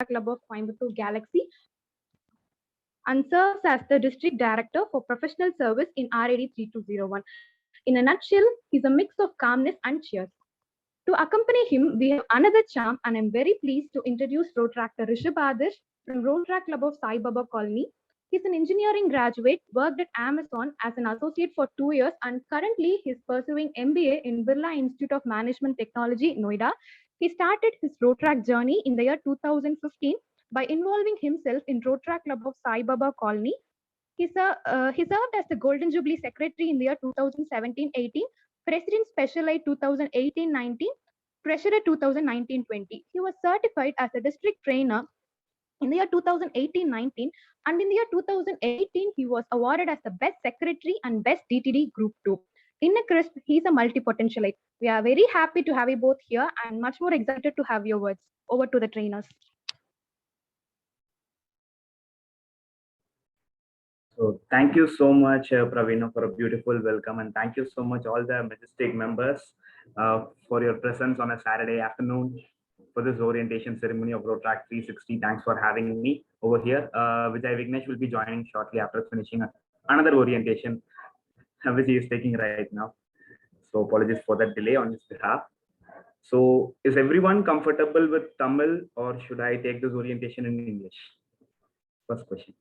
Club of Coimbatore Galaxy and serves as the District Director for Professional Service in RAD 3201. In a nutshell, he's a mix of calmness and cheers. To accompany him, we have another champ, and I'm very pleased to introduce Rotractor Rishabh Adarsh from Rotrac Club of Sai Baba Colony. He's an engineering graduate, worked at Amazon as an associate for 2 years, and currently he's pursuing MBA in Birla Institute of Management Technology, Noida. He started his Rotrac journey in the year 2015 by involving himself in Rotrac Club of Sai Baba Colony. He served as the Golden Jubilee Secretary in the year 2017-18, President Specialite 2018-19, Treasurer 2019-20. He was certified as a district trainer in the year 2018-19, and in the year 2018, he was awarded as the Best Secretary and Best DTD Group 2. In a crisp, he's a multi-potentialite. We are very happy to have you both here and much more excited to have your words. Over to the trainers. So thank you so much, Praveen, for a beautiful welcome, and thank you so much all the Majestic members for your presence on a Saturday afternoon for this orientation ceremony of Rotrac 360. Thanks for having me over here. Vijay Vignesh will be joining shortly after finishing another orientation, which he is taking right now. So apologies for that delay on his behalf. So is everyone comfortable with Tamil, or should I take this orientation in English? First question.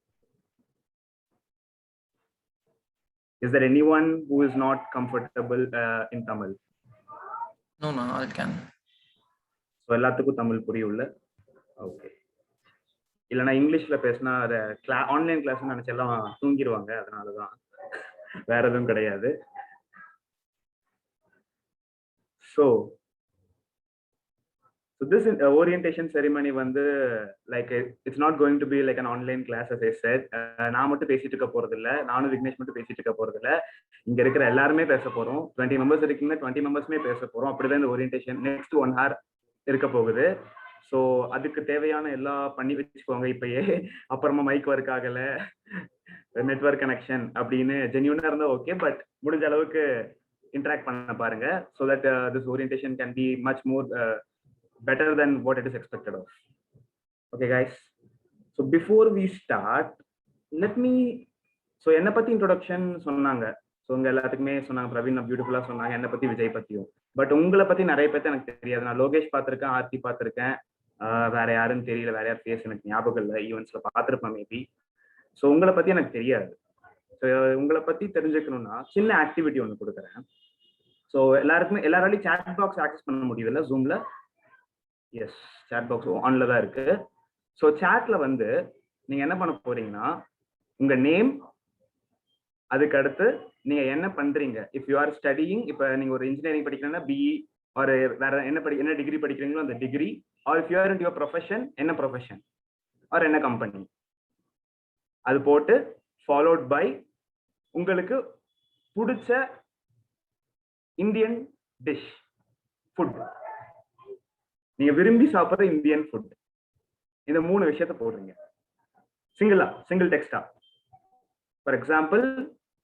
Is there anyone who is not comfortable in Tamil? No, I can. So எல்லாத்துக்கும் Tamil புரியும்ல? Okay. இல்லனா இங்கிலீஷ்ல பேசினா online class நினைச்சு எல்லாம் தூங்கிடுவாங்க, அதனாலதான். வேற எதுவும் கிடையாது. So this orientation ceremony like it's not going to be like an online class, as I said. நான் மட்டும் பேசிட்டு இருக்க போறது இல்ல, நானும் விக்னேஷ் மட்டும் பேசிட்டு இருக்க போறது இல்ல. இங்க இருக்கிற எல்லாருமே பேச போறோம். 20 மெம்பர்ஸ் இருக்கீங்க, 20 மெம்பர்ஸ்மே பேச போறோம். அப்படிதான் இந்த ஓரியன்டேஷன் நெக்ஸ்ட் 1 hour இருக்க போகுது. ஸோ அதுக்கு தேவையான எல்லாம் பண்ணி வச்சுக்கோங்க இப்பயே. அப்புறமா மைக் ஒர்க் ஆகல, நெட்வொர்க் கனெக்ஷன் அப்படின்னு ஜென்யூனா இருந்தா ஓகே, பட் முடிஞ்ச அளவுக்கு இன்டராக்ட் பண்ண பாருங்க. So that this orientation can be much more better than what it is expected of. Okay guys, so before we start, let me, so enna patti introduction sonnanga. So unga ellathukkume sonnanga, Praveen beautiful ah sonnanga, enna patti Vijay pattiyum. But ungala patti nariya petha enakku theriyadhu. Na Logesh paathirukken, Aarthi paathirukken, vera yarun theriyala, vera yaar face enakku nyabagam illa, events la paathiruppa maybe. So ungala patti enakku theriyadhu. So ungala patti therinjikkanumna chinna activity onu kudukuren. So எல்லாராலையும் chat box access பண்ண முடியுதுல்ல Zoom la? Yes, chat box ஆன்ல தான் இருக்கு. So சாட்ல நீங்க என்ன பண்ண போறீங்கன்னா, உங்க நேம், அதுக்கு அடுத்து நீங்க என்ன பண்றீங்க. இஃப் யூ ஆர் ஸ்டடியிங், இப்போ நீங்க ஒரு இன்ஜினியரிங் படிக்கிறீங்கன்னா பிஇ, ஒரு வேற என்ன டிகிரி படிக்கிறீங்களோ அந்த degree, or if you are in your profession, என்ன ப்ரொஃபஷன் ஆர் என்ன கம்பெனி, அது போட்டு ஃபாலோட் பை உங்களுக்கு பிடிச்ச இந்தியன் டிஷ், ஃபுட், நீங்க விரும்பி சாப்பிட்ற இந்தியன் ஃபுட், இந்த 3 விஷயத்த போடுறீங்க சிங்கிள் டெக்ஸ்டா. For example,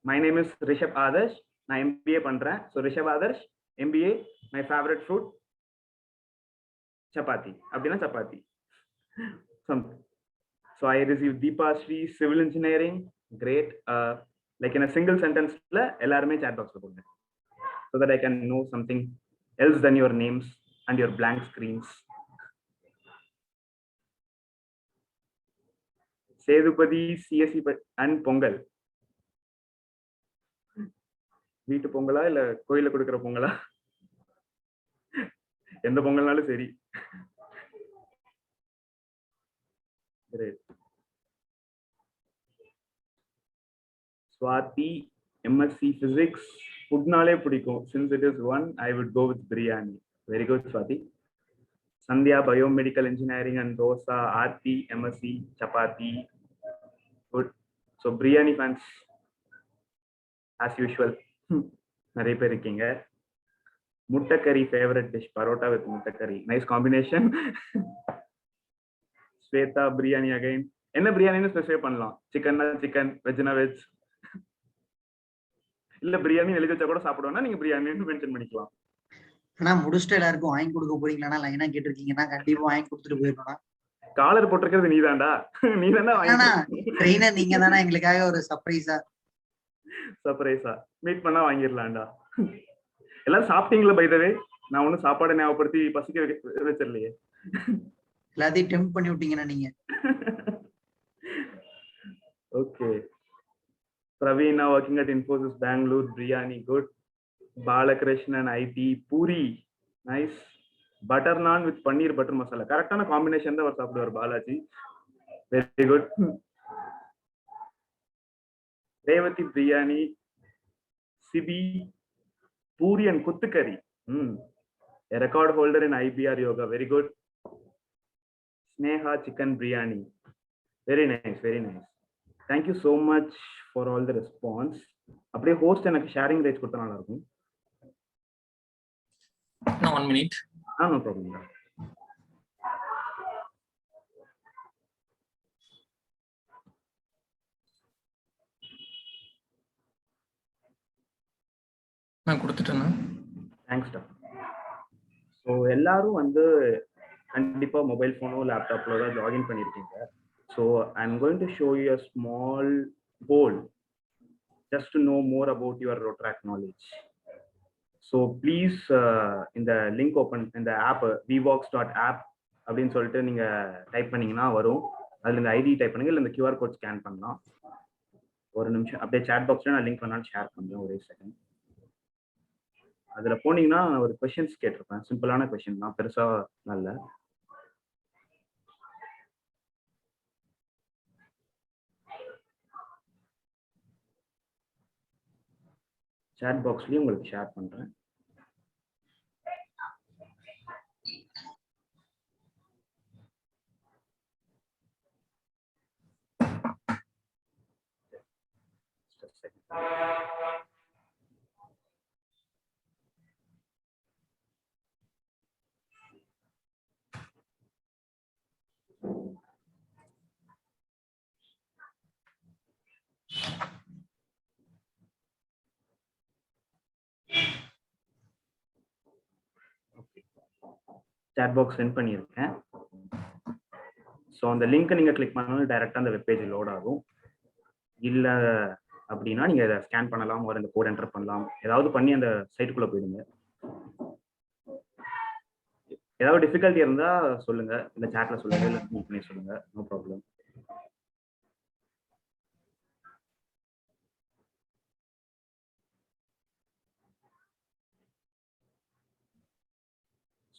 my name is Rishabh Adarsh, நான் எம்பிஏ பண்றேன். So Rishabh Adarsh MBA, my favourite food chapati அப்படின்னா chapati. So I receive Deepashree civil engineering, great. Like in single சென்டென்ஸ்ல எல்லாருமே சாட் பாக்ஸ்ல போடுங்க, so that I can know something else than your names and your blank screens. Sedupati CSE and Pongal. வீட்டு பொங்கலா இல்ல கோயில கொடுக்கிற பொங்கலா? எந்த பொங்கல்னாலும் சரி. Swati MSc Physics, ஃபுட்னாலே பிடிக்கும். Since it is one, I would go with biryani. Very good, Swati. Sandhya, Biomedical Engineering and Dosa. Aarthi, MSc, Chapati. Good. So biryani fans, as usual. நிறைய பேர் இருக்கீங்க. முட்டைக்கறி ஃபேவரட் டிஷ், பரோட்டா வித் முட்டைக்கறி, nice combination. Shweta, biryani again. என்ன பிரியாணின்னு specify பண்ணலாம். சிக்கன்னா chicken, வெஜ்னா வெஜ். இல்ல பிரியாணி எழுதி வச்சா கூட சாப்பிடுவோம்னா நீங்க பிரியாணின்னு மென்ஷன் பண்ணிக்கலாம். ஆனா முடிச்சுட்டு எல்லாருக்கும் வாங்கி கொடுக்க போறீங்களா? லைனா கேட்டிருக்கீங்கன்னா கண்டிப்பா வாங்கி கொடுத்துட்டு போயிடணும். காலர் போட்டிருக்கிறது நீதான்டா. நீதான்டா வாங்கி ட்ரெயினர் நீங்க தானே எங்களுக்காக ஒரு சர்ப்ரைஸா சர்ப்ரைஸா மீட் பண்ணா வாங்கிடலாம்டா. எல்லாரும் சாப்பிட்டீங்களா? பை த வே, நான் ஒன்னும் சாப்பாடு ஞாபகப்படுத்தி பசிக்க வச்சிடலையே. எல்லாத்தையும் டெம்ப் பண்ணி விட்டீங்கன்னா நீங்க. Okay. Praveena working at Infosys Bangalore, biryani good. Balakrishnan IT Puri, nice. Butter naan with paneer butter masala. Correct combination da சாப்பிடுவார் Balaji. Very good. Revati biryani, Sibi, Puri and Kuttukari. A record holder in IBR yoga. Very good. Sneha chicken biryani. Very nice, very nice. Thank you so much for all the response. அப்படியே host எனக்கு sharing rights கொடுத்தா நல்லா இருக்கும். No, 1 minute. No problem. நான் கொடுத்துட்டேன்னா. Thanks டா. So எல்லாரும் வந்து கண்டிப்பா மொபைல் ஃபோனோ லேப்டாப்லோ தான் லாகின் பண்ணியிருக்கீங்க. So I am going to show you a small poll just to know more about your Rotaract knowledge. So please இந்த லிங்க் ஓப்பன், இந்த ஆப் vvox.app அப்படின்னு சொல்லிட்டு நீங்க டைப் பண்ணீங்கன்னா வரும். அதுல இந்த ஐடி டைப் பண்ணுங்க, இல்லை இந்த QR கோட் ஸ்கேன் பண்ணலாம். ஒரு நிமிஷம் அப்படியே சாட் பாக்ஸ்ல நான் லிங்க் வேணாலும் ஷேர் பண்ணுறேன், ஒரே செகண்ட். அதுல போனீங்கன்னா ஒரு கொஸ்டின்ஸ் கேட்டிருப்பேன், சிம்பிளான கொஸ்டின் தான், பெருசா நல்ல. சாட் பாக்ஸ்லயும் உங்களுக்கு ஷேர் பண்றேன். சாட் பாக்ஸ் சென்ட் பண்ணியிருக்கேன். ஸோ அந்த லிங்க்கை நீங்கள் கிளிக் பண்ணாலும் டைரெக்டாக அந்த வெப்பேஜ் லோட் ஆகும். இல்லை அப்படின்னா நீங்கள் இதை ஸ்கேன் பண்ணலாம், ஒரு இந்த கோட் என்டர் பண்ணலாம், ஏதாவது பண்ணி அந்த சைட்டுக்குள்ளே போயிடுங்க. ஏதாவது டிஃபிகல்ட்டி இருந்தால் சொல்லுங்க, இந்த சாட்ல சொல்லுங்க, இல்லை மீட் பண்ணி சொல்லுங்க, நோ ப்ராப்ளம்.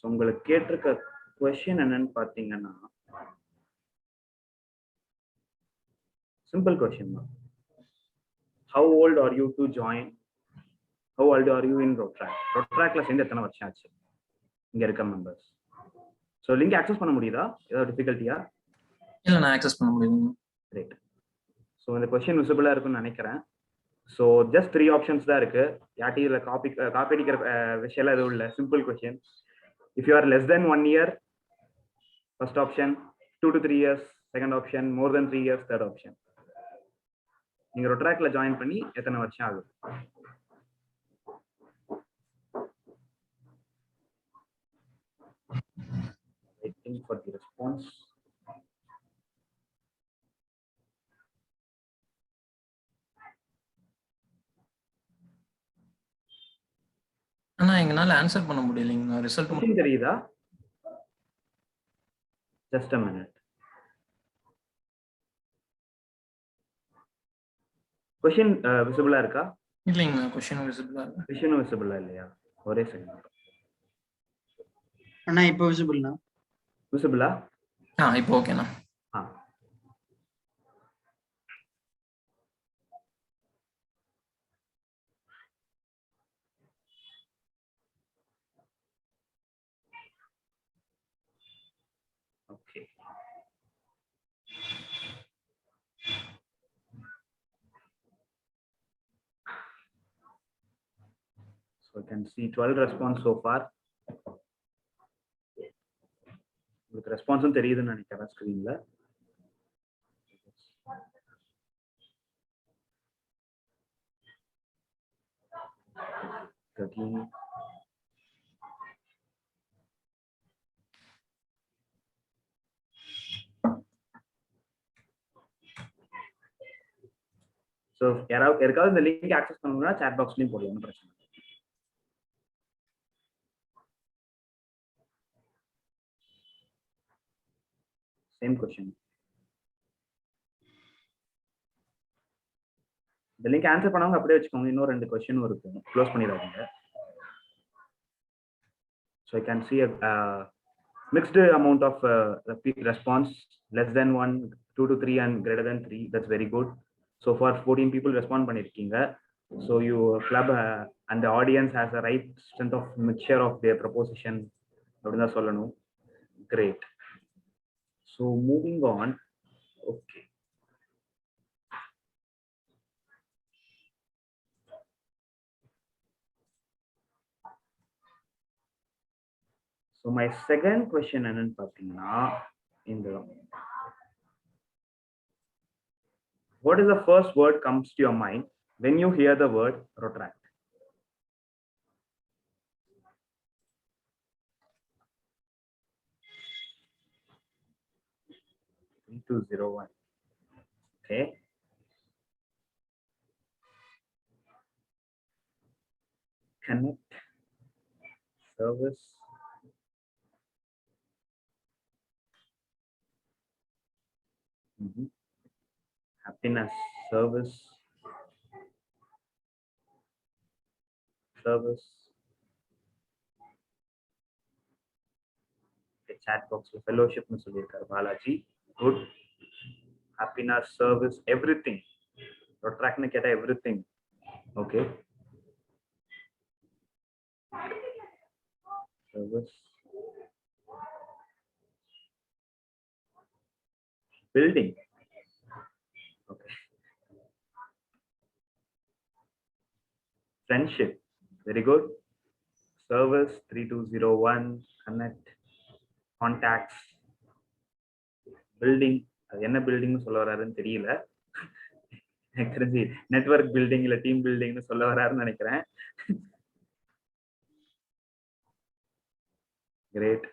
ஸோ உங்களுக்கு கேட்டிருக்க கொஸ்டின் என்னன்னு பார்த்தீங்கன்னா, சிம்பிள் கொஸ்டின் தான். How old are you to join? How old are you in Rotaract? Rotaractல சேர்ந்து எத்தனை வருஷம் ஆச்சு இங்க இருக்க மெம்பர்ஸ்? ஸோ லிங்க் ஆக்சஸ் பண்ண முடியுதா? ஏதாவது டிஃபிகல்ட்டியா? இல்லை, நான் ஆக்சஸ் பண்ண முடியும். கிரேட். ஸோ இந்த கொஸ்டின் விசிபிளா இருக்குன்னு நினைக்கிறேன். ஸோ ஜஸ்ட் 3 ஆப்ஷன்ஸ் தான் இருக்கு. யார்ட்டி இதில் காப்பி அடிக்கிற விஷயம் எதுவும் இல்லை, simple question. If you are less than 1 year, first option. 2 to 3 years, second option. More than 3 years, third option. நீங்க ரொட்டராக்ட்ல ஜாயின் பண்ணி எத்தனை வருஷம் ஆகுது? Waiting for the response. ஆனா எங்களால ஆன்சர் பண்ண முடியலைங்க. ரிசல்ட் மட்டும் தெரியுதா? Just a minute. Question visible இருக்கா? இல்லைங்க, क्वेश्चन விசிபிளா இல்ல. Question visible இல்லையா? ஒரே செகண்ட். அண்ணா இப்போ விசிபிள்னா? விசிபிளா? இப்போ ஓகேண்ணா. Okay. So I can see 12 response so far. உங்களுக்கு ரெஸ்பான்ஸும் தெரியுதுன்னு நினைக்கிறேன் ஸ்கிரீன்ல. ஸோ யாராவது இந்த லிங்க் ஆக்சஸ் பண்ணணும்னா சாட் பாக்ஸ்லயும் போடலாம், ஒன்றும் பிரச்சனை இல்லை. Same question. இந்த லிங்க் ஆன்சர் பண்ணவங்க அப்படியே வச்சுக்கோங்க. இன்னும் 2 கொஸ்டினும் இருக்கும், க்ளோஸ் பண்ணிடாதீங்க. So I can see a mixed amount of response, less than 1, 2 to 3 and greater than 3. That's very good. So far 14 people respond பண்ணிருக்கீங்க. So your club and the audience has a right strength of mixture of their proposition அப்படினா சொல்லணும். Great. So moving on. Okay. So my second question என்னன்னு பாத்தீங்கன்னா, இந்த what is the first word comes to your mind when you hear the word retract? Two zero one. Okay. Connect, service, happiness, service, chat box fellowship nu sollirukar Balaji. Good. Happiness, service, everything. Retract na keta everything. Okay. Service, building. Okay. Friendship, very good. Service 3201, connect, contacts, building. அது என்ன பில்டிங்னு சொல்ல வராருன்னு தெரியல. எனக்கு தெரிஞ்சு network building இல்ல team பில்டிங்னு சொல்ல வராருன்னு நினைக்கிறேன். கிரேட்.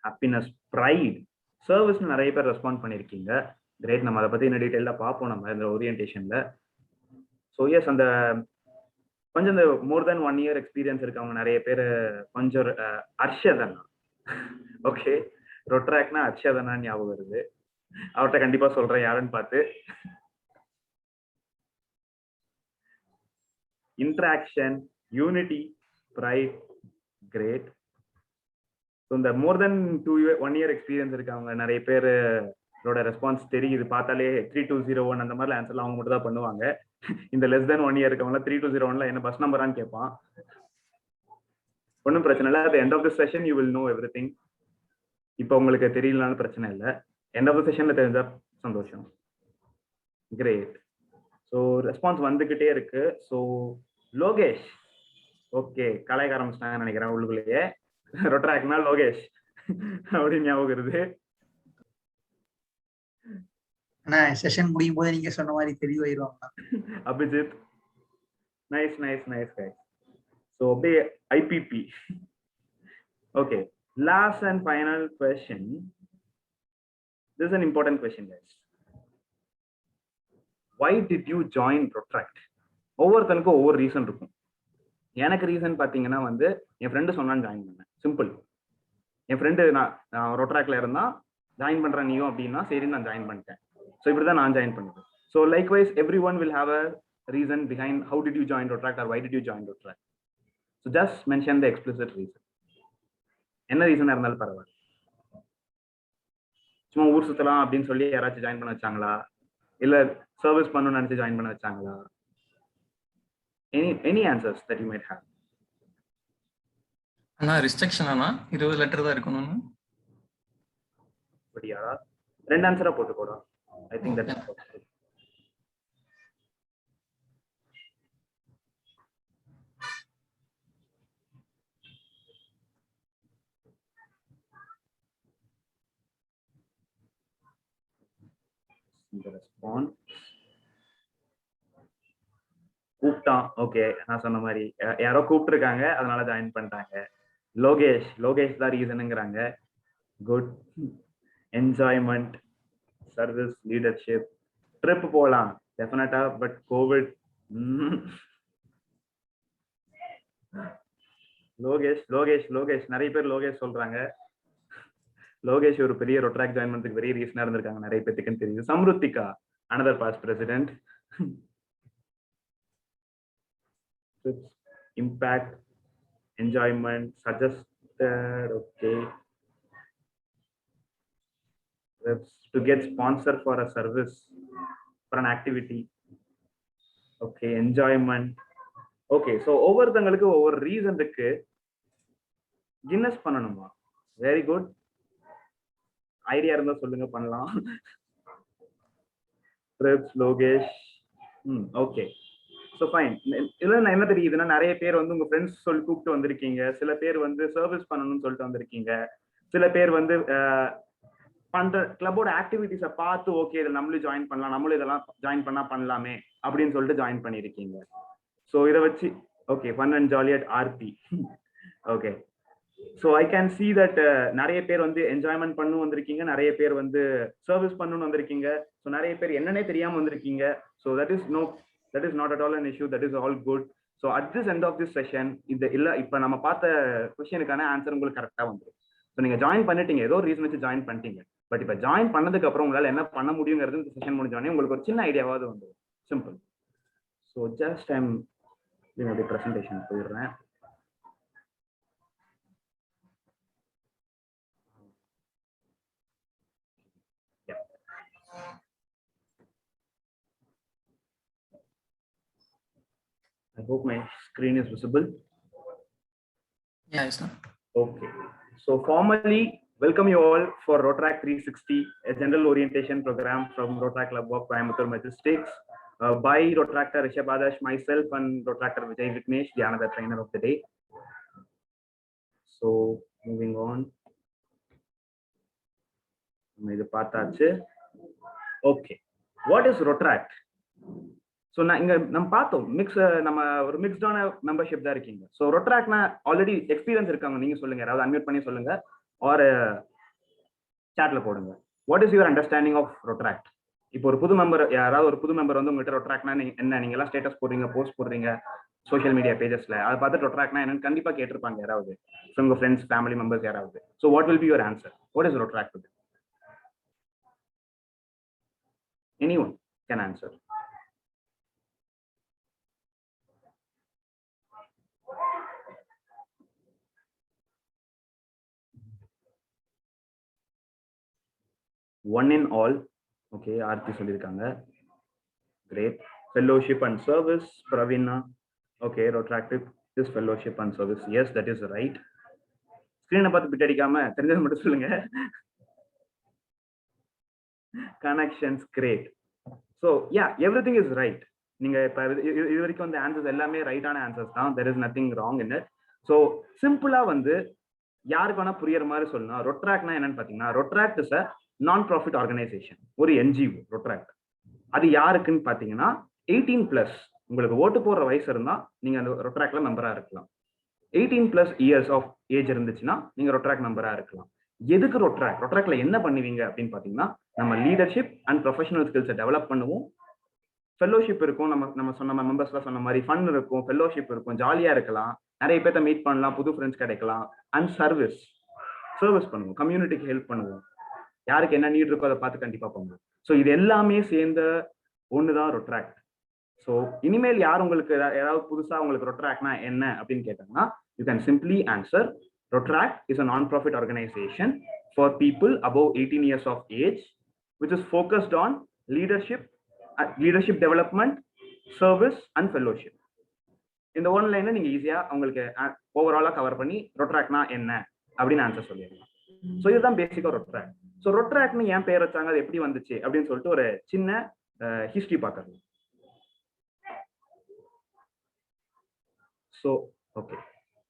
ஹாப்பினஸ், ப்ரைட், சர்வீஸ் நிறைய பேர் ரெஸ்பாண்ட் பண்ணிருக்கீங்க. கிரேட். நம்ம அதை பத்தி இன்னும் டீடைலா பார்ப்போம் நம்ம இந்த ஓரியன்டேஷன்ல. ஸோ எஸ், அந்த கொஞ்சம் இந்த மோர் தென் 1 year எக்ஸ்பீரியன்ஸ் இருக்கவங்க நிறைய பேர் கொஞ்சம் அர்ஷதனா. ஓகே, ரொட்ராக்னா அர்ஷதனா ஞாபகம் வருது. அவர்கிட்ட கண்டிப்பா சொல்றேன் யாருன்னு பார்த்து. Interaction, unity, pride, great. So இந்த மோர் தென் 1 year எக்ஸ்பீரியன்ஸ் இருக்கவங்க நிறைய பேரோட ரெஸ்பான்ஸ் தெரியுது பார்த்தாலே. 3201 அந்த மாதிரி ஆன்சர்லாம் அவங்க மட்டும் தான் பண்ணுவாங்க. இந்த லெஸ் தென் 1 year இருக்கவங்க 3201ல என்ன பஸ் நம்பரான்னு கேட்பான். ஒன்றும் பிரச்சனை இல்லை. at the end of the session you will know everything. இப்போ உங்களுக்கு தெரியலனாலும் பிரச்சனை இல்லை. end of the sessionல தெரிஞ்சா சந்தோஷம். கிரேட். ஸோ ரெஸ்பான்ஸ் வந்துகிட்டே இருக்கு. ஸோ லோகேஷ், ஓகே, கலாய்க்க ஆரம்பிச்சிட்டாங்கன்னு நினைக்கிறேன் உள்ளுக்குள்ளேயே. ரொட்ராக்னா லோகேஷ் அப்படின்னு ஞாபகம் வருது. ஆனா செஷன் முடியும் போது நீங்க சொன்ன மாதிரி தெளிவாயிருவாங்க. Abhijit, nice nice nice guys. So அப்படியே ஐபிபி. Okay, last and final question. This is an important question guys. Why did you join Protract? ஒவ்வொருத்தனுக்கும் ஒவ்வொரு ரீசன் இருக்கும். எனக்கு ரீசன் பார்த்தீங்கன்னா வந்து என் ஃப்ரெண்டு சொன்னான்னு ஜாயின் பண்ணேன். சிம்பிள். என் ஃப்ரெண்டு நான் ரொட்ராக்ல இருந்தா ஜாயின் பண்றேன் நீயும் அப்படின்னா சரி நான் ஜாயின் பண்ணிட்டேன். ஸோ இப்படிதான் நான் ஜாயின் பண்ணது. So likewise everyone will have a reason behind how did you join Rotaract or why did you join Rotaract. So just mention the explicit reason. என்ன ரீசனா இருந்தாலும் பரவாயில்ல. சும்மா ஊர் சுத்தலாம் அப்படின்னு சொல்லி யாராச்சும் ஜாயின் பண்ண வச்சாங்களா, இல்ல சர்வீஸ் பண்ணணும்னு நினைச்சு ஜாயின் பண்ண வச்சாங்களா? Any answers that you might have? Anna restriction Anna 20 letter தான் இருக்கணும்னு. அப்படியா? 2 ஆன்சரா போட்டுக்கோடா. I think that's possible. The response. கூப்பிட்டான். ஓகே, நான் சொன்ன மாதிரி யாரோ கூப்பிட்டுருக்காங்க அதனால ஜாயின் பண்ணிட்டாங்க. லோகேஷ் தான் ரீசனுங்கிறாங்க. Good. Enjoyment, service, leadership, trip போகலாம் டெஃபினட்டா. But COVID. லோகேஷ் லோகேஷ் லோகேஷ் நிறைய பேர் லோகேஷ் சொல்றாங்க. லோகேஷ் ஒரு பெரிய ரொட்ராக் ஜாயின் பண்றதுக்கு பெரிய ரீசனா இருந்திருக்காங்க, நிறைய பேத்துக்குன்னு தெரியுது. சம்ருத்திகா, another past president. Impact, enjoyment, suggested, okay. To get sponsor for a service, for an activity, okay. Enjoyment, okay. So ஒவ்வொருத்தங்களுக்கு ஒவ்வொரு ரீசன் இருக்கு. கின்னஸ் பண்ணணுமா? Very good. ஐடியா இருந்தா சொல்லுங்க, பண்ணலாம். லோகேஷ், ஓகே. So fine. இதுல நான் என்ன தெரியுதுன்னா, நிறைய பேர் வந்து உங்க ஃப்ரெண்ட்ஸ் சொல்லி கூப்பிட்டு வந்திருக்கீங்க. சில பேர் வந்து சர்வீஸ் பண்ணணும்னு சொல்லிட்டு வந்திருக்கீங்க. சில பேர் வந்து பண்ற கிளப்போட ஆக்டிவிட்டிஸை பார்த்து ஓகே இதில் நம்மளும் ஜாயின் பண்ணலாம், நம்மளும் இதெல்லாம் ஜாயின் பண்ணலாமே அப்படின்னு சொல்லிட்டு ஜாயின் பண்ணியிருக்கீங்க. ஸோ இதை வச்சு okay, fun and jolly at RP. Okay. So I can see that நிறைய பேர் வந்து என்ஜாய்மெண்ட் பண்ணணும் வந்திருக்கீங்க, நிறைய பேர் வந்து சர்வீஸ் பண்ணணும்னு வந்திருக்கீங்க. ஸோ நிறைய பேர் என்னன்னே தெரியாம வந்திருக்கீங்க. So that is not at all an issue. That is all good. So at this end of this session இது இல்ல, இப்போ நம்ம பார்த்த கொஸ்டினுக்கான ஆன்சர் உங்களுக்கு கரெக்டாக வந்துடும். ஸோ நீங்க ஜாயின் பண்ணிட்டீங்க, ஏதோ ஒரு ரீசன் வச்சு ஜாயின் பண்ணிட்டீங்க. பட் இப்போ ஜாயின் பண்ணதுக்கு அப்புறம் உங்களால் என்ன பண்ண முடியுங்கிறது இந்த செஷன் முடிஞ்சோடனே உங்களுக்கு ஒரு சின்ன ஐடியாவாவது வந்துடும். சிம்பிள். ஸோ ஜஸ்ட் ஐம் என்னுடைய ப்ரெசன்டேஷன் போயிடுறேன். I hope my screen is visible. Yeah, it's not. Okay. So formally, welcome you all for Rotrack 360, a general orientation program from Rotrack Club of Coimbatore Majestics by Rotractor Rishabh Adash, myself, and Rotractor Vijay Vignesh, the another trainer of the day. So moving on. Okay. What is Rotrack? So நான் இங்கே நம்ம பார்த்தோம் நம்ம ஒரு மிக்ஸ்டான membership தான் இருக்கீங்க. So ரொட்ராக்னா already experience இருக்காங்க, நீங்க சொல்லுங்க, யாராவது அன்மியூட் பண்ணி சொல்லுங்க ஆர் சாட்ல போடுங்க. What is your understanding of Rotaract? இப்போ ஒரு புது மெம்பர், யாராவது ஒரு புது மெம்பர் வந்து உங்கள்கிட்ட ரொட்ராக்னா என்ன, நீங்க எல்லாம் ஸ்டேட்டஸ் போடுறீங்க, போஸ்ட் போடுறீங்க சோஷியல் மீடியா பேஜஸ்ல, அதை பார்த்து ரொட்ராக்னா என்னன்னு கண்டிப்பா கேட்டிருப்பாங்க யாராவது, உங்க ஃப்ரெண்ட்ஸ், ஃபேமிலி மெம்பர்ஸ் யாராவது. So what will be your answer? What is Rotaract? Anyone can answer. One in all, okay. Aarthi சொல்லிருக்காங்க. Great. Fellowship and service, Pravina. Okay, Rotractive is fellowship and service. Yes, that is right. Screen பார்த்து bit அடிக்காம தெரிஞ்சது மட்டும் சொல்லுங்க. Connections, great. So yeah, everything is right. நீங்க இப்ப இது வரைக்கும் அந்த ஆன்சர்ஸ் எல்லாமே ரைட்டான ஆன்சர்ஸ் தான். there is nothing wrong in it. So சிம்பிளா வந்து யாருக்கு வேணா புரியற மாதிரி சொல்லணும். ரொட்ராக்ட்னா என்னன்னு பாத்தீங்கன்னா, ரொட்ராக்ட் இஸ் a நான்-ப்ராஃபிட் ஆர்கனைசேஷன், ஒரு என்ஜிஓ ரொட்ராக்ட். அது யாருக்குன்னு பாத்தீங்கன்னா 18+, உங்களுக்கு ஓட்டு போடுற வயசு இருந்தா நீங்க அந்த ரொட்ராக்ட்ல மெம்பரா இருக்கலாம். 18+ இயர்ஸ் ஆஃப் ஏஜ் இருந்துச்சுன்னா நீங்க ரொட்ராக்ட் மெம்பரா இருக்கலாம். எதுக்கு ரொட்ராக்ட்ல என்ன பண்ணுவீங்க அப்படின்னு பாத்தீங்கன்னா, நம்ம லீடர்ஷிப் அண்ட் ப்ரொஃபஷனல் ஸ்கில்ஸை டெவலப் பண்ணுவோம். ஃபெல்லோஷிப் இருக்கும், நம்ம சொன்ன மெம்பர்ஸ்லாம் சொன்ன மாதிரி ஃபன் இருக்கும், ஃபெல்லோஷிப் இருக்கும், ஜாலியா இருக்கலாம், நிறைய பேர்த்த மீட் பண்ணலாம், புது ஃப்ரெண்ட்ஸ் கிடைக்கலாம். அண்ட் சர்வீஸ் பண்ணுவோம், கம்யூனிட்டிக்கு ஹெல்ப் பண்ணுவோம், யாருக்கு என்ன நீட் இருக்கோ அதை பார்த்து கண்டிப்பா பண்ணுவோம். ஸோ இது எல்லாமே சேர்ந்த ஒண்ணுதான் ரொட்ராக்ட். ஸோ இனிமேல் யார் உங்களுக்கு ஏதாவது புதுசா உங்களுக்கு ரொட்ராக்ட்னா என்ன அப்படின்னு கேட்டாங்கன்னா, you can simply answer Rotaract is a nonprofit organisation for people above 18 years of age, which is focused on leadership development, service and fellowship. இந்த ஒன் லைன்ல நீங்க ஈஸியா உங்களுக்கு ஓவராலா கவர் பண்ணி ரொட்ராக்ட்னா என்ன அப்படின்னு ஆன்சர் சொல்லிடலாம். ஸோ இதுதான் பேசிக்கா ரொட்ராக்ட். ஸோ ரொட்ராக்ட்னு ஏன் பேர் வச்சாங்க, அது எப்படி வந்துச்சு அப்படின்னு சொல்லிட்டு ஒரு சின்ன ஹிஸ்டரி பார்க்கறது. ஸோ ஓகே,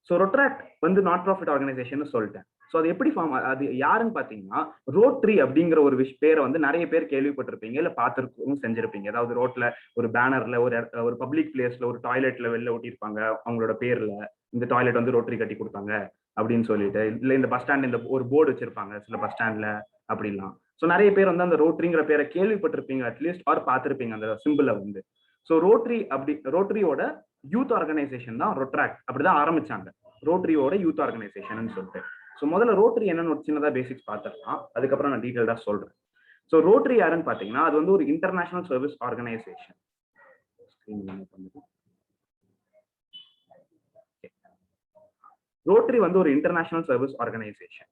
ஸோ ரொட்ராக்ட் வந்து நாட் ப்ராஃபிட் ஆர்கனைசேஷன் சொல்லிட்டேன். ஸோ அது எப்படி ஃபார்ம், அது யாருன்னு பார்த்தீங்கன்னா ரோட்ரி அப்படிங்கிற ஒரு பேரை வந்து நிறைய பேர் கேள்விப்பட்டிருப்பீங்க, இல்லை பார்த்துருக்கவும் செஞ்சிருப்பீங்க. அதாவது ரோட்ல ஒரு பேனர்ல ஒரு பப்ளிக் பிளேஸ்ல ஒரு டாய்லெட்ல வெளில ஒட்டியிருப்பாங்க அவங்களோட பேர்ல, இந்த டாய்லெட் வந்து ரோட்டரி கட்டி கொடுத்தாங்க அப்படின்னு சொல்லிட்டு. இல்லை இந்த பஸ் ஸ்டாண்ட் இந்த ஒரு போர்டு வச்சிருப்பாங்க சில பஸ் ஸ்டாண்ட்ல அப்படிலாம். ஸோ நிறைய பேர் வந்து அந்த ரோட்டரிங்கிற பேரை கேள்விப்பட்டிருப்பீங்க அட்லீஸ்ட், ஆர் பார்த்துருப்பீங்க அந்த சிம்பிளை வந்து. ஸோ ரோட்டரியோட யூத் ஆர்கனைசேஷன் தான் ரொட்ராக்ட். அப்படிதான் ஆரம்பிச்சாங்க, ரோட்டரியோட யூத் ஆர்கனைசேஷன் சொல்லிட்டு. ஸோ முதல்ல ரோட்டரி என்னன்னு ஒரு சின்னதா பேசிக்ஸ் பார்த்துடலாம், அதுக்கப்புறம் நான் டீட்டெயில்டா சொல்றேன். ஸோ ரோட்டரி யாருன்னு பாத்தீங்கன்னா அது வந்து ஒரு இன்டர்நேஷனல் சர்வீஸ் ஆர்கனைசேஷன். ரோட்டரி வந்து ஒரு இன்டர்நேஷனல் சர்வீஸ் ஆர்கனைசேஷன்.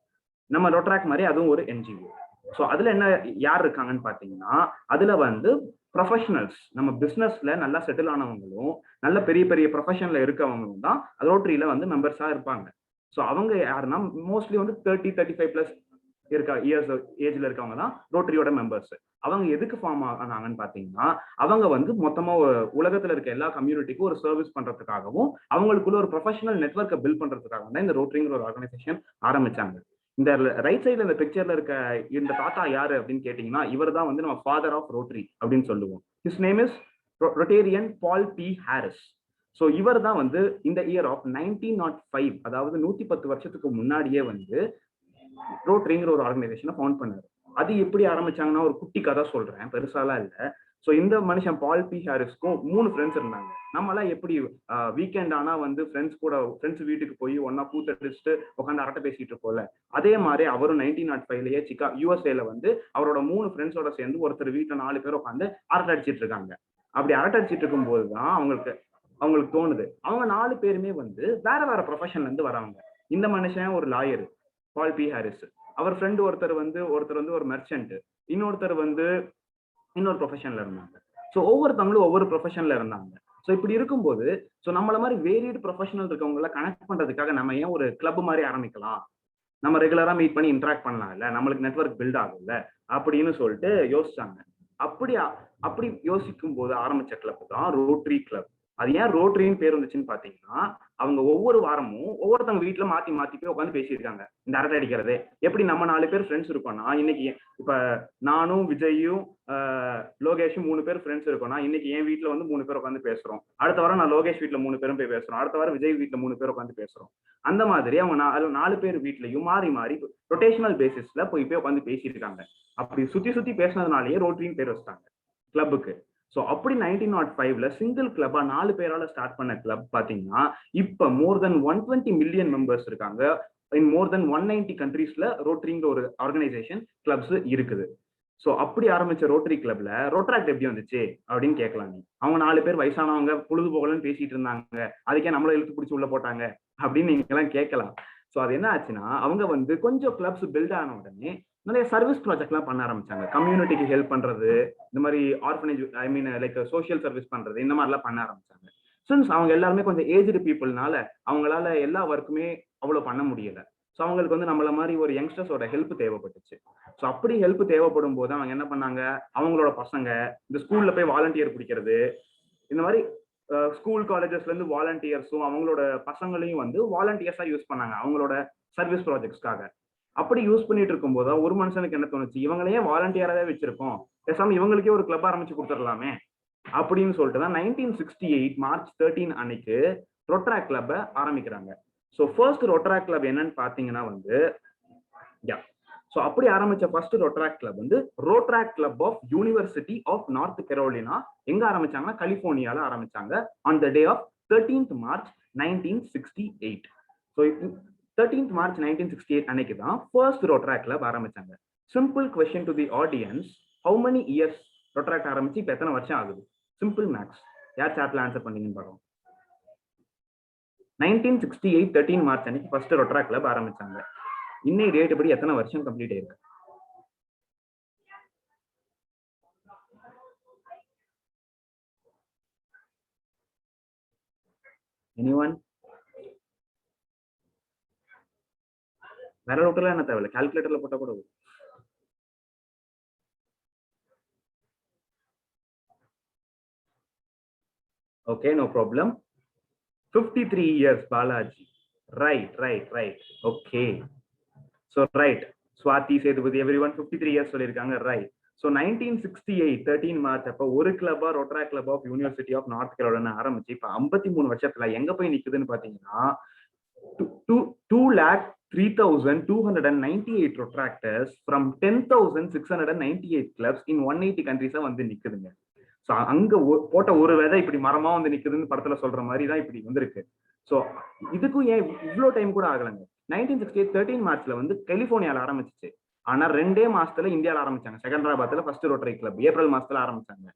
நம்ம ரொட்ராக்ட் மாதிரி அதுவும் ஒரு என்ஜிஓ. ஸோ அதுல என்ன யார் இருக்காங்கன்னு பாத்தீங்கன்னா அதுல வந்து ப்ரொஃபஷனல்ஸ், நம்ம பிசினஸ்ல நல்லா செட்டில் ஆனவங்களும் நல்ல பெரிய பெரிய ப்ரொஃபஷன்ல இருக்கவங்களும் தான் ரோட்டரியில வந்து மெம்பர்ஸா இருப்பாங்க. ஸோ அவங்க யாருன்னா மோஸ்ட்லி வந்து 30-35+ இயர்ஸ் ஏஜ்ல இருக்கவங்க தான் ரோட்டரியோட மெம்பர்ஸ். அவங்க எதுக்கு ஃபார்ம் ஆனாங்கன்னு பாத்தீங்கன்னா அவங்க வந்து மொத்தமா உலகத்துல இருக்க எல்லா கம்யூனிட்டிக்கும் ஒரு சர்வீஸ் பண்றதுக்காகவும் அவங்களுக்குள்ள ஒரு ப்ரொஃபஷனல் நெட்வொர்க்கை பில்ட் பண்றதுக்காகவும் தான் இந்த ரோட்டரிங்கிற ஒரு ஆர்கனைசேஷன் ஆரம்பிச்சாங்க. இந்த ரைட் சைட்ல இந்த பிக்சர்ல இருக்க இந்த தாத்தா யாரு அப்படின்னு கேட்டீங்கன்னா இவர் தான் வந்து நம்ம ஃபாதர் ஆஃப் ரோட்டரி அப்படின்னு சொல்லுவோம். His name is Rotarian Paul P Harris. So இவர் தான் வந்து இந்த இயர் ஆஃப் 1905, அதாவது 110 வருஷத்துக்கு முன்னாடியே வந்து ரோட்டரிங்கிற ஒரு ஆர்கனைசேஷனை ஃபவுண்ட் பண்ணாரு. அது எப்படி ஆரம்பிச்சாங்கன்னா ஒரு குட்டி கதை சொல்றேன், பெருசாலாம் இல்லை. ஸோ இந்த மனுஷன் பால் பி ஹாரிஸ்க்கும் 3 ஃப்ரெண்ட்ஸ் இருந்தாங்க. நம்மளாம் எப்படி வீக்கெண்ட் ஆனா வந்து ஃப்ரெண்ட்ஸ் வீட்டுக்கு போய் ஒன்னா கூத்தடிச்சுட்டு உட்காந்து அரட்டை பேசிட்டு இருக்கோம்ல, அதே மாதிரி அவரும் 1905லயே யூஎஸ்ஏல வந்து அவரோட 3 ஃப்ரெண்ட்ஸோட சேர்ந்து ஒருத்தர் வீட்டில் 4 பேர் உட்காந்து அரட்டை அடிச்சிட்டு இருக்காங்க. அப்படி அரட்டை அடிச்சிட்டு இருக்கும் போதுதான் அவங்களுக்கு தோணுது, அவங்க 4 பேருமே வந்து வேற வேற ப்ரொஃபஷன்ல இருந்து வரவங்க. இந்த மனுஷன் ஒரு லாயர் பால் பி ஹாரிஸ், அவர் ஃப்ரெண்டு ஒருத்தர் வந்து ஒரு மெர்ச்சன்ட், இன்னொருத்தர் வந்து இன்னொரு ப்ரொஃபஷன்ல இருந்தாங்க. ஸோ ஒவ்வொருத்தவங்களும் ஒவ்வொரு ப்ரொஃபஷன்ல இருந்தாங்க. ஸோ இப்படி இருக்கும்போது ஸோ நம்மள மாதிரி வேரியட் ப்ரொஃபஷனல் இருக்கவங்கள கனெக்ட் பண்றதுக்காக நம்ம ஏன் ஒரு கிளப் மாதிரி ஆரம்பிக்கலாம், நம்ம ரெகுலரா மீட் பண்ணி இன்ட்ராக்ட் பண்ணலாம் இல்ல, நம்மளுக்கு நெட்வொர்க் பில்ட் ஆகும்ல அப்படின்னு சொல்லிட்டு யோசிச்சாங்க. அப்படி யோசிக்கும் போது ஆரம்பிச்ச கிளப் தான் ரோட்டரி கிளப். அது ஏன் ரோட்டரின்னு பேர் வந்துச்சுன்னு பாத்தீங்கன்னா அவங்க ஒவ்வொரு வாரமும் ஒவ்வொருத்தவங்க வீட்டுல மாத்தி மாத்தி போய் உட்காந்து பேசியிருக்காங்க. இந்த அரட்டை அடிக்கிறது எப்படி, நம்ம 4 பேர் ஃப்ரெண்ட்ஸ் இருக்கோம்னா இன்னைக்கு இப்ப நானும் விஜயும் லோகேஷும் 3 பேர் ஃப்ரெண்ட்ஸ் இருக்கோம்னா இன்னைக்கு என் வீட்டுல வந்து 3 பேர் உட்காந்து பேசுறோம். அடுத்த வாரம் நான் லோகேஷ் வீட்டுல 3 பேரும் போய் பேசுறோம். அடுத்த வாரம் விஜய் வீட்டுல 3 பேர் உட்காந்து பேசுறோம். அந்த மாதிரி அவங்க 4 பேர் வீட்லயும் மாறி மாறி ரொட்டேஷனல் பேசிஸ்ல போய் உட்காந்து பேசியிருக்காங்க. அப்படி சுத்தி பேசினதுனாலேயே ரோட்டரின்னு பேர் வச்சிட்டாங்க கிளப்புக்கு. ஸோ அப்படி 1905ல சிங்கிள் கிளப்பா 4 பேரால ஸ்டார்ட் பண்ண கிளப் பாத்தீங்கன்னா இப்ப மோர் தென் 120 மில்லியன் மெம்பர்ஸ் இருக்காங்க. இன் மோர் தென் 190 கண்ட்ரீஸ்ல ரோட்டரிங்கிற ஒரு ஆர்கனைசேஷன் கிளப்ஸ் இருக்குது. ஸோ அப்படி ஆரம்பிச்ச ரோட்டரி கிளப்ல ரொட்ராக்ட் எப்படி வந்துச்சு அப்படின்னு கேட்கலாம். அவங்க 4 பேர் வயசானவங்க பொழுதுபோகலன்னு பேசிட்டு இருந்தாங்க, அதுக்கே நம்மள இழுத்து பிடிச்சி உள்ள போட்டாங்க அப்படின்னு நீங்க எல்லாம் கேட்கலாம். ஸோ அது என்ன ஆச்சுன்னா அவங்க வந்து கொஞ்சம் கிளப்ஸ் பில்ட் ஆன உடனே நிறைய சர்வீஸ் ப்ராஜெக்ட்லாம் பண்ண ஆரம்பிச்சாங்க. கம்யூனிட்டிக்கு ஹெல்ப் பண்றது, இந்த மாதிரி ஆர்ஃபனேஜ் லைக் சோஷியல் சர்வீஸ் பண்றது, இந்த மாதிரிலாம் பண்ண ஆரம்பிச்சாங்க. சின்ஸ் அவங்க எல்லாருமே கொஞ்சம் ஏஜ்டு பீப்புள்னால அவங்களால எல்லா ஒர்க்குமே அவ்வளவு பண்ண முடியல. ஸோ அவங்களுக்கு வந்து நம்மள மாதிரி ஒரு யங்ஸ்டர்ஸோட ஹெல்ப் தேவைப்பட்டுச்சு. ஸோ அப்படி ஹெல்ப் தேவைப்படும் போது அவங்க என்ன பண்ணாங்க, அவங்களோட பசங்க இந்த ஸ்கூல்ல போய் வாலண்டியர் பிடிக்கிறது, இந்த மாதிரி ஸ்கூல் காலேஜஸ்ல இருந்து வாலண்டியர்ஸும் அவங்களோட பசங்களையும் வந்து வாலண்டியர்ஸா யூஸ் பண்ணாங்க அவங்களோட சர்வீஸ் ப்ராஜெக்ட்ஸ்க்காக. அப்படி யூஸ் பண்ணிட்டு இருக்கும் போது ஒரு மனுஷனுக்கு என்ன தோணுச்சு, இவங்களையே வாலண்டியராகவே வச்சிருக்கோம், பேசாம இவங்களுக்கே ஒரு கிளப் ஆரம்பிச்சு கொடுத்துடலாமே அப்படின்னு சொல்லிட்டு தான் 1968 மார்ச் 13 அன்னைக்கு ரொட்ராக்ட் கிளப்பை ஆரம்பிக்கிறாங்க. ஸோ ஃபர்ஸ்ட் ரொட்ராக்ட் கிளப் என்னன்னு பாத்தீங்கன்னா வந்து ஸோ அப்படி ஆரம்பிச்ச ஃபர்ஸ்ட் ரொட்ராக்ட் கிளப் வந்து Rotaract club of University of North Carolina. எங்க ஆரம்பிச்சாங்கன்னா கலிபோர்னியால ஆரம்பிச்சாங்க on the day of 13th March 1968. So 13th March 1968 அன்னைக்கு தான் ஃபர்ஸ்ட் ரொட்ராக்ட் கிளப் ஆரம்பிச்சாங்க. Simple question to the audience, how many years Rotaract ஆரம்பிச்சு இப்ப எத்தனை வருஷம் ஆகுது? சிம்பிள் மேக்ஸ், யார் சாட்ல ஆன்சர் பண்ணீங்கன்னு பாருங்க. 1968 13 மார்ச் அன்னைக்கு ஃபர்ஸ்ட் ரொட்ராக்ட் கிளப் ஆரம்பிச்சாங்க. இன்னைக்கு டேட் படி எத்தனை வருஷம் கம்ப்ளீட் ஆயிருக்கு? எனிவன்? வேற ரூட்ல என்ன தேவையில்ல, கால்குலேட்டர்ல போட்டா கூட வரும். Okay, no problem. 53 years Balaji. Right okay. So right, Swathi Sethupathi everyone 53 years சொல்லியிருக்காங்க. ரைட். ஸோ 1968 13 மார்ச் அப்போ ஒரு கிளப்பா Rotaract club of University of North Carolina ஆரம்பிச்சு இப்போ 53 வருஷத்துல எங்க போய் நிக்குதுன்னு பாத்தீங்கன்னா 2,03,298 ரொட்ராக்டர்ஸ் ஃப்ரம் 10,698 கிளப்ஸ் இன் 180 கண்ட்ரீஸா வந்து நிக்குதுங்க. ஸோ அங்க போட்ட ஒரு விதை இப்படி மரமா வந்து நிக்குதுன்னு படத்துல சொல்ற மாதிரி தான் இப்படி வந்திருக்கு. ஸோ இதுக்கும் ஏன் இவ்வளோ டைம் கூட ஆகலைங்க. 1968 13 மார்ச்ல வந்து கலிபோர்னியால ஆரம்பிச்சிச்சு. ஆனா 2 மாசத்துல இந்தியாவில ஆரம்பிச்சாங்க. செகண்டராபாத்ல ஃபர்ஸ்ட் ரோட்டரி கிளப் ஏப்ரல் மாசத்துல ஆரம்பிச்சாங்க.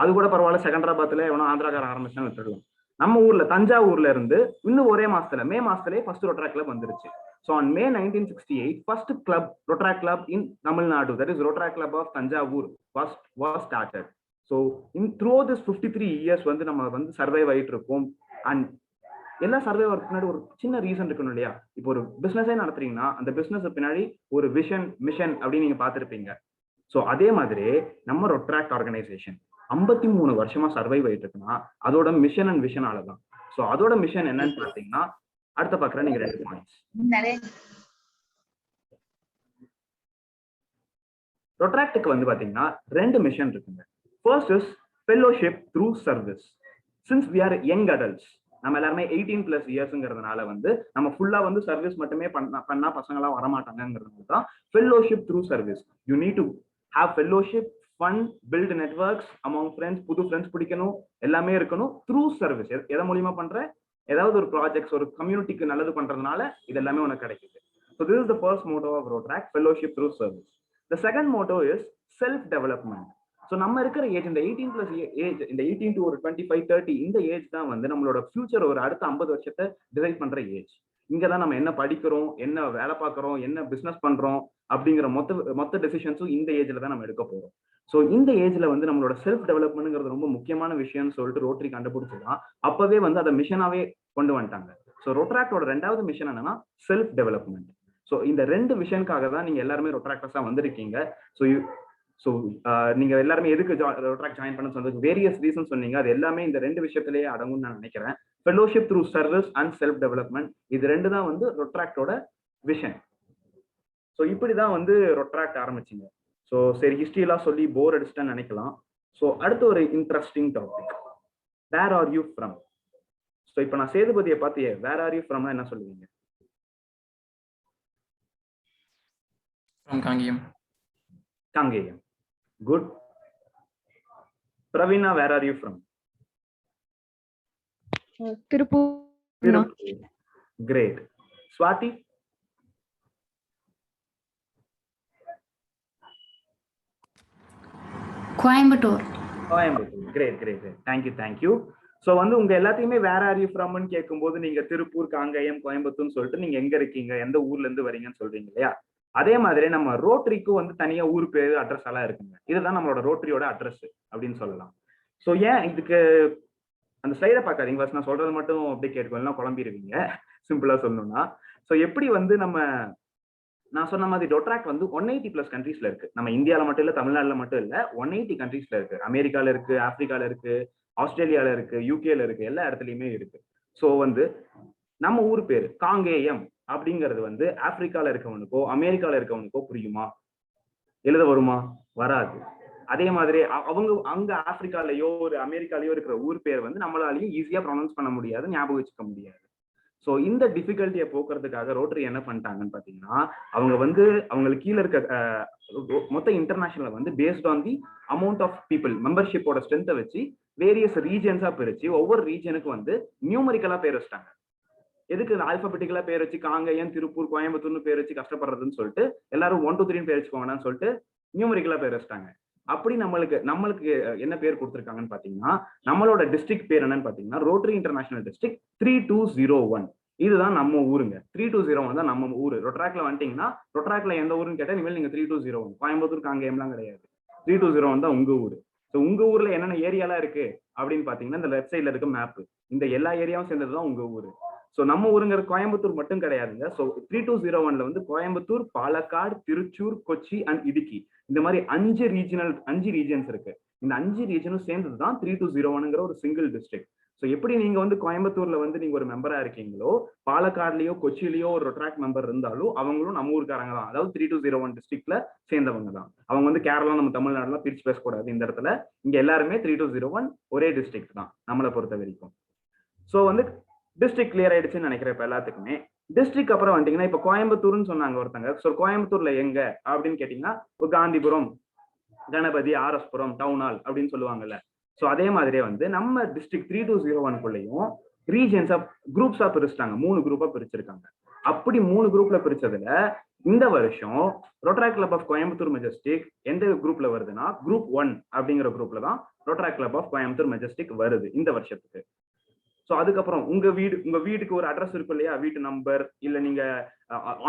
அது கூட பரவாயில்ல, செகண்டராபாத்ல எவனோ ஆந்திராக்கார ஆரம்பிச்சான்னு விட்டுடலாம். நம்ம ஊர்ல தஞ்சாவூர்ல இருந்து இன்னும் ஒரே மாசத்துல மே மாசத்துலயே ஃபர்ஸ்ட் ரோட்டரி கிளப் வந்துருச்சு. So on May 1968, first club, Rotary Club in Tamil Nadu, that is Rotary Club of Tanjavur, was started. So throughout this 53 years வந்து நம்ம வந்து சர்வைவ் ஆயிட்டு இருக்கோம். அண்ட் எல்லா சர்வே பின்னாடி ஒரு சின்ன ரீசன் இருக்கணும் இல்லையா? இப்போ ஒரு பிசினஸே நடத்துறீங்கன்னா அந்த பிசினஸ் பின்னாடி ஒரு விஷன் மிஷன் அப்படின்னு நீங்க பார்த்துருப்பீங்க. ஸோ அதே மாதிரி நம்ம ரொட்ராக்ட் ஆர்கனைசேஷன் 53 வருஷமா சர்வைவ் ஆயிட்டு இருக்குன்னா அதோட மிஷன் அண்ட் விஷனால தான். ஸோ அதோட மிஷன் என்னன்னு பார்த்தீங்கன்னா அடுத்த பாக்குற நீங்க 2 பாயிண்ட்ஸ். ரொட்ராக்டுக்கு வந்து பாத்தீங்கன்னா 2 மிஷன் இருக்குங்க. First is fellowship through service. Since we are young adults, நம்ம எல்லாருமே 18+ இயர்ஸ்ங்கிறதுனால வந்து நம்ம ஃபுல்லா வந்து சர்வீஸ் மட்டுமே பண்ணா பசங்களாம் வரமாட்டாங்கிறதுனால தான் fellowship through service. You need to have fellowship, fun, build networks among friends, புது ஃப்ரெண்ட்ஸ் பிடிக்கணும், எல்லாமே இருக்கணும். த்ரூ சர்வீஸ் எதை மூலியமா பண்ற, ஏதாவது ஒரு ப்ராஜெக்ட்ஸ் ஒரு கம்யூனிட்டிக்கு நல்லது பண்றதுனால இது எல்லாமே உனக்கு கிடைக்குது. So this is the first motto of Rotaract, fellowship through service. The second motto is self development. So நம்ம இருக்கிற ஏஜ், இந்த 18+ ஏஜ், இந்த 18 to 25 30 இந்த ஏஜ் தான் வந்து நம்மளோட ஃபியூச்சர் ஒரு அடுத்த 50 வருஷத்தை டிசைட் பண்ற ஏஜ். இங்கதான் நம்ம என்ன படிக்கிறோம், என்ன வேலை பார்க்கறோம், என்ன பிசினஸ் பண்றோம் அப்படிங்கிற மொத்த டெசிஷன்ஸும் இந்த ஏஜ்ல தான் நம்ம எடுக்க போறோம். ஸோ இந்த ஏஜ்ல வந்து நம்மளோட செல்ஃப் டெவலப்மெண்ட்ங்கிறது ரொம்ப முக்கியமான விஷயம்னு சொல்லிட்டு ரோட்டரி கண்டுபிடிச்சதான் அப்பவே வந்து அதை மிஷனாவே கொண்டு வந்துட்டாங்க. ஸோ ரொட்ராக்டோட 2வது மிஷன் என்னன்னா செல்ஃப் டெவலப்மெண்ட். ஸோ இந்த 2 விஷயனுக்காக தான் நீங்க எல்லாருமே ரொட்ராக்டர்ஸா வந்திருக்கீங்க. ஸோ நீங்க எல்லாருமே எதுக்கு ரொட்ராக்ட் ஜாயின் பண்ண சொன்னது வேரியஸ் ரீசன் சொன்னீங்க. அது எல்லாமே இந்த 2 விஷயத்திலேயே அடங்கும்னு நான் நினைக்கிறேன். Fellowship through service and self development, இது 2 தான் வந்து ரொட்ராக்டோட விஷன். ஸோ இப்படிதான் வந்து ரொட்ராக்ட் ஆரம்பிச்சிங்க. ஸோ சரி, ஹிஸ்டரியெல்லாம் சொல்லி போர் அடிச்சுட்டான்னு நினைக்கலாம். ஸோ அடுத்த ஒரு interesting topic, where are you from. So இப்போ நான் சேதுபதியை பார்த்தியே, வேர் ஆர் யூ ஃப்ரம்னா என்ன சொல்லுவீங்க? Kangeyam. Kangeyam, good. Praveena, where are you from? Tiruppur. Great. Swathi? Coimbatore. Great. Thank you. So வந்து உங்க எல்லாத்தையுமே வேர் ஆர் யூ ஃப்ரம்னு கேட்கும்போது நீங்க திருப்பூர், காங்கேயம், கோயம்புத்தூர்னு சொல்லிட்டு நீங்க எங்க இருக்கீங்க, எந்த ஊர்ல இருந்து வரீங்கன்னு சொல்றீங்க இல்லையா? அதே மாதிரி நம்ம ரோட்டரிக்கும் வந்து தனியா ஊர் பேரு, அட்ரஸ் எல்லாம் இருக்குங்க. இதுதான் நம்மளோட ரோட்டரியோட அட்ரஸ் அப்படின்னு சொல்லலாம். ஸோ ஏன் இதுக்கு அந்த ஸ்லைடை பார்க்காதீங்க, ஃபர்ஸ்ட் நான் சொல்றது மட்டும் அப்படியே கேட்கலாம், குழம்பிடுவீங்க. சிம்பிளா சொல்லணும்னா, ஸோ எப்படி வந்து நான் சொன்ன மாதிரி ரொட்ராக்ட் வந்து 180+ கண்ட்ரீஸ்ல இருக்கு. நம்ம இந்தியாவில மட்டும் இல்ல, தமிழ்நாடுல மட்டும் இல்ல, 180 கண்ட்ரீஸ்ல இருக்கு. அமெரிக்கால இருக்கு, ஆப்பிரிக்கால இருக்கு, ஆஸ்திரேலியால இருக்கு, யூகேல இருக்கு, எல்லா இடத்துலயுமே இருக்கு. ஸோ வந்து நம்ம ஊர் பேரு காங்கேயம் அப்படிங்கிறது வந்து ஆப்பிரிக்கால இருக்கவனுக்கோ அமெரிக்கால இருக்கவனுக்கோ புரியுமா? எழுத வருமா? வராது. அதே மாதிரி அவங்க அங்க ஆப்பிரிக்காலயோ ஒரு அமெரிக்காலயோ இருக்கிற ஊர் பேர் வந்து நம்மளாலையும் ஈஸியா ப்ரொனவுன்ஸ் பண்ண முடியாது, ஞாபகம் வச்சுக்க முடியாது. ஸோ இந்த டிஃபிகல்ட்டியை போக்குறதுக்காக ரோட்டரி என்ன பண்ணிட்டாங்கன்னு பாத்தீங்கன்னா, அவங்க வந்து அவங்களுக்கு கீழே இருக்க மொத்த இன்டர்நேஷனல் வந்து based on the amount of people மெம்பர்ஷிப்போட ஸ்ட்ரென்த்தை வச்சு வேரியஸ் ரீஜன்ஸா பிரிச்சு ஒவ்வொரு ரீஜனுக்கு வந்து நியூமரிக்கலா பேர் வச்சிட்டாங்க. எதுக்கு ஆல்பபெட்டிக்கலா பேர் வச்சு காங்கேயம், திருப்பூர், கோயம்புத்தூர்னு பேர் வச்சு கஷ்டப்படுறதுன்னு சொல்லிட்டு எல்லாரும் 1 2 3 பேர் வச்சுக்கோங்கன்னு சொல்லிட்டு நியூமரிக்கலா பேர் வச்சிட்டாங்க. அப்படி நம்மளுக்கு என்ன பேர் கொடுத்துருக்காங்கன்னு பாத்தீங்கன்னா, நம்மளோட டிஸ்ட்ரிக்ட் பேர் என்னன்னு பாத்தீங்கன்னா ரோட்டரி இன்டர்நேஷனல் டிஸ்ட்ரிக்ட் 3201. இதுதான் நம்ம ஊருங்க. 3201 தான் நம்ம ஊரு. ரொட்ராக்ட்ல வந்துட்டீங்கன்னா, ரொட்ராக்ட்ல எந்த ஊருன்னு கேட்டா இனிமேல் நீங்க 3201, கோயம்புத்தூர், காங்கேயம்லாம் கிடையாது, 3201 தான் உங்க ஊரு. ஸோ உங்க ஊர்ல என்னென்ன ஏரியாலாம் இருக்கு அப்படின்னு பாத்தீங்கன்னா இந்த லெஃப்ட் சைட்ல இருக்க மேப், இந்த எல்லா ஏரியாவும் சேர்ந்ததுதான் உங்க ஊரு. ஸோ நம்ம ஊருங்கிற கோயம்புத்தூர் மட்டும் கிடையாதுங்க. ஸோ 3201ல வந்து கோயம்புத்தூர், பாலக்காடு, திருச்சூர், கொச்சி அண்ட் இடுக்கி, இந்த மாதிரி 5 ரீஜன்ஸ் இருக்கு. இந்த 5 ரீஜனும் சேர்ந்ததுதான் 3201ங்கிற ஒரு சிங்கிள் டிஸ்ட்ரிக்ட். ஸோ எப்படி நீங்க வந்து கோயம்புத்தூர்ல வந்து நீங்க ஒரு மெம்பரா இருக்கீங்களோ, பாலக்காடுலயோ கொச்சியிலயோ ஒரு ரொட்ராக்ட் மெம்பர் இருந்தாலும் அவங்களும் நம்ம ஊருக்காரங்க தான். அதாவது 3201 டிஸ்ட்ரிக்ட்ல சேர்ந்தவங்க தான். அவங்க வந்து கேரளா நம்ம தமிழ்நாடுலாம் பிரிச்சு பேசக்கூடாது இந்த இடத்துல. இங்க எல்லாருமே 3201 ஒரே டிஸ்ட்ரிக்ட் தான் நம்மளை பொறுத்த வரைக்கும். ஸோ வந்து டிஸ்ட்ரிக்ட் கிளியர் ஆயிடுச்சுன்னு நினைக்கிறேன் இப்ப எல்லாத்துக்குமே. டிஸ்ட்ரிக்ட் அப்புறம் வந்துட்டீங்கன்னா இப்ப கோயம்புத்தூர்னு சொன்னாங்க ஒருத்தங்க. ஸோ கோயம்புத்தூர்ல எங்க அப்படின்னு கேட்டீங்கன்னா காந்திபுரம், கணபதி, ஆர்எஸ்புரம், டவுன் ஹால் அப்படின்னு சொல்லுவாங்கல்ல. ஸோ அதே மாதிரியே வந்து நம்ம டிஸ்ட்ரிக்ட் 3201 ரீஜன்ஸா குரூப்ஸா பிரிச்சுட்டாங்க. 3 குரூப்பா பிரிச்சிருக்காங்க. அப்படி 3 குரூப்ல பிரிச்சதுல இந்த வருஷம் Rotary club of Coimbatore Majestic எந்த குரூப்ல வருதுன்னா குரூப் 1 அப்படிங்கிற குரூப்ல தான் Rotary club of Coimbatore Majestic வருது இந்த வருஷத்துக்கு. ஸோ அதுக்கப்புறம் உங்க வீட்டுக்கு ஒரு அட்ரஸ் இருக்கும் இல்லையா, வீட்டு நம்பர், இல்ல நீங்க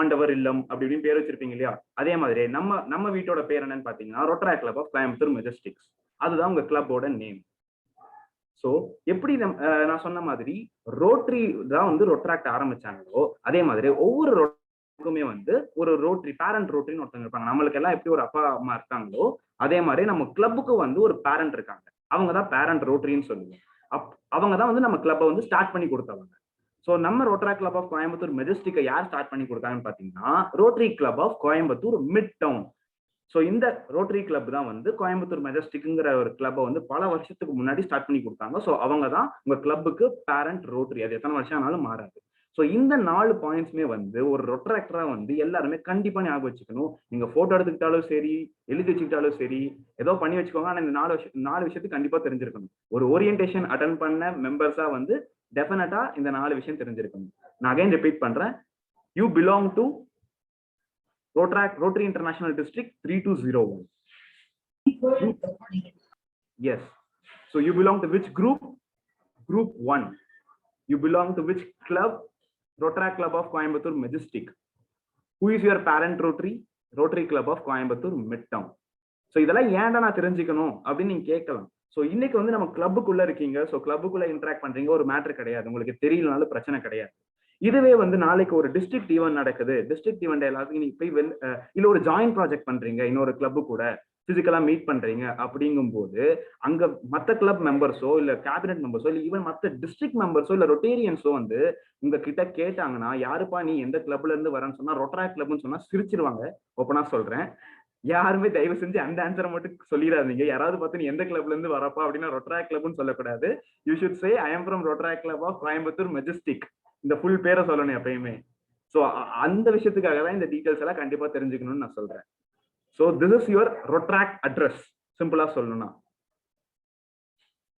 ஆண்டவர் இல்லம் அப்படி இப்படின்னு பேர் வச்சிருப்பீங்க இல்லையா, அதே மாதிரி நம்ம வீட்டோட பேர் என்னன்னு பாத்தீங்கன்னா ரோட்டரி கிளப் ஆஃப் கோயம்புத்தூர் மெஜஸ்டிக்ஸ். அதுதான் உங்க கிளப்போட நேம். ஸோ எப்படி நான் சொன்ன மாதிரி ரோட்டரி தான் வந்து ரொட்ராக்ட் ஆரம்பிச்சாங்களோ, அதே மாதிரி ஒவ்வொரு ரோட்டரிக்குமே வந்து ஒரு ரோட்டரி பேரண்ட் ரோட்டரின்னு ஒருத்தவங்க இருப்பாங்க. நம்மளுக்கு எல்லாம் எப்படி ஒரு அப்பா அம்மா இருக்காங்களோ அதே மாதிரி நம்ம கிளப்புக்கு வந்து ஒரு பேரண்ட் இருக்காங்க. அவங்க தான் பேரண்ட் ரோட்டரின்னு சொல்லுவோம். அவங்க தான் வந்து நம்ம கிளப்பை வந்து ஸ்டார்ட் பண்ணி கொடுத்தவங்க. ஸோ நம்ம ரோட்டரி கிளப் ஆஃப் கோயம்புத்தூர் மெஜஸ்டிக்கை யார் ஸ்டார்ட் பண்ணி கொடுத்தாங்கன்னு பாத்தீங்கன்னா Rotary club of Coimbatore Midtown. So இந்த ரோட்டரி கிளப் தான் வந்து கோயம்புத்தூர் மெஜஸ்டிக்ங்கிற ஒரு கிளப்பை வந்து பல வருஷத்துக்கு முன்னாடி ஸ்டார்ட் பண்ணி கொடுத்தாங்க. ஸோ அவங்க தான் உங்க கிளப்புக்கு பேரண்ட் ரோட்டரி. அது எத்தனை வருஷம் ஆனாலும் மாறாது. ஸோ இந்த 4 பாயிண்ட்ஸ்மே வந்து ஒரு ரொட்ராக்டரா வந்து எல்லாருமே கண்டிப்பா ஞாபகம் வச்சுக்கணும். நீங்க போட்டோ எடுத்துக்கிட்டாலும் சரி, எழுதி வச்சுக்கிட்டாலும் சரி, ஏதோ பண்ணி வச்சுக்கோங்க. ஆனா இந்த 4 விஷயத்துக்கு கண்டிப்பா தெரிஞ்சிருக்கணும். ஒரு ஓரியன்டேஷன் அட்டன் பண்ண மெம்பர்ஸா வந்து டெஃபினட்டா இந்த 4 விஷயம் தெரிஞ்சிருக்கணும். நான் அகைன் ரிப்பீட் பண்றேன். You belong to Rotary International District 3201. Yes. So you belong to which group? Group 1. You belong to which club? Rotary Club of Coimbatore Majestic. Who is your parent Rotary? Rotary Club of Coimbatore Midtown. So இதெல்லாம் ஏன்டா நான் தெரிஞ்சுக்கணும் அப்படின்னு நீங்க கேட்கலாம். So இன்னைக்கு வந்து நம்ம கிளப்புக்குள்ள இருக்கீங்க. ஸோ கிளப்புக்குள்ள இன்டராக்ட் பண்றீங்க, ஒரு மேட்டர் கிடையாது. உங்களுக்கு தெரியலனாலும் பிரச்சனை கிடையாது. இதுவே வந்து நாளைக்கு ஒரு டிஸ்ட்ரிக்ட் ஈவென்ட் நடக்குது. டிஸ்ட்ரிக்ட் ஈவெண்ட் எல்லாத்துக்கும் நீங்க போய் இல்ல ஒரு ஜாயின்ட் ப்ராஜெக்ட் பண்றீங்க, இன்னொரு கிளப்பு கூட பிசிக்கலா மீட் பண்றீங்க. அப்படிங்கும் போது அங்க மத்த கிளப் மெம்பர்ஸோ இல்ல கேபினெட் மெம்பர்ஸோ இல்ல ஈவன் மத்த டிஸ்ட்ரிக்ட் மெம்பர்ஸோ இல்ல ரொட்டேரியன்ஸோ வந்து உங்க கிட்ட கேட்டாங்கன்னா, யாருப்பா நீ எந்த கிளப்ல இருந்து வரேன்னு சொன்னா ரொட்டரா கிளப்னு சொன்னா சிரிச்சிருவாங்க. ஓப்பனா சொல்றேன். யாருமே தயவு செஞ்சு அந்த ஆன்சரை மட்டும் சொல்லிடாதீங்க. யாராவது பார்த்து நீ எந்த கிளப்ல இருந்து வரப்பா அப்படின்னா ரொட்டரா கிளப்னு சொல்லக்கூடாது. You should say I am from Rotaract club of Coimbatore Majestic. இந்த ஃபுல் பேரை சொல்லணும் எப்பயுமே. ஸோ அந்த விஷயத்துக்காக தான் இந்த டீடைல்ஸ் எல்லாம் கண்டிப்பா தெரிஞ்சுக்கணும்னு நான் சொல்றேன். So this is your Rotaract address, சிம்பிளா சொல்லணும்னா.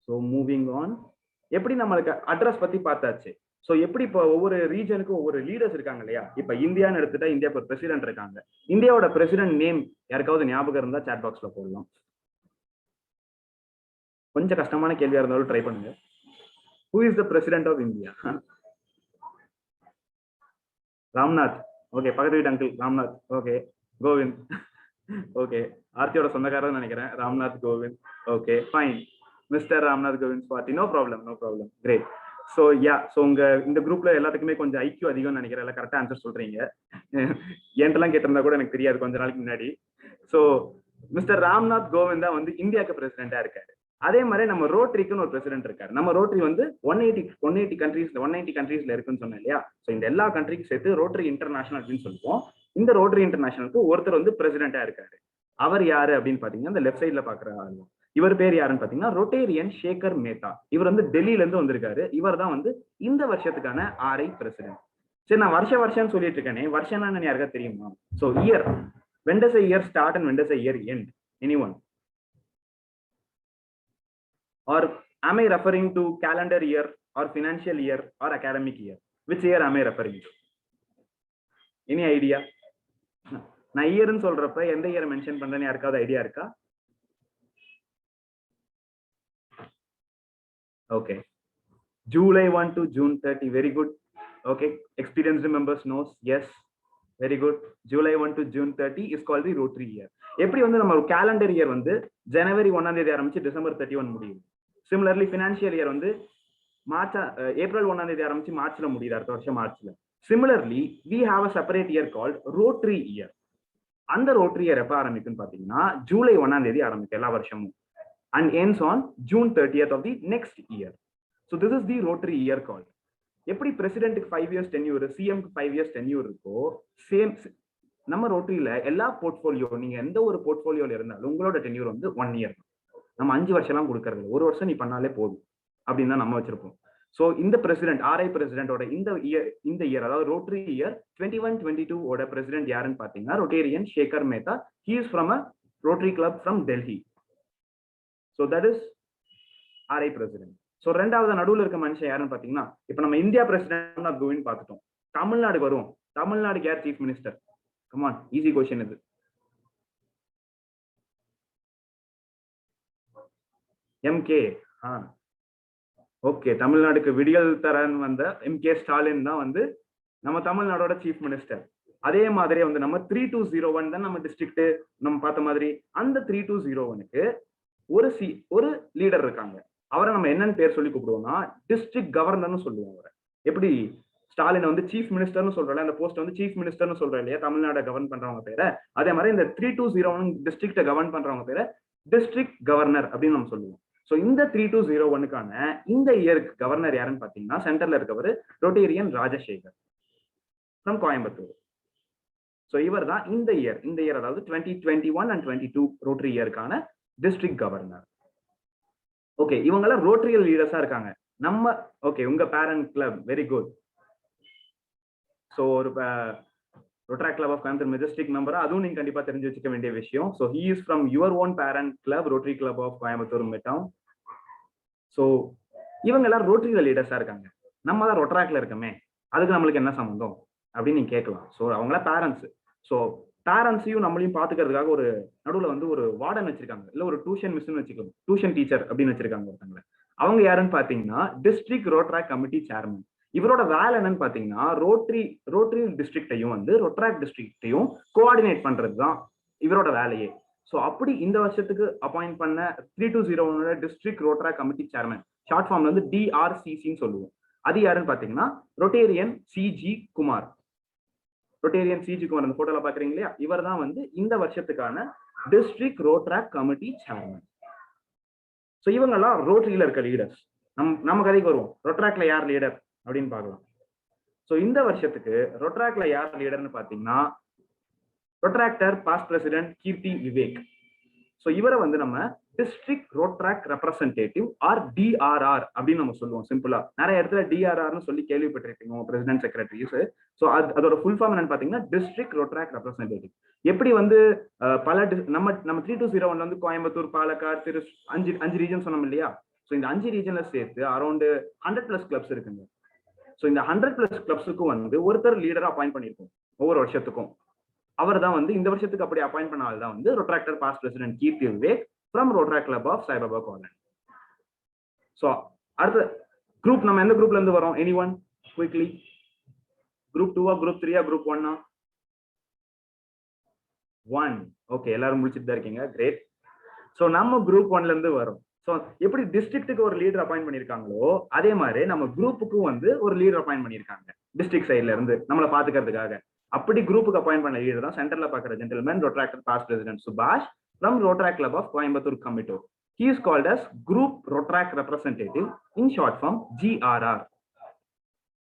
ஸோ மூவிங் ஆன், எப்படி நம்மளுக்கு அட்ரஸ் பத்தி பார்த்தாச்சு. ஸோ எப்படி இப்போ ஒவ்வொரு ரீஜனுக்கும் ஒவ்வொரு லீடர்ஸ் இருக்காங்க இல்லையா. இப்போ இந்தியான்னு எடுத்துட்டா இந்தியாவுக்கு ஒரு பிரசிடென்ட் இருக்காங்க. இந்தியாவோட பிரசிடென்ட் நேம் யாருக்காவது ஞாபகம் இருந்தா சாட் பாக்ஸ்ல போடலாம். கொஞ்சம் கஷ்டமான கேள்வியா இருந்தாலும் ட்ரை பண்ணுங்க. Who is the president of India? Ramnath. Okay, பக்கத்து வீட்டு uncle Ramnath. Okay, Kovind. Okay, ஆர்த்தியோட சொந்தக்காரர் நினைக்கிறேன். Ramnath Kovind. Okay, fine. Mister Ramnath Kovind party. No problem, no problem. Great. So so உங்க இந்த குரூப்ல எல்லாத்துக்குமே கொஞ்சம் ஐக்கியூ அதிகம்னு நினைக்கிறேன். எல்லாம் கரெக்டா ஆன்சர் சொல்றீங்க. என்கிட்டலாம் கேட்டிருந்தா கூட எனக்கு தெரியாது கொஞ்ச நாளைக்கு முன்னாடி. ஸோ மிஸ்டர் ராம்நாத் கோவிந்த் தான் வந்து இந்தியாவுக்கு பிரசிடென்டா இருக்காரு. அதே மாதிரி நம்ம ரோட்டரிக்குன்னு ஒரு பிரசிடென்ட் இருக்காரு. நம்ம ரோட்டரி வந்து 180 கண்ட்ரீஸ்ல இருக்குன்னு சொன்னேன் இல்லையா. ஸோ இந்த எல்லா கண்ட்ரிக்கும் சேர்த்து ரோட்டரி இன்டர்நேஷனல் அப்படின்னு சொல்லுவோம். இந்த ரோட்டரி இன்டர்நேஷனலுக்கு ஒருத்தர் வந்து பிரசிடென்டா இருக்காரு. அவர் யாரு அப்படின்னு பாத்தீங்கன்னா இந்த லெஃப்ட் சைட்ல பாக்குற ஆளு. இவர் பேர் யாருன்னு பாத்தீங்கன்னா ரொட்டேரியன் சேகர் மேத்தா. இவர் வந்து டெல்லியில இருந்து வந்திருக்காரு. இவர் தான் வந்து இந்த வருஷத்துக்கான RI பிரசிடென்ட். சரி, நான் வருஷம் சொல்லிட்டு இருக்கேனே, வருஷம் என்னன்னு யாருக்கா தெரியுமா? So year, when does a year start and when does a year end? Anyone? Or am I referring to calendar year or financial year or academic year? Which year am I referring to? Any idea? நான் இயர்னு சொல்றப்ப எந்த year mention பண்றேன்னு யாருக்காவது idea இருக்கா? Okay, July 1 to June 30. Very good. Okay, experienced members knows. Yes, very good. July 1 to June 30 is called the Rotary year. எப்படி வந்து நம்ம calendar year வந்து January 1ஆம் தேதி ஆரம்பிச்சு December 31 முடியும். Similarly, financial year வந்து April 1ஆம் தேதி ஆரம்பிச்சு மார்ச்ல முடியுது, அடுத்த வருஷம் மார்ச்ல. Similarly, we have a separate year called Rotary year. அந்த Rotary year எப்ப ஆரம்பிக்குன்னு பாத்தீங்கன்னா July 1ஆம் தேதி ஆரம்பிக்கும் எல்லா வருஷமும் and ends on June 30th of the next year. So this is the Rotary year call. எப்படி பிரசிடென்ட்டுக்கு 5 இயர்ஸ் டென்யூர், சிஎம்க்கு 5 இயர்ஸ் டென்யூர் இருக்கோ, சேம் நம்ம ரோட்டரியில எல்லா போர்ட்ஃபோலியோ, நீங்க எந்த ஒரு போர்ட்ஃபோலியோல இருந்தாலும் உங்களோட டென்யூர் வந்து 1 இயர். நம்ம 5 வருஷம்லாம் கொடுக்கறது, 1 வருஷம் நீ பண்ணாலே போதும் அப்படின்னு தான் நம்ம வச்சிருப்போம். ஸோ இந்த பிரசிடென்ட், ஆர்ஐ பிரசிடென்டோட இந்த இயர் அதாவது ரோட்டரி இயர் 21-22 ஓட பிரசிடென்ட் யாருன்னு பாத்தீங்கன்னா Rotarian Shekhar Mehta. He is from a Rotary Club from Delhi. So that is RI president. So ரெண்டாவது நடுவில் இருக்க மனுஷன் யாருன்னு பாத்தீங்கன்னா, இப்ப நம்ம இந்தியா பிரசிடென்ட் ஆஃப் கோவின் பார்த்துட்டோம். தமிழ்நாடு வரும். தமிழ்நாடுக்கு யார் chief minister? Come on, easy question இது. எம்கே. ஓகே, தமிழ்நாடுக்கு விடியல் தரன் வந்த எம்கே ஸ்டாலின் தான் வந்து நம்ம தமிழ்நாடோட சீஃப் மினிஸ்டர். அதே மாதிரி வந்து நம்ம 3201 தான் நம்ம டிஸ்ட்ரிக்ட் நம்ம பார்த்த மாதிரி. அந்த 3201க்கு ஒரு லீடர் இருக்காங்க. அவரை நம்ம என்னன்னு பேர் சொல்லி கூப்பிடுவோம்னா டிஸ்ட்ரிக்ட் கவர்னர்னு சொல்லுவோம். அவரை எப்படி ஸ்டாலின் வந்து சீஃப் மினிஸ்டர்னு சொல்றோம்ல, அந்த போஸ்ட் வந்து சீஃப் மினிஸ்டர்னு சொல்றோம் இல்லையா தமிழ்நாடு கவர்ன் பண்றவங்க பேரை, அதே மாதிரி இந்த 3201 டிஸ்ட்ரிக்ட கவர்ன் பண்றவங்க பேரை டிஸ்ட்ரிக்ட் கவர்னர் அப்படின்னு நம்ம சொல்லுவோம். ஸோ இந்த 3201க்கான இந்த இயருக்கு கவர்னர் யாருன்னு பாத்தீங்கன்னா சென்டர்ல இருக்கவர் Rotarian Rajasekar from Coimbatore. So இவர் தான் இந்த இயர் அதாவது 2021 and 22 ரோட்டரி இயருக்கான டிஸ்ட்ரிக்ட் கவர்னர். ஓகே, இவங்கெல்லாம் ரோட்டரியல் லீடர்ஸா இருக்காங்க. நம்ம ஓகே, உங்க parent club very good. So ஒரு Rotary club of Coimbatore Majestic மெம்பரா, அதுவும் நீங்க கண்டிப்பா தெரிஞ்சு வச்சுக்க வேண்டிய விஷயம். So he is from your own parent club Rotary club of Coimbatore Metown. So இவங்க எல்லாம் ரோட்டரியல் லீடர்ஸா இருக்காங்க. நம்ம தான் ரொட்டராக்ல இருக்கமே, அதுக்கு நம்மளுக்கு என்ன சம்பந்தம் அப்படின்னு நீங்க கேட்கலாம். ஸோ அவங்கள பேரண்ட்ஸ். ஸோ பேரண்ட்ஸையும் நம்மளையும் பாத்துக்கிறதுக்காக ஒரு நடுவில் வந்து ஒரு வார்டன் வச்சிருக்காங்க, இல்ல ஒரு டியூஷன் மிஸ்ன்னு வச்சுக்கலாம், டியூஷன் டீச்சர் அப்படின்னு வச்சிருக்காங்க ஒருத்தவங்க. அவங்க யாருன்னு பாத்தீங்கன்னா டிஸ்ட்ரிக்ட் ரோட்டராக் கமிட்டி சேர்மன். இவரோட வேலை என்னன்னு பாத்தீங்கன்னா ரோட்டரி டிஸ்ட்ரிக்டையும் வந்து ரொட்டராக் டிஸ்ட்ரிக்டையும் கோஆர்டினேட் பண்றதுதான் இவரோட வேலையே. ஸோ அப்படி இந்த வருஷத்துக்கு அப்பாயிண்ட் பண்ண 3201 டிஸ்ட்ரிக்ட் ரோட்டராக் கமிட்டி சேர்மன், ஷார்ட் ஃபார்ம்ல வந்து DRCCன்னு சொல்லுவோம். அது யாருன்னு பாத்தீங்கன்னா Rotarian CG Kumar. Rotarian CG Kumar அந்த போட்டோல பாக்குறீங்க இல்லையா, இவர் தான் வந்து இந்த வருஷத்துக்கான டிஸ்ட்ரிக்ட் ரோட்டராக் கமிட்டி சேர்மன். ஸோ இவங்கெல்லாம் ரோட்டரியில இருக்க லீடர்ஸ். நம்ம கதைக்கு வருவோம். ரொட்டராக்ல யார் லீடர் அப்படின்னு பார்க்கலாம். ஸோ இந்த வருஷத்துக்கு ரொட்டராக்ல யார் லீடர்னு பாத்தீங்கன்னா ரொட்டராக்டர் past president Keerthi Vivek. So இவரை வந்து நம்ம டிஸ்ட்ரிக்ட் ரோட்டராக் ரெப்ரசன்டேட்டிவ் ஆர் DRR அப்படின்னு நம்ம சொல்லுவோம். சிம்பிளா நிறைய இடத்துல DRRன்னு சொல்லி கேள்விப்பட்டிருப்பீங்க பிரசிடென்ட் செக்ரட்டரிஸ். ஸோ அதோட ஃபுல் ஃபார்ம் என்னன்னு பாத்தீங்கன்னா டிஸ்ட்ரிக்ட் ரோட்டராக் ரெப்ரசன்டேட்டிவ். எப்படி வந்து பல நம்ம 3201 வந்து கோயம்புத்தூர், பாலக்காடு, அஞ்சு ரீஜன் சொன்னோம் இல்லையா. ஸோ இந்த 5 ரீஜன்ல சேர்த்து அரௌண்ட் 100+ கிளப்ஸ் இருக்குங்க. ஸோ இந்த 100+ கிளப்ஸுக்கும் வந்து ஒருத்தர் லீடரா அப்பாயிண்ட் பண்ணியிருக்கோம் ஒவ்வொரு வருஷத்துக்கும். அவர் தான் வந்து இந்த வருஷத்துக்கு அப்படி அப்பாயிண்ட் பண்ண ஆள் தான் வந்து Rotaractor past president Keerthi Vivek from Rotaract club of Saibaba corner. So அடுத்த குரூப் நம்ம எந்த குரூப்ல இருந்து வரோம்? Anyone quickly? குரூப் 2-ஆ, குரூப் 3-ஆ, குரூப் 1-ஆ? 1. ஓகே, எல்லாரும் முடிச்சுட்டு தான் இருக்கீங்க. கிரேட். ஸோ நம்ம குரூப் 1ல இருந்து வரோம். ஸோ எப்படி டிஸ்ட்ரிக்ட்டுக்கு ஒரு லீடர் அப்பாயிண்ட் பண்ணியிருக்காங்களோ அதே மாதிரி நம்ம குரூப்புக்கும் வந்து ஒரு லீடர் அப்பாயிண்ட் பண்ணியிருக்காங்க டிஸ்ட்ரிக்ட் சைட்ல இருந்து நம்மளை பாத்துக்கிறதுக்காக. அப்படி குரூப்புக்கு அப்பாயிண்ட் பண்ண லீடர் தான் சென்டர்ல பாக்குற gentleman Rotaractor past president Subash from Rotaract club of Coimbatore கமிட்டூர். He is called as Group Rotarak Representative, in short form GRR.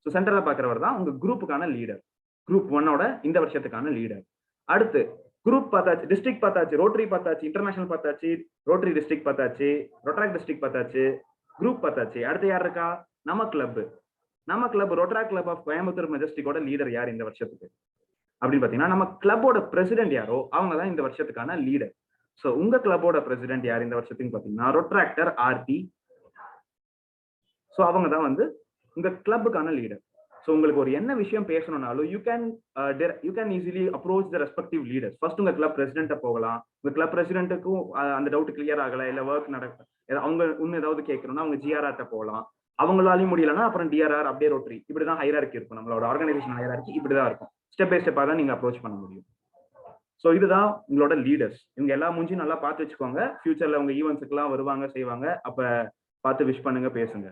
So சென்டர்ல பாக்குறவர் தான் உங்க குரூப்புக்கான லீடர், குரூப் 1ஓட இந்த வருஷத்துக்கான லீடர். அடுத்து குரூப் பார்த்தாச்சு, டிஸ்ட்ரிக்ட் பார்த்தாச்சு, ரோட்டரி பார்த்தாச்சு, இன்டர்நேஷனல் பார்த்தாச்சு, ரோட்டரி டிஸ்ட்ரிக்ட் பார்த்தாச்சு, ரொட்டராக் டிஸ்ட்ரிக்ட் பார்த்தாச்சு, குரூப் பார்த்தாச்சு. அடுத்து யார் இருக்கா? நம்ம club Rotaract club of Coimbatore மெஜஸ்டிக்கோட லீடர் யார் இந்த வருஷத்துக்கு அப்படின்னு பாத்தீங்கன்னா நம்ம கிளப்போட பிரசிடென்ட் யாரோ அவங்க தான் இந்த வருஷத்துக்கான லீடர். ஸோ உங்க கிளப்போட பிரசிடென்ட் யார் இந்த வருஷத்துக்கு பாத்தீங்கன்னா ரொட்டராக்டர் ஆர்டி. ஸோ அவங்க தான் வந்து உங்க கிளப்புக்கான லீடர். ஸோ உங்களுக்கு ஒரு என்ன விஷயம் பேசணும்னாலும் you can easily approach the respective leaders. First உங்க கிளப் பிரசிடென்ட்டை போகலாம். உங்க கிளப் பிரசிடென்ட்டுக்கும் அந்த டவுட் கிளியர் ஆகல, இல்ல ஒர்க் அவங்க இன்னும் ஏதாவது கேட்கணும்னா அவங்க GRR போகலாம். அவங்களாலையும் முடியலன்னா அப்புறம் DRR, அப்படியே ரோட்டரி, இப்படிதான் ஹைரார்கி இருக்கும். நம்மளோட ஆர்கனைசேஷன் ஹைரார்கி இப்படிதான் இருக்கும். ஸ்டெப் பை ஸ்டெப்பா தான் நீங்க அப்ரோச் பண்ண முடியும். ஸோ இதுதான் உங்களோட லீடர்ஸ். இவங்க எல்லா மூஞ்சியும் நல்லா பார்த்து வச்சுக்கோங்க. ஃபியூச்சர்ல உங்க ஈவெண்ட்ஸுக்குலாம் வருவாங்க, செய்வாங்க. அப்ப பார்த்து விஷ் பண்ணுங்க, பேசுங்க.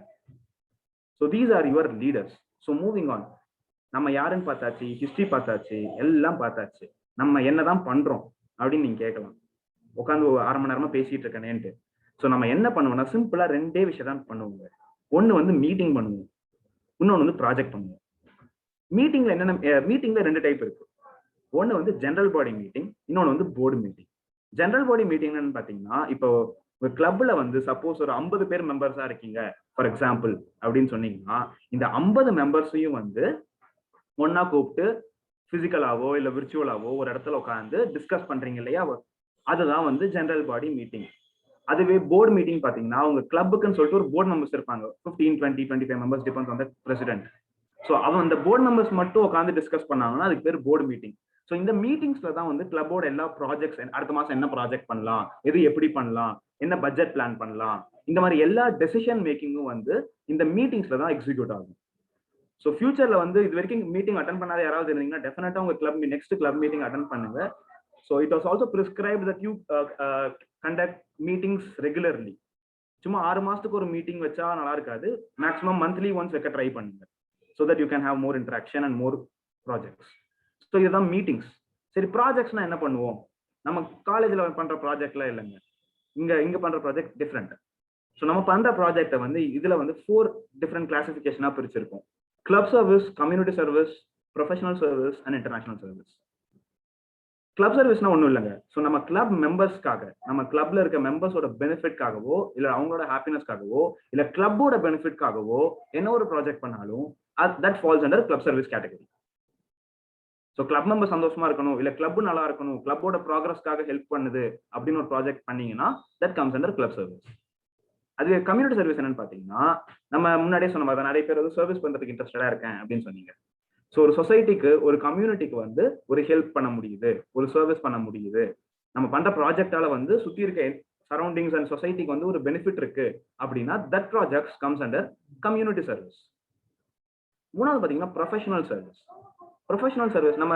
So these are your leaders. So moving on, நம்ம யாருன்னு பார்த்தாச்சு, ஹிஸ்டரி பார்த்தாச்சு, எல்லாம் பார்த்தாச்சு. நம்ம என்னதான் பண்றோம் அப்படின்னு நீங்க கேட்கலாம். உட்காந்து 1/2 மணி நேரமா பேசிட்டு இருக்கேனேன்ட்டு. ஸோ நம்ம என்ன பண்ணுவோம்னா சிம்பிளா 2 விஷயம் தான் பண்ணுவோங்க. ஒன்று வந்து மீட்டிங் பண்ணுவோம், இன்னொன்று வந்து ப்ராஜெக்ட் பண்ணுவோம். மீட்டிங்ல என்னென்ன மீட்டிங்ல 2 டைப் இருக்கு. ஒன்று வந்து ஜெனரல் பாடி மீட்டிங், இன்னொன்று வந்து போர்டு மீட்டிங். ஜெனரல் பாடி மீட்டிங்னு பார்த்தீங்கன்னா, இப்போ ஒரு கிளப்ல வந்து சப்போஸ் ஒரு 50 பேர் மெம்பர்ஸா இருக்கீங்க ஃபார் எக்ஸாம்பிள் அப்படின்னு சொன்னீங்கன்னா, இந்த 50 மெம்பர்ஸையும் வந்து ஒன்னா கூப்பிட்டு பிசிக்கலாவோ இல்ல விர்ச்சுவலாவோ ஒரு இடத்துல உட்காந்து டிஸ்கஸ் பண்றீங்க இல்லையா, அதுதான் வந்து ஜெனரல் பாடி மீட்டிங். அதுவே போர்டு மீட்டிங் பாத்தீங்கன்னா, உங்க கிளப்புக்குன்னு சொல்லிட்டு ஒரு போர்டு மெம்பர்ஸ் இருப்பாங்க, 15, 20, 25 members, depends on the president. So அவன் அந்த போர்டு மெம்பர்ஸ் மட்டும் உட்காந்து டிஸ்கஸ் பண்ணாங்கன்னா அதுக்கு பேர் போர்டு மீட்டிங். ஸோ இந்த மீட்டிங்ஸ்ல தான் வந்து கிளப்போட எல்லா ப்ராஜெக்ட்ஸ், அடுத்த மாசம் என்ன ப்ராஜெக்ட் பண்ணலாம், எது எப்படி பண்ணலாம், என்ன பட்ஜெட் பிளான் பண்ணலாம், இந்த மாதிரி எல்லா டெசிஷன் மேக்கிங்கும் வந்து இந்த மீட்டிங்ஸ்ல தான் எக்ஸிக்யூட் ஆகும். ஸோ ஃபியூச்சர்ல வந்து இது வரைக்கும் மீட்டிங் அட்டன் பண்ணாத யாராவது இருந்தீங்கன்னா டெஃபினட்டா உங்க club next club meeting attend பண்ணுங்க. So it was also prescribed that you conduct meetings regularly. சும்மா 6 மாசத்துக்கு ஒரு மீட்டிங் வச்சா நல்லா இருக்காது, மேக்ஸிமம் மந்த்லி ஒன்ஸ் வைக்க ட்ரை பண்ணுங்க. So that you can have more interaction and more projects. So இதுதான் மீட்டிங்ஸ். சரி, ப்ராஜெக்ட்ஸ்னா என்ன பண்ணுவோம்? நம்ம காலேஜ்ல பண்ற ப்ராஜெக்ட்லாம் இல்லைங்க, இங்க பண்ற ப்ராஜெக்ட் டிஃப்ரெண்ட். ஸோ நம்ம பண்ற ப்ராஜெக்டை வந்து இதுல வந்து 4 டிஃப்ரெண்ட் கிளாசிபிகேஷனா பிரிச்சிருக்கோம். Club service, community service, professional service and international service. Club சர்வீஸ்னா ஒன்றும் இல்லைங்க. ஸோ நம்ம கிளப் மெம்பர்ஸ்க்காக, நம்ம கிளப்ல இருக்க மெம்பர்ஸோட பெனிஃபிட்காகவோ இல்ல அவங்களோட ஹாப்பினஸ்க்காகவோ இல்ல கிளப்போட பெனிஃபிட்காகவோ என்ன ஒரு ப்ராஜெக்ட் பண்ணாலும் that falls under club service category. So club member சந்தோஷமா இருக்கணும், இல்ல கிளப் நல்லா இருக்கணும், கிளப்போட ப்ராக்ரஸ்க்காக ஹெல்ப் பண்ணுது அப்படின்னு ஒரு ப்ராஜெக்ட் பண்ணீங்கன்னா that comes under club service. அது கம்யூனிட்டி சர்வீஸ் என்னன்னு பாத்தீங்கன்னா, நம்ம முன்னாடியே சொன்ன மாதிரி நிறைய பேர் வந்து சர்வீஸ் பண்றதுக்கு இன்ட்ரெஸ்டடா இருக்கேன் அப்படின்னு சொன்னீங்க. ஸோ ஒரு சொசைட்டிக்கு, ஒரு கம்யூனிட்டிக்கு வந்து ஒரு ஹெல்ப் பண்ண முடியுது, ஒரு சர்வீஸ் பண்ண முடியுது, நம்ம பண்ற ப்ராஜெக்டால வந்து சுத்தி இருக்க சரௌண்டிங்ஸ் அண்ட் சொசைட்டிக்கு வந்து ஒரு பெனிஃபிட் இருக்கு அப்படின்னா that project comes under community service. மூணாவது பாத்தீங்கன்னா ப்ரொஃபஷனல் சர்வீஸ். ப்ரொஃபஷனல் சர்வீஸ் நம்ம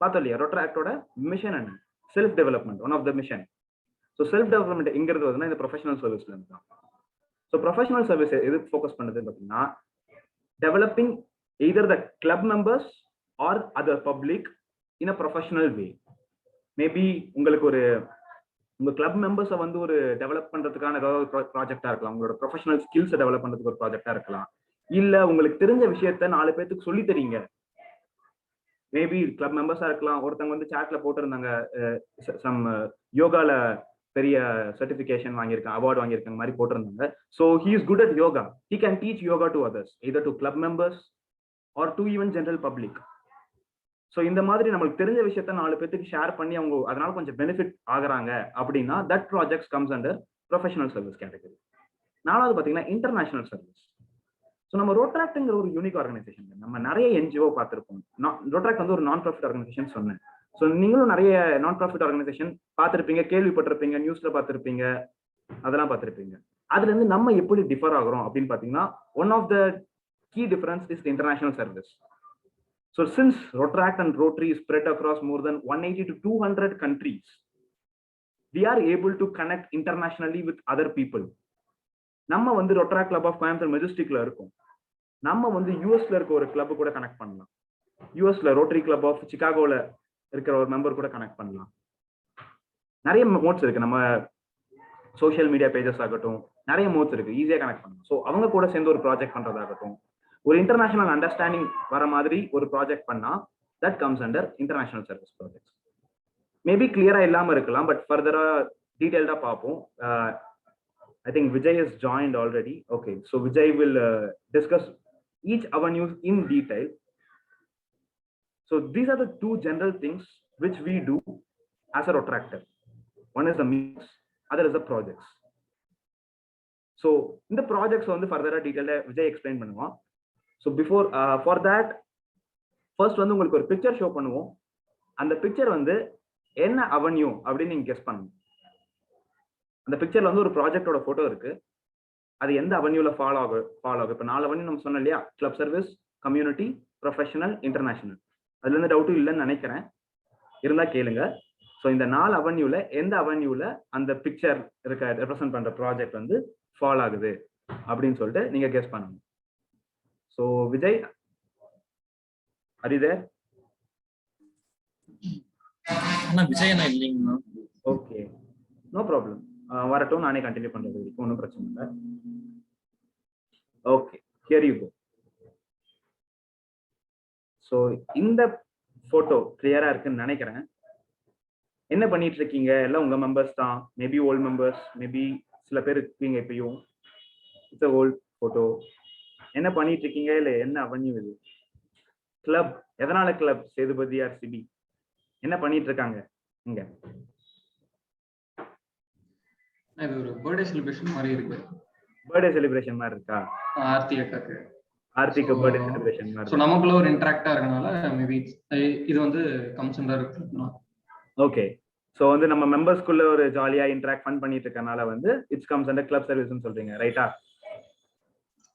பார்த்தோம் இல்லையா, ரோட்டராக்டோட mission and self development, one of the mission. So self development எங்கிறது வருதுன்னா இந்த ப்ரொஃபஷனல் சர்வீஸ்ல இருந்து தான். ஸோ ப்ரொஃபஷனல் சர்வீஸ் எது ஃபோக்கஸ் பண்ணுது பார்த்தீங்கன்னா, developing either the club members or other public in a professional way. Maybe உங்களுக்கு உங்க கிளப் மெம்பர்ஸை வந்து ஒரு டெவலப் பண்றதுக்கான ஏதாவது ப்ராஜெக்டா இருக்கலாம், உங்களோட ப்ரொஃபஷனல் ஸ்கில்ஸை டெவலப் பண்றதுக்கு ஒரு ப்ராஜெக்டா இருக்கலாம், இல்ல உங்களுக்கு தெரிஞ்ச விஷயத்த 4 பேருக்கு சொல்லி தரீங்க. மேபி கிளப் மெம்பர்ஸா இருக்கலாம். ஒருத்தவங்க வந்து சாட்ல போட்டிருந்தாங்க, சம் யோகால பெரிய சர்டிபிகேஷன் வாங்கியிருக்காங்க, அவார்டு வாங்கியிருக்காங்க மாதிரி போட்டிருந்தாங்க. So he is good at yoga, he can teach yoga to others, either to club members or to even general public. So இந்த மாதிரி நம்மளுக்கு தெரிஞ்ச விஷயத்த 4 பேருக்கு ஷேர் பண்ணி அவங்க அதனால கொஞ்சம் பெனிஃபிட் ஆகுறாங்க அப்படின்னா that projects comes under professional service category. 4வது பாத்தீங்கன்னா இன்டர்நேஷனல் சர்வீஸ். ஸோ நம்ம ரோட்ராக்ட்ங்கிற ஒரு யூனிக் ஆர்கனைசேஷன், நம்ம நிறைய என்ஜிஓ பார்த்திருப்போம். ரோட்ராக்ட் வந்து ஒரு நான் ப்ராஃபிட் ஆர்கனைசேஷன் சொன்னேன். ஸோ நீங்களும் நிறைய நான் ப்ராஃபிட் ஆர்கனைசேஷன் பார்த்திருப்பீங்க, கேள்விப்பட்டிருப்பீங்க, நியூஸ்ல பார்த்திருப்பீங்க, அதெல்லாம் பார்த்திருப்பீங்க. அதுல இருந்து நம்ம எப்படி டிஃபர் ஆகுறோம் அப்படின்னு பாத்தீங்கன்னா, one of the key difference is the international service. So since Rotaract and Rotary is spread across more than 180 to 200 countries, we are able to connect internationally with other people. நம்ம வந்து Rotaract Club of Coimbatore Majesticல இருக்கும், நம்ம வந்து யூஎஸ்ல இருக்க ஒரு club கூட connect பண்ணலாம், யூஎஸ்ல ரோட்டரி கிளப் ஆஃப் சிகாகோல இருக்கிற ஒரு மெம்பர் கூட கனெக்ட் பண்ணலாம். நிறைய மோட்ஸ் இருக்கு, நம்ம சோஷியல் மீடியா பேஜஸ் ஆகட்டும், நிறைய மோட்ஸ் இருக்கு, ஈஸியா கனெக்ட் பண்ணலாம். ஸோ அவங்க கூட சேர்ந்து ஒரு ப்ராஜெக்ட் பண்றதாகட்டும், ஒரு இன்டர்நேஷனல் அண்டர்ஸ்டாண்டிங் வர மாதிரி ஒரு ப்ராஜெக்ட் பண்ணா that comes under international service projects. Maybe கிளியரா இல்லாம இருக்கலாம், பட் ஃபர்தரா டீடைல்டா பார்ப்போம். I think Vijay has joined already. Okay, so Vijay will discuss each avenues in detail. So these are the 2 general things which we do as a Rotaractor. One is the meetings, other is the projects. So in the projects on the further detail Vijay explain பண்ணுவான். So before for that first வந்து உங்களுக்கு ஒரு picture show பண்ணுவோம். அந்த picture வந்து என்ன avenue அப்படின்னு நீங்க கெஸ் பண்ணணும். அந்த பிக்சர்ல வந்து ஒரு ப்ராஜெக்டோட போட்டோ இருக்கு, அது எந்த அவென்யூல ஃபாலோ ஆகும். இப்போ 4 அவென்யூ நம்ம சொன்னோம் இல்லையா, club service, community, professional, international. அதுல இருந்து டவுட்டும் இல்லைன்னு நினைக்கிறேன், இருந்தா கேளுங்க. ஸோ இந்த 4 அவென்யூல எந்த அவென்யூல அந்த பிக்சர் இருக்க ரெப்ரசென்ட் பண்ற ப்ராஜெக்ட் வந்து ஃபாலோ ஆகுது அப்படின்னு சொல்லிட்டு நீங்க கெஸ் பண்ணணும். So Vijay, are you there? Vijay என்ன இல்லைங்கண்ணா. ஓகே, நோ ப்ராப்ளம், வரட்டும், நானே கண்டினியூ பண்றது, ஒன்றும் பிரச்சனை இல்லை. Okay, here you go. So இந்த போட்டோ கிளியரா இருக்குன்னு நினைக்கிறேன். என்ன பண்ணிட்டு இருக்கீங்க? எல்லாம் உங்க மெம்பர்ஸ் தான், மேபி ஓல்ட் மெம்பர்ஸ், மேபி சில பேர் இருக்கீங்க இப்பயும். It's old photo. என்ன பண்ணிட்டு இருக்கீங்க? இல்ல என்ன அவன்யூ இது? கிளப். எதனால கிளப்? சேதுபதி ஆர்சிபி. என்ன பண்ணிட்டு இருக்காங்க இங்க? இது ஒரு பர்த்டே செலிப்ரேஷன் மாதிரி இருக்கு. பர்த்டே செலிப்ரேஷன் மாதிரி இருக்கா? ஆர்த்தி அக்காக்கு. ஆர்த்திக்கு பர்த்டே செலிப்ரேஷன் மாதிரி. ஸோ நமக்குள்ள ஒரு இன்டராக்டா இருக்கனால மேபி இது வந்து கம்ஸ் அண்டர். ஓகே. ஸோ வந்து நம்ம மெம்பர்ஸ்குள்ள ஒரு ஜாலியா இன்டராக்ட் ஃபன் பண்ணிட்டு இருக்கனால வந்து இட்ஸ் கம்ஸ் அண்டர் கிளப் சர்வீஸ்னு சொல்றீங்க, ரைட்டா?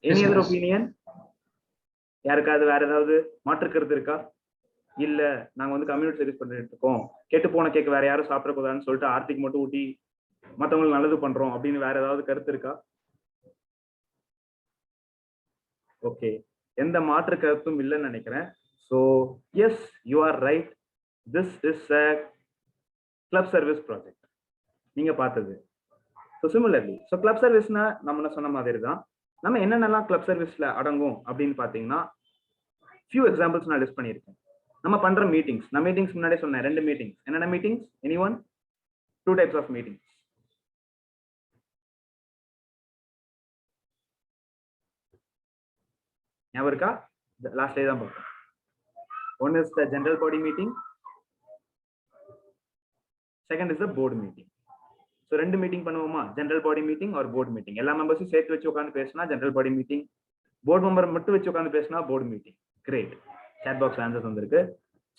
Any other opinion? யாருக்காவது வேற ஏதாவது மாற்று கருத்து இருக்கா? இல்ல நாங்க வந்து கம்யூனிட்டி சர்வீஸ் பண்ணிட்டு இருக்கோம், கெட்டு போன கேக் வேற யாரும் சாப்பிடக்கூடாதுன்னு சொல்லிட்டு ஆர்த்திக்கு மட்டும் ஊட்டி மத்தவங்களுக்கு நல்லது பண்றோம் அப்படின்னு வேற ஏதாவது கருத்து இருக்கா? ஓகே, எந்த மாற்று கருத்தும் இல்லைன்னு நினைக்கிறேன். So yes, you are right. This is a club service project நீங்க பார்த்தது. ஸோ சிமிலர்லி, ஸோ கிளப் சர்வீஸ்னா நம்ம சொன்ன மாதிரி தான். நம்ம என்னென்னலாம் கிளப் சர்வீஸ்ல அடங்கும் அப்படின்னு பாத்தீங்கன்னா ஃபியூ எக்ஸாம்பிள்ஸ் நான் லிஸ்ட் பண்ணியிருக்கேன். நம்ம பண்ற மீட்டிங்ஸ். நான் மீட்டிங்ஸ் முன்னாடியே சொன்னேன், 2 மீட்டிங்ஸ். என்னென்ன meetings? Any one? 2 types of meetings. ஞாபகம் இருக்கா? லாஸ்ட் டே தான் பார்த்தோம். One is the general body meeting, second is the board meeting. So 2 meeting பண்ணுவோமா? ஜெனரல் பாடி மீட்டிங் ஒரு போர்டு மீட்டிங். எல்லா மெம்பர்ஸும் சேர்த்து வச்சு உட்காந்து பேசினா general body meeting, board member மட்டும் வச்சு உட்காந்து பேசினா board meeting. Great, chat box answers வந்திருக்கு.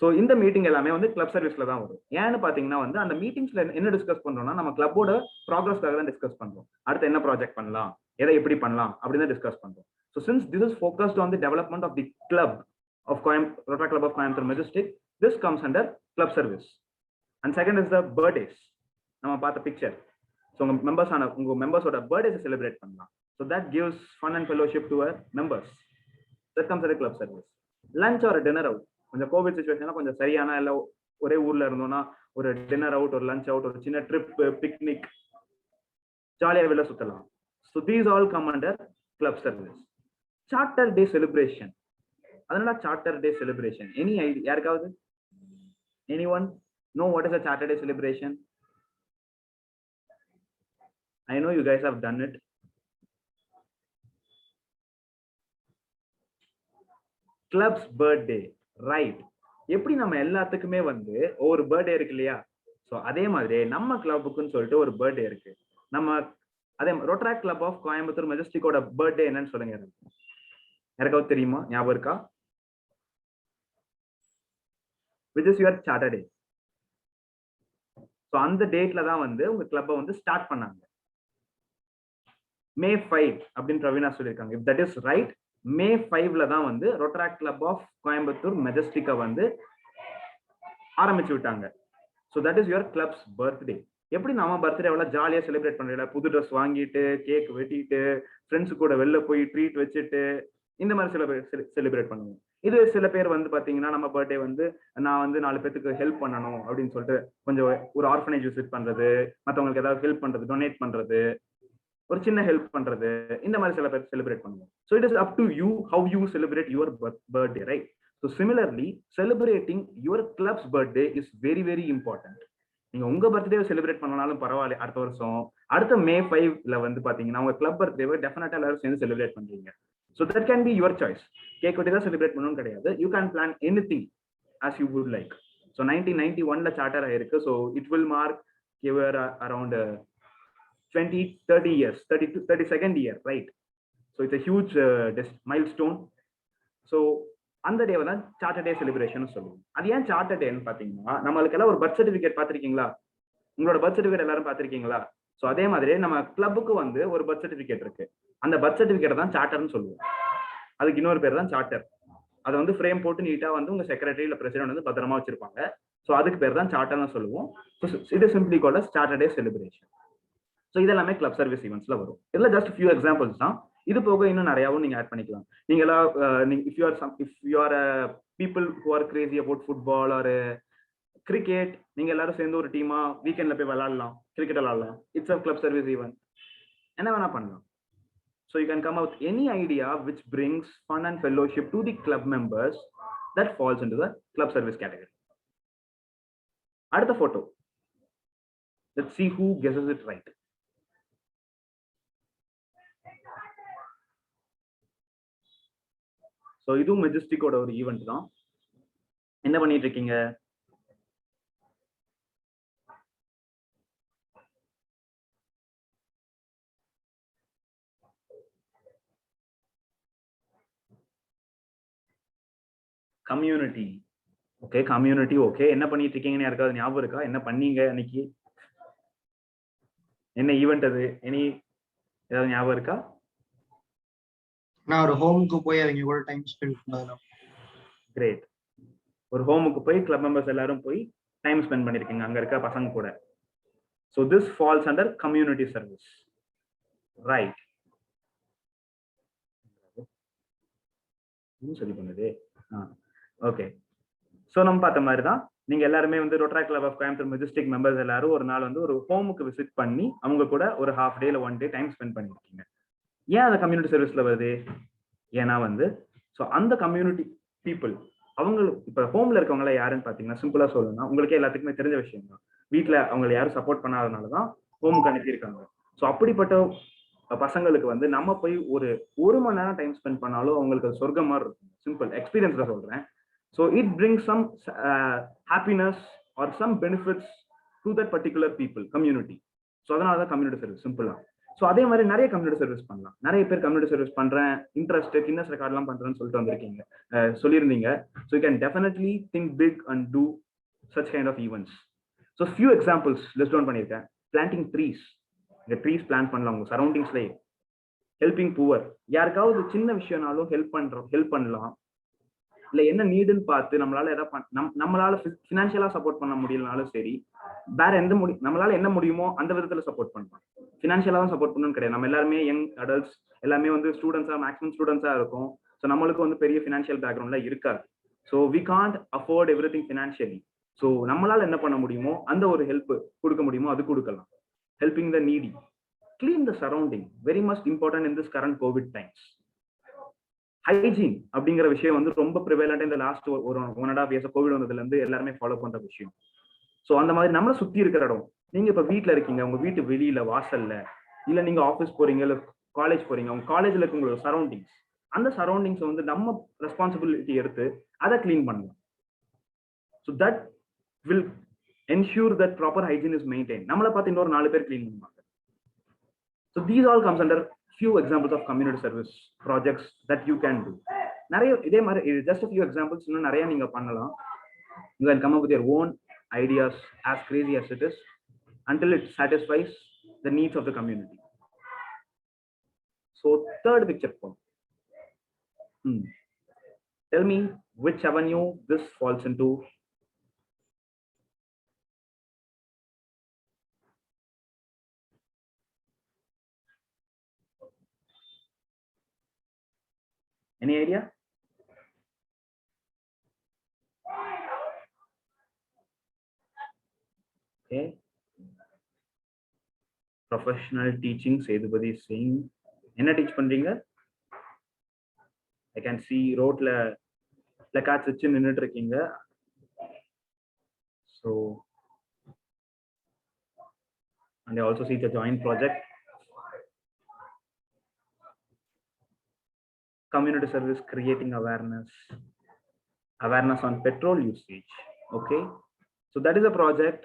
ஸோ இந்த மீட்டிங் எல்லாமே வந்து கிளப் சர்வீஸ்ல தான் வரும். ஏன்னு பாத்தீங்கன்னா வந்து அந்த மீட்டிங்ஸ்ல என்ன டிஸ்கஸ் பண்றோம்னா நம்ம கிளப்போட ப்ராக்ரஸ்க்காக தான் டிஸ்கஸ் பண்றோம். அடுத்து என்ன ப்ராஜெக்ட் பண்ணலாம், எதை எப்படி பண்ணலாம் அப்படின்னு தான் டிஸ்கஸ் பண்றோம். So since this is focused on the development of the club of Rotaract Club of Coimbatore Majestic, this comes under club service. And second is the birthdays. நம்ம பார்த்த பிக்சர். ஸோ உங்க மெம்பர்ஸோட பர்த்டேஸை செலிப்ரேட் பண்ணலாம். So that gives fun and fellowship to our members. That comes under club service. Lunch or dinner out. கொஞ்சம் COVID சுச்சுவேஷன்ல கொஞ்சம் சரியான எல்லாம் ஒரே ஊர்ல இருந்தோம்னா ஒரு டின்னர் அவுட், ஒரு லஞ்ச் அவுட், ஒரு சின்ன ட்ரிப், பிக்னிக், ஜாலியா வெளில சுத்தலாம். So these all come under club service. Charter day celebration. அதனால charter day celebration any idea? யாருக்காவது? Anyone know what is a charter day celebration? I know you guys have done it. Club's birthday, right? எப்படி நம்ம எல்லாத்துக்குமே வந்து ஒரு birthday இருக்கு இல்லையா? So அதே மாதிரி நம்ம கிளப்புக்குன்னு சொல்லிட்டு ஒரு பர்த்டே இருக்கு. நம்ம அதே Rotaract Club of Coimbatore Majestic-ஓட பர்த்டே என்னன்னு சொல்லுங்க. யாருக்காவது தெரியுமா? ஞாபகம் இருக்கா? which is your charter day. So அந்த டேட்ல தான் வந்து உங்க கிளப்பை வந்து ஸ்டார்ட் பண்ணாங்க. May 5 அப்படின்னு பிரவீனா சொல்லியிருக்காங்க. If that is right, May 5ல தான் வந்து Rotaract Club of Coimbatore Majestic வந்து ஆரம்பிச்சு விட்டாங்க. So that is your clubs birthday. எப்படி நம்ம பர்த்டே எவ்வளவு ஜாலியா செலிப்ரேட் பண்றீங்க? புது ட்ரெஸ் வாங்கிட்டு, கேக் வெட்டிட்டு, ஃப்ரெண்ட்ஸ் கூட வெளில போய் ட்ரீட் வச்சுட்டு இந்த மாதிரி செலிப்ரேட் பண்ணுவோம். இது சில பேர் வந்து பாத்தீங்கன்னா நம்ம பர்த்டே வந்து நான் வந்து 4 பேருக்கு ஹெல்ப் பண்ணணும் அப்படின்னு சொல்லிட்டு கொஞ்சம் ஒரு ஆர்ஃபனேஜ் விசிட் பண்றது, மற்றவங்களுக்கு ஏதாவது ஹெல்ப் பண்றது, டொனேட் பண்றது, ஒரு சின்ன ஹெல்ப் பண்றது, இந்த மாதிரி சில பேர் செலிப்ரேட் பண்ணுவோம். So it is up to you how you celebrate your birthday, right? So similarly celebrating your clubs birthday is very very important. நீங்க உங்க பர்த்டே செலிப்ரேட் பண்ணனாலும் பரவாயில்ல, அடுத்த வருஷம் அடுத்த May 5ல வந்து பாத்தீங்கன்னா உங்க கிளப் பர்த்டேவை டெஃபினட்டா எல்லாரும் சேர்ந்து செலிப்ரேட் பண்றீங்க. So that can be your choice. Cake வெட்டி தான் செலிப்ரேட் பண்ணணும்னு கிடையாது. You can plan anything as you would like. So 1991ல சார்ட்டர் ஆயிருக்கு. So it will mark your around 20-30 years, 32nd year, right? So it's a huge milestone. So அந்த டேவை தான் charter day celebration சொல்லுவோம். அது ஏன் சார்ட்டர் டேன்னு பாத்தீங்கன்னா நம்மளுக்கு எல்லாம் ஒரு பர்த் சர்டிபிகேட் பார்த்திருக்கீங்களா? உங்களோட பர்த் சர்டிபிகேட் எல்லாரும் பார்த்திருக்கீங்களா? ஸோ அதே மாதிரி நம்ம கிளப்புக்கு வந்து ஒரு பர்த் சர்டிபிகேட் இருக்கு. அந்த பர்த் சர்டிபிகேட் தான் சார்ட்டர்னு சொல்லுவோம். அதுக்கு இன்னொரு பேர் தான் சார்ட்டர். அதை வந்து ஃப்ரேம் போட்டு நீட்டா வந்து உங்க செக்ரட்டரி இல்ல பிரசிடென்ட் வந்து பத்திரமா வச்சிருப்பாங்க. ஸோ அதுக்கு பேர் தான் சார்ட்டர்னு சொல்லுவோம். இது simply called as charter day celebration. So இதெல்லாமே கிளப் சர்வீஸ் ஈவெண்ட்ஸ்ல வரும். இதுல ஜஸ்ட் ஃபியூ எக்ஸாம்பிள்ஸ் தான். இது போக இன்னும் நிறையாவும் நீங்க ஆட் பண்ணிக்கலாம். நீங்க எல்லாம் if you are people who are crazy about football or cricket, நீங்க எல்லாரும் சேர்ந்து ஒரு டீமா வீக்கெண்ட்ல போய் விளையாடலாம், கிரிக்கெட் விளையாடலாம். It's a club service event. என்ன வேணா பண்ணலாம். So you can come out with any idea which brings fun and fellowship to the club members. That falls into the club service category. Add the photo. Let's see who guesses it right. So இதுவும் மெஜஸ்டிக்கோட ஒரு event தான். என்ன பண்ணிட்டு இருக்கீங்க? Community. Okay, community okay. என்ன பண்ணிட்டு இருக்கீங்கன்னு யாருக்காவது ஞாபகம் இருக்கா? என்ன பண்ணீங்க அன்னைக்கு? என்ன ஈவெண்ட் அது? எனி ஏதாவது ஞாபகம் இருக்கா? நான் ஒரு ஹோமுக்கு போய் அவங்க கூட டைம் ஸ்பெண்ட் பண்ணலாம். கிரேட். ஒரு ஹோமுக்கு போய் கிளப் மெம்பர்ஸ் எல்லாரும் போய் டைம் ஸ்பெண்ட் பண்ணிருக்கீங்க அங்க இருக்க பசங்க கூட. So this falls under community service, right? சரி பண்ணுதே. ஓகே. ஸோ நம்ம பார்த்த மாதிரி தான் நீங்க எல்லாருமே வந்து Rotary club of Coimbatore Majestic members எல்லாரும் ஒரு நாள் வந்து ஒரு ஹோமுக்கு விசிட் பண்ணி அவங்க கூட ஒரு ஹாஃப் டேல 1 டே டைம் ஸ்பெண்ட் பண்ணிருக்கீங்க. ஏன் அந்த கம்யூனிட்டி சர்வீஸ்ல வருது? ஏன்னா வந்து ஸோ அந்த கம்யூனிட்டி பீப்புள் அவங்க இப்ப ஹோம்ல இருக்கவங்கள யாருன்னு பாத்தீங்கன்னா சிம்பிளா சொல்லணும்னா உங்களுக்கே எல்லாத்துக்குமே தெரிஞ்ச விஷயம் தான். வீட்டுல அவங்களை யாரும் சப்போர்ட் பண்ணாதனாலதான் ஹோமுக்கு அனுப்பியிருக்காங்க. ஸோ அப்படிப்பட்ட பசங்களுக்கு வந்து நம்ம போய் ஒரு மணி நேரம் டைம் ஸ்பெண்ட் பண்ணாலும் அவங்களுக்கு அது சொர்க்கம் மாதிரி இருக்கும். சிம்பிள் எக்ஸ்பீரியன்ஸ்ல சொல்றேன். So it brings some happiness or some benefits to that particular people community. So அதனாலதான் கம்யூனிட்டி சர்வீஸ் சிம்பிளா. ஸோ அதே மாதிரி நிறைய கம்யூனிட்டி சர்வீஸ் பண்ணலாம். நிறைய பேர் கம்யூனிட்டி சர்வீஸ் பண்றேன், இன்ட்ரெஸ்ட், கின்னஸ் ரெக்கார்ட்லாம் பண்றேன்னு சொல்லிட்டு வந்திருக்கீங்க, சொல்லியிருந்தீங்க. So you can definitely think big and do such kind of events. So few examples list down பண்ணியிருக்கேன். பிளான்டிங் ட்ரீஸ், இந்த ட்ரீஸ் பிளான் பண்ணலாம் உங்க சரௌண்டிங்ஸ்லேயே. ஹெல்பிங் புவர், யாருக்காவது சின்ன விஷயம்னாலும் ஹெல்ப் பண்ணலாம். இல்ல என்ன நீடுன்னு பார்த்து நம்மளால ஏதாவது நம்மளால பினான்சியலா சப்போர்ட் பண்ண முடியலனாலும் சரி, வேற நம்மளால என்ன முடியுமோ அந்த விதத்துல சப்போர்ட் பண்ணலாம். பினான்சியலா தான் சப்போர்ட் பண்ணணும்னு கிடையாது. நம்ம எல்லாருமே யங் அடல்ட்ஸ், எல்லாமே வந்து ஸ்டூடெண்ட்ஸா, மேக்ஸிமம் ஸ்டூடெண்ட்ஸா இருக்கும். ஸோ நம்மளுக்கு வந்து பெரிய பினான்சியல் பேக்ரவுண்ட்ல இருக்காது. So we can't afford everything financially. So நம்மளால என்ன பண்ண முடியுமோ அந்த ஒரு ஹெல்ப் கொடுக்க முடியுமோ அது கொடுக்கலாம். Helping the needy, clean the surrounding, very must important in this current COVID times. Hygiene அப்படிங்கிற விஷயம் வந்து ரொம்ப ப்ரிவேலண்ட் இந்த லாஸ்ட் ஒரு 1.5 இயர்ஸ் கோவிட் வந்ததுல இருந்து எல்லாருமே ஃபாலோ பண்ற விஷயம். ஸோ அந்த மாதிரி நம்மள சுத்தி இருக்கிற இடம், நீங்க இப்ப வீட்டுல இருக்கீங்க, உங்க வீட்டு வெளியில வாசல்ல, இல்ல நீங்க ஆஃபீஸ் போறீங்க, இல்ல காலேஜ் போறீங்க, உங்க காலேஜ்ல இருக்க உங்களோட சரௌண்டிங்ஸ், அந்த சரௌண்டிங்ஸ் வந்து நம்ம ரெஸ்பான்சிபிலிட்டி எடுத்து அதை கிளீன் பண்ணலாம். So that will ensure that proper hygiene is maintain. நம்மளை பார்த்து இன்னொரு 4 பேர் கிளீன் பண்ணுவாங்க. So these all comes under few examples of community service projects that you can do. நிறைய இதே மாதிரி just a few examples, இன்னும் நிறைய நீங்க பண்ணலாம். You can come up with your own ideas, as crazy as it is, until it satisfies the needs of the community. So third picture form. Tell me which avenue this falls into. Any idea? Okay. Professional teaching, Sethupathi is saying. என்ன teach பண்றீங்க? I can see ரோட்ல placards வச்சு நின்னுட்டு இருக்கீங்க. So and I also see the joint project. Community service, creating awareness on petrol usage. Okay, so that is a project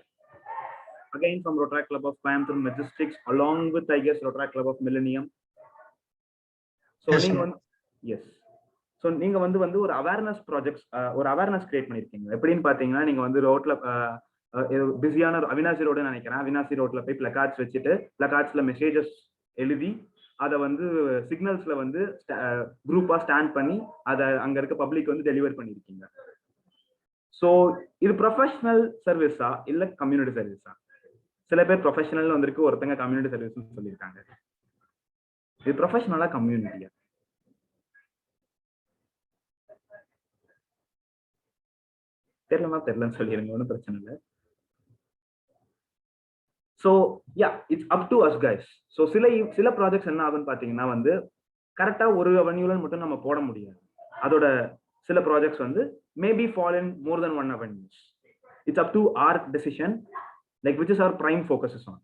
again from Rotary Club of Coimbatore Majesticks, along with I guess Rotary Club of Millennium. So yes, so நீங்க வந்து ஒரு awareness projects, ஒரு awareness create பண்ணிருக்கீங்க. எப்படின்னு பாத்தீங்கன்னா, நீங்க வந்து ரோட்ல பிஸியான அவினாசி ரோடு நினைக்கிறேன், அவினாசி ரோட்ல போய் பிளக்கார்ட்ஸ் வச்சுட்டு பிளக்கார்ட்ஸ்ல மெசேஜஸ் எழுதி அதை வந்து சிக்னல்ஸ்ல வந்து குரூப்பா ஸ்டாண்ட் பண்ணி அதை அங்க இருக்க பப்ளிக் வந்து டெலிவர் பண்ணிருக்கீங்க. ஸோ இது ப்ரொஃபஷனல் சர்வீஸா இல்ல கம்யூனிட்டி சர்வீஸா? சில பேர் ப்ரொஃபஷனல் வந்திருக்கு, ஒருத்தங்க கம்யூனிட்டி சர்வீஸ் சொல்லியிருக்காங்க. இது ப்ரொஃபஷனலா கம்யூனிட்டியா? தெரியலன்னா தெரியலன்னு சொல்லிடுங்க, ஒன்றும் பிரச்சனை இல்லை. So yeah it's up to us guys. So சில ப்ராஜெக்ட்ஸ் என்ன ஆகுன்னு பார்த்தீங்கன்னா வந்து கரெக்டாக ஒரு அவென்யூல மட்டும் நம்ம போட முடியாது. அதோட சில ப்ராஜெக்ட்ஸ் வந்து maybe fall in more than one avenues. It's up to our decision like which is our prime focuses on.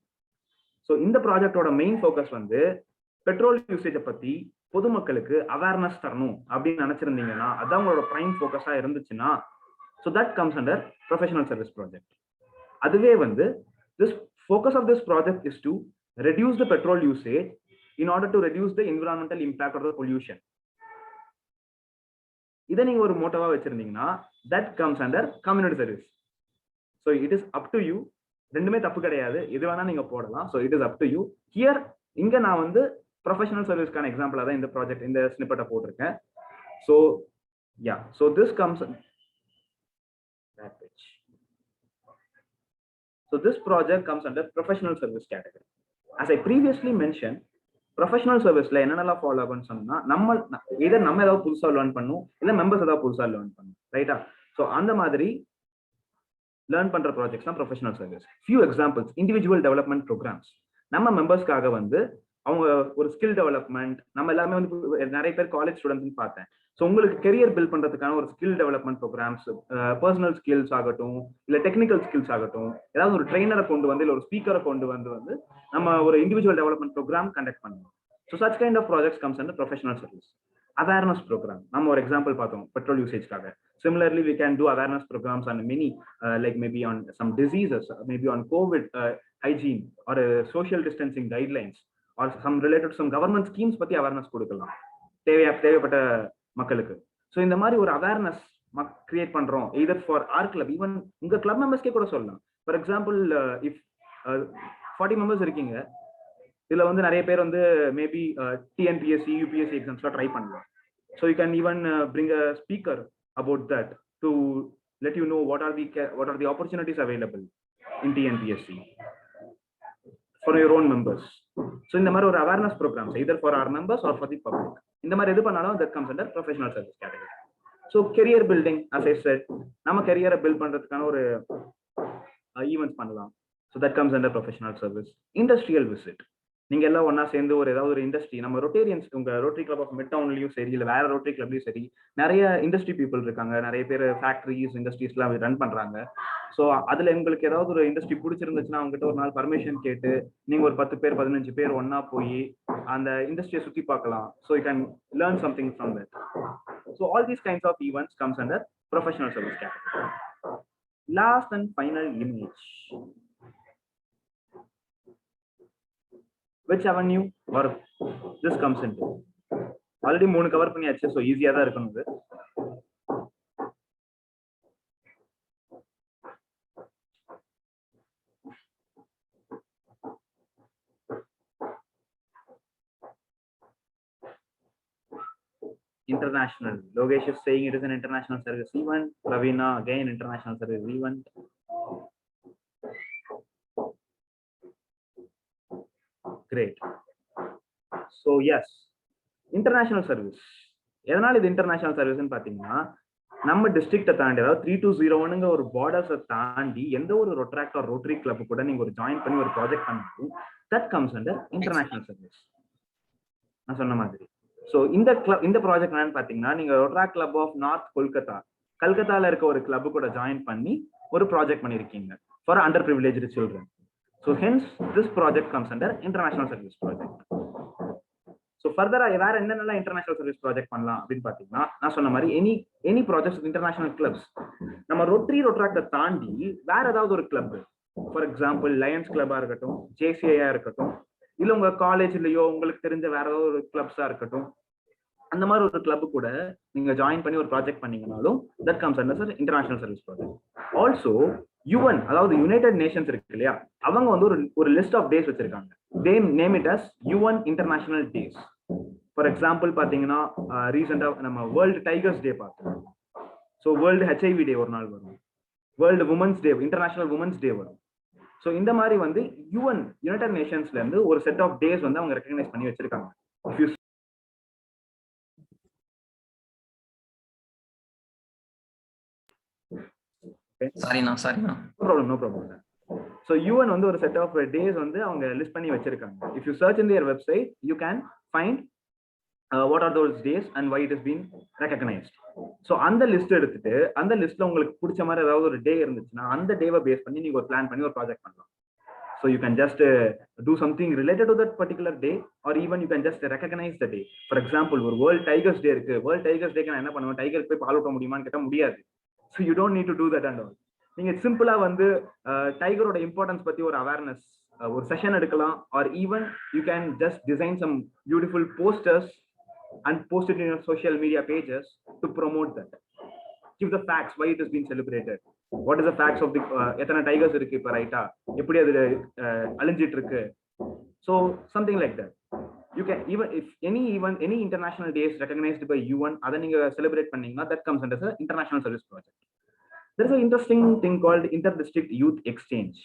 So இந்த ப்ராஜெக்டோட மெயின் ஃபோக்கஸ் வந்து பெட்ரோல் யூசேஜை பற்றி பொதுமக்களுக்கு அவேர்னஸ் தரணும் அப்படின்னு நினைச்சிருந்தீங்கன்னா அதான் உங்களோட பிரைம் ஃபோக்கஸா இருந்துச்சுன்னா so that comes under professional service project. அதுவே வந்து this focus of this project is to reduce the petrol usage in order to reduce the environmental impact of the pollution. இதை நீங்க ஒரு மோட்டோவா வச்சிருந்தீங்கன்னா that comes under community service. So it is up to you. ரெண்டுமே தப்பு கிடையாது, எது வேணா நீங்க போடலாம். So it is up to you. Here இங்க நான் வந்து ப்ரொஃபஷனல் சர்வீஸ்க்கான எக்ஸாம்பிளா தான் இந்த ப்ராஜெக்ட் இந்த ஸ்னிப்பெட்டை போட்டிருக்கேன். So yeah, so this comes that page. So this project comes under professional service category. As I previously mentioned, professional serviceல என்னென்னலாம் ஃபாலோ ஆகும்னு சொன்னா நம்ம ஏதாவது புதுசா லேர்ன் பண்ணும், இல்ல மெம்பர்ஸ் ஏதாவது புதுசா லேர்ன் பண்ணும், ரைட்டா? ஸோ அந்த மாதிரி லேர்ன் பண்ற ப்ராஜெக்ட்ஸ் தான் professional service. Few examples: individual development programs. நம்ம மெம்பர்ஸ்க்காக வந்து அவங்க ஒரு ஸ்கில் டெவலப்மெண்ட், நம்ம எல்லாமே வந்து நிறைய பேர் காலேஜ் ஸ்டூடெண்ட்ஸ்னு பார்த்தேன். ஸோ உங்களுக்கு கெரியர் பில்ட் பண்றதுக்கான ஒரு skill development programs, personal skills ஆகட்டும், இல்லை டெக்னிக்கல் ஸ்கில்ஸ் ஆகட்டும், ஏதாவது ஒரு ட்ரெயினரை கொண்டு வந்து இல்லை ஒரு ஸ்பீக்கரை கொண்டு வந்து நம்ம ஒரு இண்டிவிஜுவல் டெவலப்மெண்ட் ப்ரோக்ராம் கண்டக்ட் பண்ணுவோம். So such kind of projects comes under professional service. Awareness program நம்ம ஒரு எக்ஸாம்பிள் பார்த்தோம் பெட்ரோல் யூசேஜ்க்காக. Similarly, we can do awareness programs on many, like maybe on some diseases, maybe on COVID hygiene or social distancing guidelines, or some related to some government schemes பத்தி awareness கொடுக்கலாம் தேவைப்பட்ட மக்களுக்கு. So இந்த மாதிரி ஒரு awareness create பண்றோம் either for R club, even உங்க club மெம்பர்ஸ்க்கே கூட சொல்லலாம். ஃபார் எக்ஸாம்பிள், இஃப் 40 மெம்பர்ஸ் இருக்கீங்க, இதுல வந்து நிறைய பேர் வந்து மேபி டிஎன்பிஎஸ்சி யூபிஎஸ்சி எக்ஸாம்ஸ்லாம் ட்ரை பண்ணலாம். So you can even bring a speaker about that to let you know what are the opportunities available in TNPSC for your own members. So இந்த மாதிரி ஒரு awareness programs either for our members or for the public, இந்த மாதிரி எது பண்ணாலும் that comes under professional service category. So career building, as I said, நம்ம career build பண்றதுக்கான ஒரு events பண்ணலாம். So that comes under professional service. Industrial visit, நீங்க எல்லாம் ஒன்னா சேர்ந்து ஒரு ஏதாவது ஒரு இண்டஸ்ட்ரி, நம்ம ரொட்டேரியன்ஸ், உங்க ரோட்டரி கிளப் ஆஃப் மிட் டவுன்லயும் சரி, இல்ல வேற ரோட்டரி கிளப்லயும் சரி, நிறைய இண்டஸ்ட்ரி பீப்புள் இருக்காங்க, நிறைய பேர் ஃபேக்டரிஸ் இண்டஸ்ட்ரீஸ் எல்லாம் ரன் பண்றாங்க. ஸோ அதுல உங்களுக்கு ஏதாவது ஒரு இண்டஸ்ட்ரி பிடிச்சிருந்துச்சுன்னா அவங்ககிட்ட ஒரு நாள் பர்மிஷன் கேட்டு நீங்க ஒரு 10 பேர் 15 பேர் ஒன்னா போய் அந்த இண்டஸ்ட்ரியை சுத்தி பார்க்கலாம். So you can learn something from that. So all these kinds of events comes under professional service category. Last and final image. Which avenue or this comes into? Already 3 cover பண்ணியாச்சு, ஸோ ஈஸியா தான் இருக்கணும் இது. International. Logesh is saying it is an international service event. Ravina, again international service event. Great. So yes, international service. எதனால இது international சர்வீஸ்ன்னு பாத்தீங்கன்னா, நம்ம டிஸ்ட்ரிக்ட்டை தாண்டி, அதாவது 3201ங்க ஒரு பார்டர்ஸை தாண்டி எந்த ஒரு ரொட்ராக்ட் ஆர் ரோட்டரி கிளப் கூட நீங்க ஒரு ஜாயின் பண்ணி ஒரு ப்ராஜெக்ட் பண்ணாலும் that comes under international service. நான் சொன்ன மாதிரி. ஸோ இந்த ப்ராஜெக்ட் என்னன்னு பாத்தீங்கன்னா, நீங்க ரொட்ராக்ட் கிளப் ஆஃப் நார்த் கல்கத்தால இருக்க ஒரு கிளப் கூட ஜாயின் பண்ணி ஒரு ப்ராஜெக்ட் பண்ணிருக்கீங்க for under privileged children. So hence this project comes under international service project. So further வேற என்னென்ன international service project பண்ணலாம் அப்படின்னு பாத்தீங்கன்னா, நான் சொன்ன மாதிரி any projects with international clubs, நம்ம ரொட்ராக்ட தாண்டி வேற ஏதாவது ஒரு கிளப், ஃபார் எக்ஸாம்பிள் லயன்ஸ் கிளப்பா இருக்கட்டும், ஜேசிஐயா இருக்கட்டும், இல்ல உங்க காலேஜ்லயோ உங்களுக்கு தெரிஞ்ச வேற ஏதாவது ஒரு கிளப்ஸா இருக்கட்டும், அந்த மாதிரி ஒரு கிளப் கூட நீங்க ஜாயின் பண்ணி ஒரு ப்ராஜெக்ட் பண்ணீங்கனாலும் that comes under international service project. Also UN, அதாவது யுனைடெட் நேஷன்ஸ் இருக்கு இல்லையா, அவங்க வந்து ஒரு லிஸ்ட் ஆஃப் டேஸ் வச்சிருக்காங்க. they name it as UN International Days. For example பாத்தீங்கன்னா, ரீசெண்டா நம்ம வேர்ல்டு டைகர்ஸ் டே பார்த்தோம். ஸோ வேர்ல்டு HIV டே ஒரு நாள் வரும், world women's day, international women's day வரும். ஸோ இந்த மாதிரி வந்து யுனைடெட் நேஷன்ஸ்ல இருந்து ஒரு செட் ஆஃப் டேஸ் வந்து அவங்க ரெகக்னைஸ் பண்ணி வச்சிருக்காங்க. சரிண்ணா. No problem. ஸோ யூஎன் வந்து ஒரு செட் ஆஃப் டேஸ் வந்து அவங்க லிஸ்ட் பண்ணி வச்சிருக்காங்க. If you search in their website you can find what are those days and why it is been recognised. So அந்த லிஸ்ட் எடுத்துட்டு அந்த லிஸ்ட்ல உங்களுக்கு பிடிச்ச மாதிரி ஏதாவது ஒரு டே இருந்துச்சுன்னா அந்த டேவை பேஸ் பண்ணி நீங்க ஒரு பிளான் பண்ணி ஒரு ப்ராஜெக்ட் பண்ணலாம். So you can just do something related to that particular day, or even you can just recognize the day. For example, ஒரு World Tigers Day இருக்கு. World Tigers Day நான் என்ன பண்ணுவேன், டைகருக்கு போய் பால் ஊட்ட முடியுமான்னு கேட்டா முடியாது. So you don't need to do that and all. நீங்க சிம்பிளா வந்து டைகரோட இம்பார்ட்டன்ஸ் பத்தி ஒரு அவேர்னஸ் ஒரு செஷன் எடுக்கலாம், or even you can just design some beautiful posters and post it in your social media pages to promote that. Give the facts why it has been celebrated. What is the facts of the எத்தனை tigers இருக்கு இப்ப ரைட்டா, எப்படி அது அழிஞ்சிட்டு இருக்கு. So something like that. You can even if any international days recognized by UN அதை நீங்க celebrate பண்ணீங்கன்னா that comes under the international service project. There is an interesting thing called inter-district youth exchange.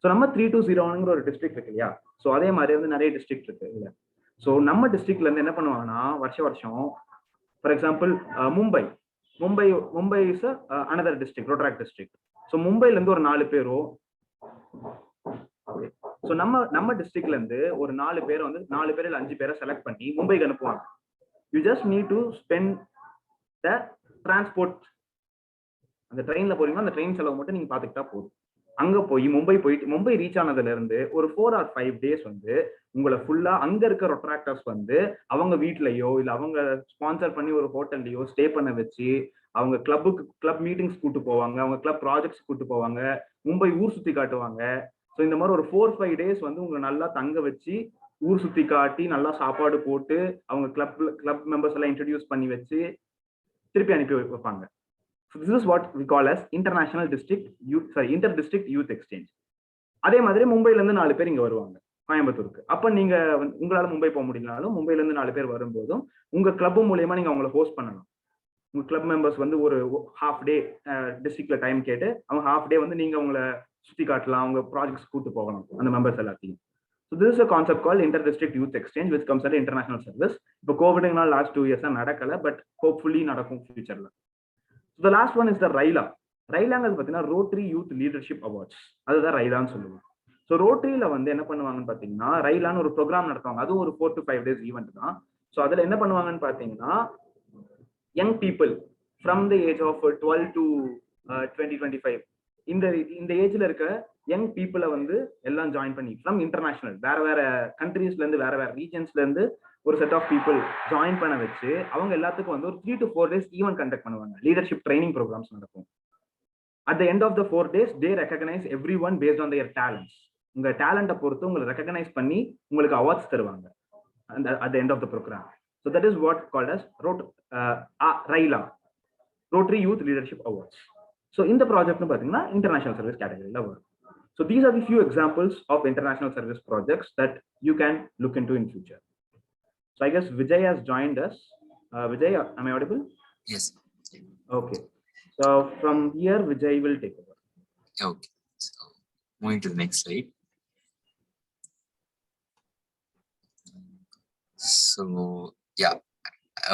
So நம்ம 320ங்கிற ஒரு district இருக்கு இல்லையா, so அதே மாதிரி வந்து நிறைய டிஸ்ட்ரிக்ட் இருக்கு இல்ல. ஸோ நம்ம டிஸ்ட்ரிக்ட்ல இருந்து என்ன பண்ணுவாங்கன்னா வருஷம் for example Mumbai is another district, Rotaract district. So மும்பைல இருந்து ஒரு 4 பேரோ, ஸோ நம்ம டிஸ்ட்ரிக்ட்ல இருந்து ஒரு 4 பேரை வந்து 4 பேர் இல்ல 5 பேரை செலக்ட் பண்ணி மும்பைக்கு அனுப்புவாங்க. You just need to spend the transport. அந்த ட்ரெயின்ல போறீங்கன்னா அந்த ட்ரெயின் செலவு மட்டும் நீங்க பாத்துக்கிட்டா போதும். அங்க போய் மும்பை ரீச் ஆனதுல இருந்து ஒரு 4 or 5 days வந்து உங்களை ஃபுல்லா அங்க இருக்க ரொட்ராக்டர்ஸ் வந்து அவங்க வீட்லயோ இல்ல அவங்க ஸ்பான்சர் பண்ணி ஒரு ஹோட்டல்லையோ ஸ்டே பண்ண வச்சு அவங்க கிளப் மீட்டிங்ஸ் கூட்டு போவாங்க, அவங்க கிளப் ப்ராஜெக்ட்ஸ் கூட்டு போவாங்க, மும்பை ஊர் சுத்தி காட்டுவாங்க. ஸோ இந்த மாதிரி ஒரு 4-5 days வந்து உங்களை நல்லா தங்க வச்சு ஊர் சுத்தி காட்டி நல்லா சாப்பாடு போட்டு அவங்க கிளப் மெம்பர்ஸ் எல்லாம் இன்ட்ரடியூஸ் பண்ணி வச்சு திருப்பி அனுப்பி வைப்பாங்க. So this is what we call as inter-district youth exchange. அதே மாதிரி மும்பைல இருந்து 4 பேர் இங்க வருவாங்க கோயம்புத்தூருக்கு. அப்ப நீங்க உங்களால மும்பை போக முடியலனாலும் மும்பைல இருந்து 4 பேர் வரும்போதும் உங்க கிளப் மூலமா நீங்க அவங்களை ஹோஸ்ட் பண்ணலாம். உங்க கிளப் மெம்பர்ஸ் வந்து ஒரு half day டிஸ்ட்ரிக்ட்ல டைம் கேட்டு அவங்க half day வந்து நீங்க அவங்கள சுத்தி காட்டலாம், அவங்க ப்ராஜெக்ட்ஸ் கூட்டு போகலாம் அந்த மெம்பர்ஸ் எல்லாத்தையும். So this is a concept called inter-district youth exchange which comes under international service. இப்போ கோவிட்னால லாஸ்ட் 2 years நடக்கல, பட் ஹோப்ஃபுல்லி நடக்கும் ஃபியூச்சர்ல. So the last one is the RYLA. RYLAங்கிறது பார்த்தீங்கன்னா ரோட்டரி யூத் லீடர்ஷிப் அவார்ட்ஸ், அதுதான் RYLAன்னு சொல்லுவோம். ஸோ ரோட்டரியில வந்து என்ன பண்ணுவாங்கன்னு பார்த்தீங்கன்னா RYLAன்னு ஒரு ப்ரோக்ராம் நடத்துவாங்க. அதுவும் ஒரு 4 to 5 days ஈவெண்ட் தான். ஸோ அதில் என்ன பண்ணுவாங்கன்னு பார்த்தீங்கன்னா young people from the age of 12 to 20-25 இந்த ஏஜ்ல இருக்க யங் பீப்புளை வந்து எல்லாம் ஜாயின் பண்ணி ஃப்ரம் இன்டர்நேஷனல் வேற கண்ட்ரீஸ்ல இருந்து வேற ரீஜன்ஸ்ல இருந்து ஒரு செட் ஆஃப் பீப்புள் ஜாயின் பண்ண வச்சு அவங்க எல்லாத்துக்கும் வந்து ஒரு 3 to 4 days ஈவென்ட் கண்டக்ட் பண்ணுவாங்க. லீடர்ஷிப் ட்ரைனிங் ப்ரோக்ராம்ஸ் நடக்கும். At the end of the 4 days they recognize everyone based on their talents. உங்க டேலண்ட்டை பொறுத்து உங்களை ரெகக்னைஸ் பண்ணி உங்களுக்கு அவார்ட்ஸ் தருவாங்க at the end of the program. So that is what called as RYLA, Rotary Youth Leadership Awards. So in the project பார்த்தீங்கன்னா international service category வரும். So these are the few examples of international service projects that you can look into in future. So I guess Vijay has joined us. Vijay, am I audible? Yes. Okay. So from here, Vijay will take over. Okay. So moving to the next slide. So yeah,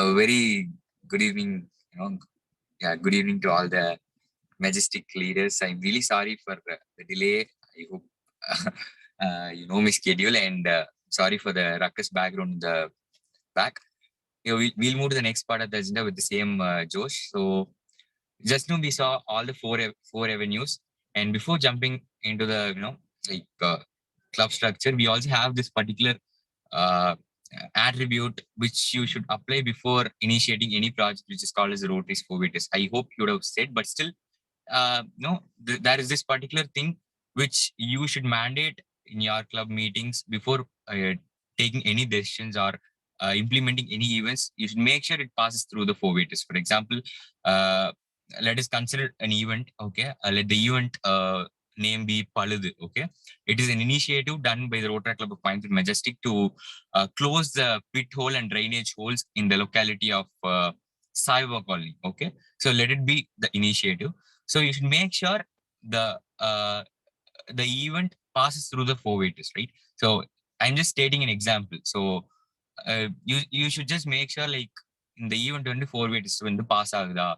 a very good evening. Good evening to all the Majestic leaders. I'm really sorry for the delay. I hope you know my schedule, and sorry for the ruckus background in the back. We'll move to the next part of the agenda with the same Josh. So just now we saw all the four avenues, and before jumping into the club structure, we also have this particular attribute which you should apply before initiating any project, which is called as the Rotary's 4 I hope you would have said, but still there is this particular thing which you should mandate in your club meetings before taking any decisions or implementing any events. You should make sure it passes through the 4 For example, let us consider an event. Okay, let the event name be Paladu. Okay, it is an initiative done by the Rotary Club of Coimbatore Majestic to close the pit hole and drainage holes in the locality of Saiva Colony. Okay, so let it be the initiative. So you should make sure the event passes through the 4 right? So I'm just stating an example. So you should just make sure like in the event 24 is when the pass agda.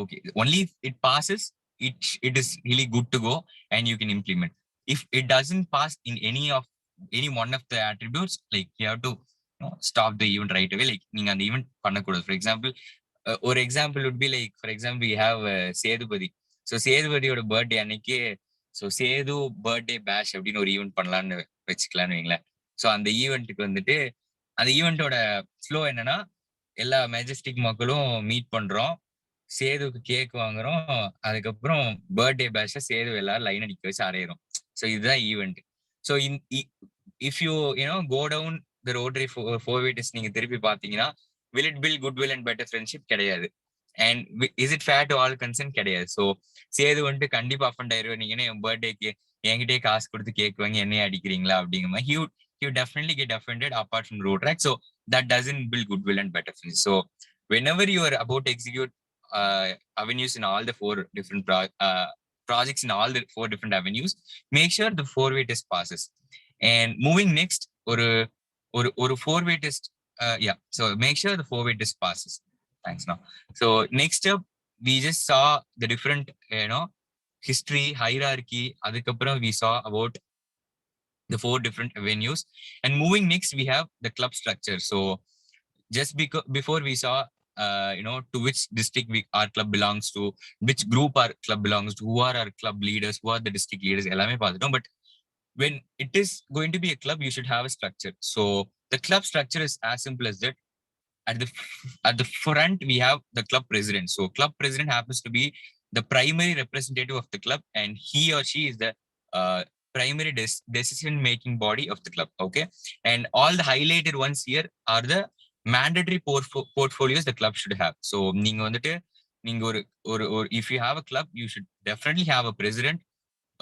Okay, only if it passes, it is really good to go and you can implement. if it doesn't pass in any one of the attributes, like you have to stop the event right away. Like நீங்க அந்த event பண்ணக்கூடாது. For example, ஒரு example would be like, for example, we have Sethupathi. So சேதுபதியோட birthday அன்னைக்கு so Sethu birthday bash அப்படின்னு ஒரு event பண்ணலான்னு வச்சுக்கலான்னு வைங்களேன். ஸோ அந்த ஈவெண்ட்டுக்கு வந்துட்டு அந்த ஈவெண்ட்டோட ஃப்ளோ என்னன்னா, எல்லா மெஜஸ்டிக் மக்களும் மீட் பண்றோம், சேதுக்கு கேக் வாங்குறோம், அதுக்கப்புறம் பர்த்டே பேஷ சேது எல்லாரும் லைன் அடிக்க வச்சு அரையிறோம். ஸோ இதுதான் event. So if you go down the Rotary four way tests நீங்க திருப்பி பாத்தீங்கன்னா, will it build goodwill and better friendship? கிடையாது. And is it fair to all concern? கிடையாது. ஸோ சேது வந்துட்டு கண்டிப்பா அஃபண்ட் ஆயிடுவேன், நீங்கன்னா என் பர்த்டேக்கு என்கிட்டயே காசு கொடுத்து கேக் வாங்கி என்னையே அடிக்கிறீங்களா அப்படிங்கிற மாதிரி he would definitely get offended apart from road track. So that doesn't build goodwill and better friendship. So whenever you are about to execute avenues in all the four different projects in all the four different avenues, make sure the four-way test passes. And moving next, or four-way test, yeah. So make sure the four-way test passes. Thanks. Now, so next up, we just saw the different, history, hierarchy. Adukapram we saw about the four different avenues. And moving next, we have the club structure. So just before we saw, to which district our club belongs to, which group our club belongs to, who are our club leaders, who are the district leaders, ellame paathutom. But when it is going to be a club, you should have a structure. So the club structure is as simple as that. At the front, we have the club president. So club president happens to be the primary representative of the club, and he or she is the primary decision-making body of the club. Okay, and all the highlighted ones here are the mandatory portfolios the club should have. So நீங்க வந்துட்டு நீங்க ஒரு if you have a club, you should definitely have a president,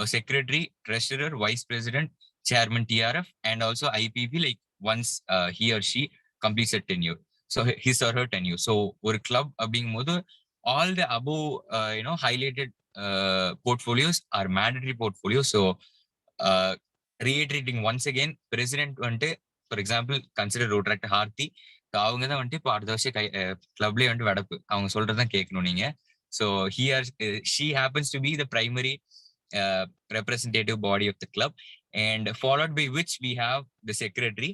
a secretary, treasurer, vice president, chairman TRF, and also IPP, like once he or she completes a tenure. So his or her tenure. So ஒரு club அப்படிங்கும்போது all the above highlighted portfolios are mandatory portfolios. So reiterating once again, president வந்துட்டு for example consider road track Harthi, அவங்க தான் வந்துட்டு இப்போ அடுத்த வருஷம் கிளப்லேயே வந்துட்டு வடப்பு அவங்க சொல்றதுதான் கேட்கணும் நீங்க. So she happens to be the primary representative body of the club, and followed by which we have the secretary.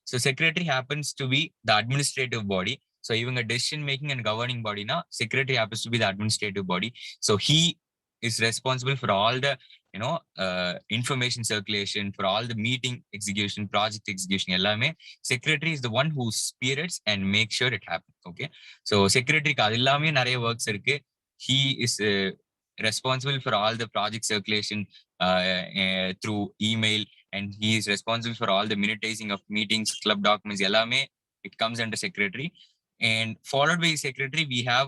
So secretary happens to be the administrative body. So even a decision making and governing body, now secretary happens to be the administrative body. So he is responsible for all the information circulation, for all the meeting execution, project execution ellame. Secretary is the one who spearheads and makes sure it happens. Okay, so secretary ku adellame nariya works irukku. He is responsible for all the project circulation through email, and he is responsible for all the minutizing of meetings, club documents ellame. It comes under secretary, and followed by secretary we have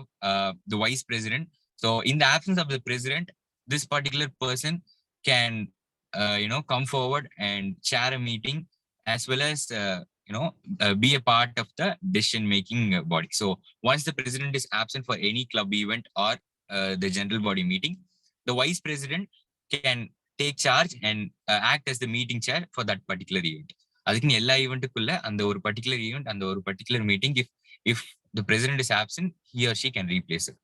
the vice president. So in the absence of the president, this particular person can come forward and chair a meeting, as well as be a part of the decision making body. So once the president is absent for any club event or the general body meeting, the vice president can take charge and act as the meeting chair for that particular event. அதுக்கு எல்லா ஈவெண்ட்டுக்குள்ள அந்த ஒரு particular event, அந்த ஒரு particular meeting, if the president is absent, he or she can replace it.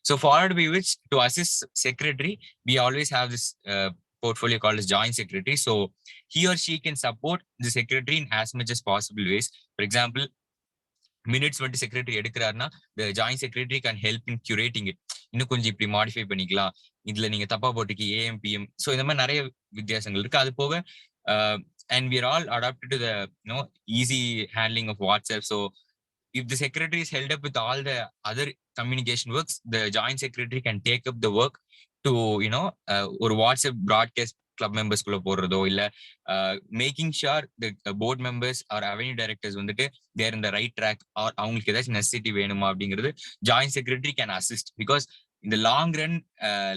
So followed by which, to assist secretary, we always have this portfolio called as joint secretary. So he or she can support the secretary in as much as possible ways. For example, minutes வந்துட்டு secretary எடுக்கிறாருன்னா the joint secretary can help in curating it. இன்னும் கொஞ்சம் இப்படி modify பண்ணிக்கலாம், இதுல நீங்க தப்பா போட்டுக்கு AM/PM. So இந்த மாதிரி நிறைய வித்தியாசங்கள் இருக்கு. அது போக and we are all adapted to the easy handling of WhatsApp. So if the secretary is held up with all the other communication works, the joint secretary can take up the work to or WhatsApp broadcast club members குள்ள போடுறதோ, இல்ல making sure the board members or avenue directors வந்துட்டு they are in the right track, or அவங்களுக்கு ஏதாச்சும் necessity வேணுமா அப்படிங்கிறது joint secretary can assist. Because இந்த long run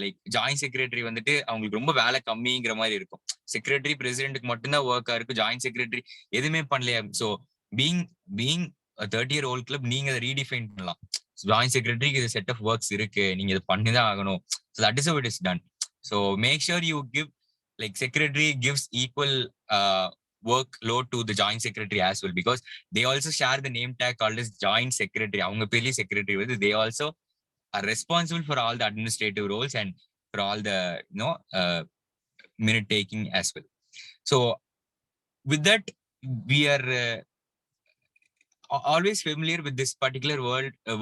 like joint secretary வந்துட்டு அவங்களுக்கு ரொம்ப வேலை கம்மிங்கிற மாதிரி இருக்கும். செக்ரட்டரி பிரசிடென்ட்டுக்கு மட்டும்தான் ஒர்க்கா இருக்கு, ஜாயிண்ட் செக்ரட்டரி எதுவுமே பண்ணலையா. ஸோ பீங் 30-year-old club, நீங்க அதை ரீடிஃபைன் பண்ணலாம். ஜாயிண்ட் செக்ரட்டரிக்கு இது செட் ஆஃப் ஒர்க்ஸ் இருக்கு, நீங்க இதை பண்ணிதான் ஆகணும். So that is how it is done. So make sure you give like secretary gives equal workload to the joint secretary as well, because they also share the name tag called as joint secretary. avanga peli secretary with, they also are responsible for all the administrative roles and for all the minute taking as well. So with that, we are always familiar with this particular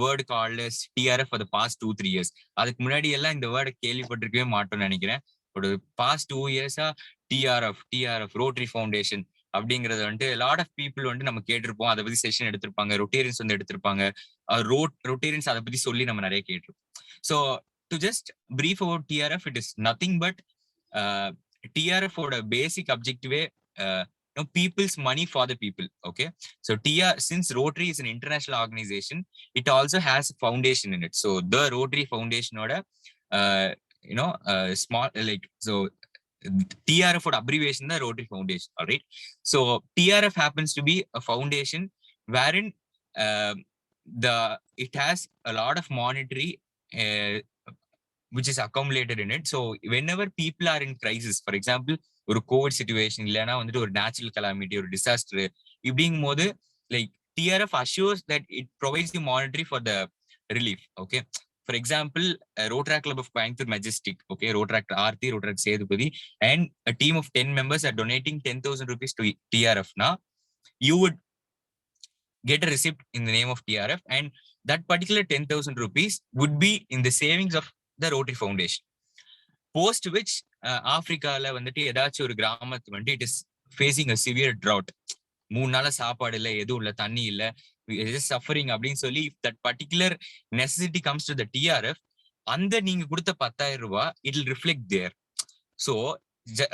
word called as TRF for the past 2-3 years. அதுக்கு முன்னாடி எல்லாம் இந்த வேர்டை கேள்விப்பட்டிருக்கவே மாட்டோம்னு நினைக்கிறேன். ஒரு past 2 years-ஆ TRF rotary foundation அப்படிங்கறது வந்துட்டு லாட் ஆஃப் பீப்புள் வந்து நம்ம கேட்டிருப்போம். அதை பத்தி செஷன் எடுத்திருப்பாங்க, ரொட்டேரியன்ஸ் வந்து எடுத்திருப்பாங்க, ரொட்டேரியன்ஸ் அதை பத்தி சொல்லி நம்ம நிறைய கேட்டிருப்போம். So to just brief about TRF, it is nothing but TRF ஓட பேசிக் அப்ஜெக்டிவே people's money for the people. Okay, so since Rotary is an international organization, it also has a foundation in it. So the Rotary Foundation oda small like so TRF oda abbreviation the Rotary Foundation. All right, so TRF happens to be a foundation wherein it has a lot of monetary which is accumulated in it. So whenever people are in crisis, for example ஒரு Covid situation இல்லைன்னா வந்துட்டு ஒரு natural Calamity, ஒரு disaster, இப்படிங்கும் போது like TRF assures that it provides the monetary for the relief. Okay, for example, Rotaract Club of Coimbatore Majestic, okay, Rotaract Aarti, Rotaract Sedupati, and a team of 10 members are donating 10,000 rupees to TRF. Now you would get a receipt in the name of TRF, and that particular 10,000 rupees would be in the savings of the Rotary Foundation. Post which ஆப்பிரிக்கால வந்துட்டு ஏதாச்சும் ஒரு கிராமத்து வந்துட்டு it is facing a severe trout, 3 நாளா சாப்பாடு இல்லை, எதுவும் இல்லை, தண்ணி இல்லை, சஃபரிங் அப்படின்னு சொல்லி that particular necessity comes to the TRF. அந்த நீங்க கொடுத்த 10,000 ரூபாய் it will reflect there. So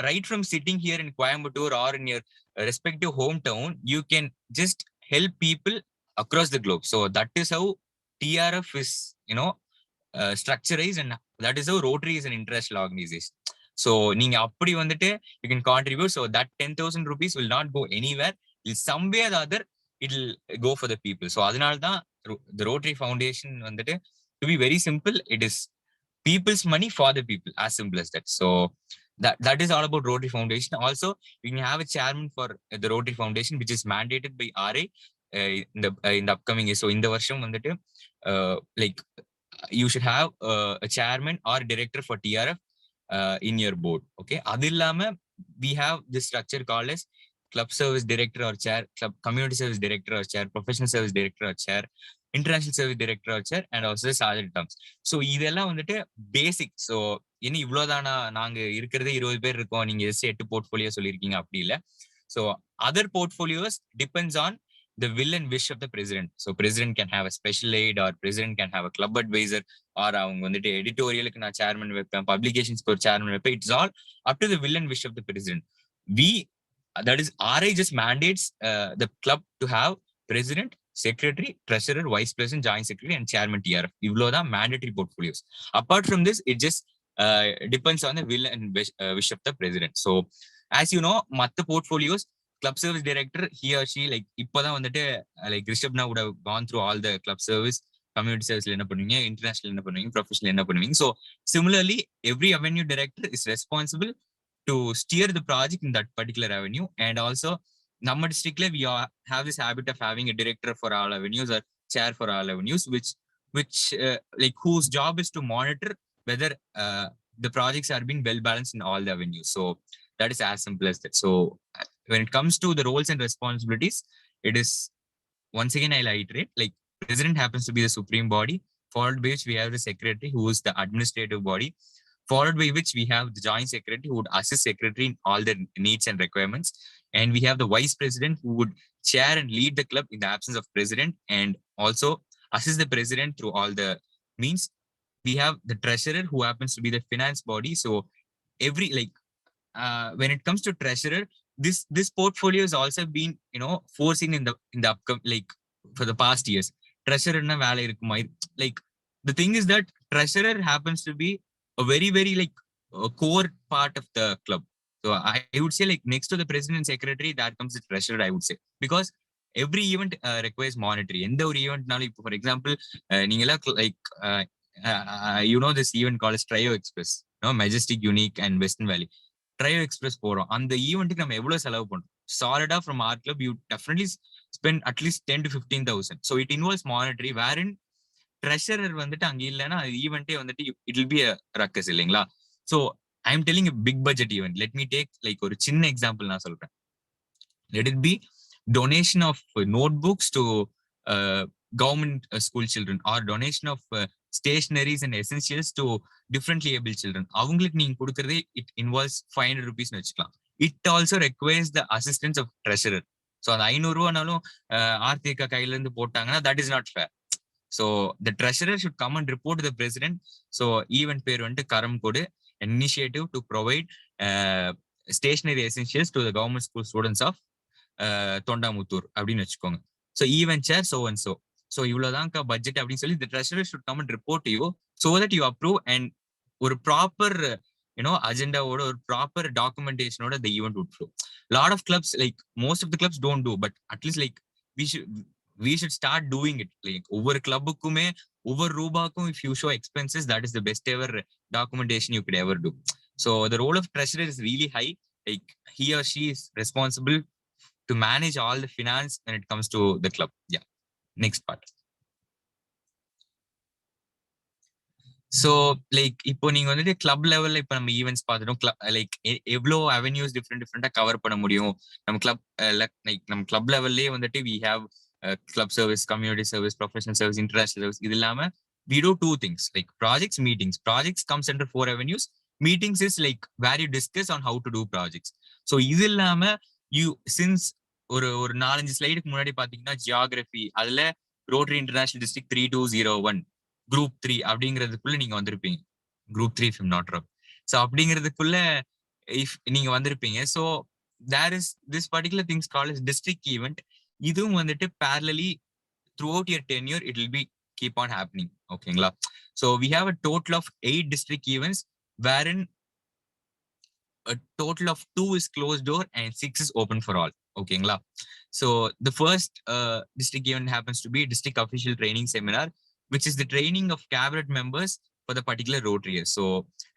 right from sitting here in Coimbatore or in your respective hometown, you can just help people across the globe. So that is how TRF இஸ் structurized, and that is how Rotary is an international organization. So நீங்க அப்படி வந்துட்டு you can contribute. So that 10,000 rupees will not go anywhere, will some way or the other it will go for the people. So அதனால தான் the Rotary Foundation வந்துட்டு, to be very simple, it is people's money for the people, as simple as that. So that is all about Rotary Foundation. Also we can have a chairman for the Rotary Foundation which is mandated by RA in the upcoming year. So இந்த வருஷம் வந்துட்டு like you should have a chairman or director for TRF in your board. Okay, adillama we have this structure called as club service director or chair, club community service director or chair, professional service director or chair, international service director or chair, and also sergeant terms. So இதெல்லாம் வந்துட்டு பேசிக். So இனி இவ்வளோதானா, நாங்க இருக்கிறதே 20 பேர் இருக்கோம், நீங்க just 8 portfolio சொல்லியிருக்கீங்க, அப்படி இல்லை. So other portfolios depends on the will and wish of the president. So president can have a special aid, or president can have a club advisor, or அவங்க வந்துட்டு எடிட்டோரியலுக்கு நான் சேர்மன் வைப்பேன், பப்ளிகேஷன்ஸ்க்கு ஒரு சேர்மன் வைப்பேன். It's all up to the will and wish of the president. That is RA just mandates the club to have president, secretary, treasurer, vice president, joint secretary, and chairman TRF. இவ்வளவுதான் mandatory portfolios. Apart from this, it just depends on the will and wish of the president. So as you know, மத்த portfolios, club service director, he or she, like இப்போதான் வந்துட்டு like Rishabna would have gone through all the club service, community service என்ன பண்ணுவீங்க, international என்ன பண்ணுவீங்க, professional என்ன பண்ணுவீங்க. So similarly, every avenue director is responsible to steer the project in that particular avenue. And also நம்ம districtல we have this habit of having a director for all avenues or chair for all avenues, which like whose job is to monitor whether the projects are being well balanced in all the avenues. So that is as simple as that. So when it comes to the roles and responsibilities, it is, once again I'll iterate, like president happens to be the supreme body, followed by which we have the secretary, who is the administrative body, followed by which we have the joint secretary, who would assist secretary in all the needs and requirements, and we have the vice president, who would chair and lead the club in the absence of president, and also assist the president through all the means. We have the treasurer, who happens to be the finance body. So every like when it comes to treasurer, this portfolio has also been forcing in the upcoming, like for the past years. Treasurer na வேலை இருக்குமா, like the thing is that treasurer happens to be a very very like a core part of the club. So I would say, like next to the president and secretary, that comes the treasurer, I would say, because every event requires monetary. எந்த ஒரு ஈவென்ட்னாலும், இப்போ for example நீங்களா like this event called as Trio Express, Majestic, Unique and Western Valley. Trio Express போறோம், அந்த ஈவெண்ட்டுக்கு நம்ம எவ்வளவு செலவு பண்றோம்? Solida from our club, you definitely spend at least 10 to 15,000. So it involves monetary, wherein treasurer வந்துட்டு அங்க இல்லைன்னா ஈவெண்ட்டே வந்துட்டு it will be a ruckus இல்லைங்களா? So I'm telling a big budget event. Let me take like ஒரு சின்ன example நான் சொல்றேன். Let it be donation of notebooks to government school children, or donation of stationaries and essentials to differently able children. அவங்களுக்கு நீங்க கொடுக்கறதே it involves 500 rupees னு வச்சுக்கலாம். It also requires the assistance of treasurer. So அந்த 500 ரூபானாலும் ஆர்த்திகா கையில இருந்து போட்டாங்கன்னா that is not fair. So the treasurer should come and report to the president. So event பேர் வந்துட்டு கரம் கொடு, an initiative to provide stationary essentials to the government school students of Thondamuthur அப்படின்னு வச்சுக்கோங்க. So event chair so and so. So இவ்வளோதான்க்கா budget அப்படின்னு சொல்லி the treasurer should come and report to you so that you approve, and ஒரு proper அஜெண்டாவோட ஒரு proper டாக்குமெண்டேஷனோட the event would flow. Lot of clubs, like most of the clubs don't do, but at least like we should start doing it. Like ஒவ்வொரு கிளப்புக்குமே ஒவ்வொரு ரூபாக்கும் if you show expenses, that is the best ever documentation you could ever do. So the role of treasurer is really high. Like he or she is responsible to manage all the finance when it comes to the club. Yeah. Next part. So like இப்போ நீங்க வந்துட்டு club லெவல்ல இப்போ நம்ம events பார்த்துட்டோம். Like எவ்வளோ avenues டிஃப்ரெண்டா cover பண்ண முடியும் நம்ம கிளப். லைக் நம்ம கிளப் லெவல்லே வந்துட்டு we have club service, community service, professional service, international service. இது இல்லாம we do two things like projects, meetings. Projects comes under 4 avenues. Meetings is like where you discuss on how to do projects. So இது இல்லாம since ஒரு 4-5 ஸ்லைடுக்கு முன்னாடி பாத்தீங்கன்னா geography, அதுல Rotary international district 3201 group 3 அப்படிங்கிறதுக்குள்ள நீங்க வந்திருப்பீங்க. group 3 if I'm not wrong. So அப்படிங்கிறதுக்குள்ள if நீங்க வந்திருப்பீங்க. So there is this particular things called as district event. இதுவும் வந்துட்டு parallelly throughout your tenure it will be keep on happening. ஓகேங்களா? So we have a total of 8 district events wherein a total of 2 is closed door and 6 is open for all. ஓகேங்களா? So the first district event happens to be district official training seminar, which is the training of cabinet members for the particular Rotary. So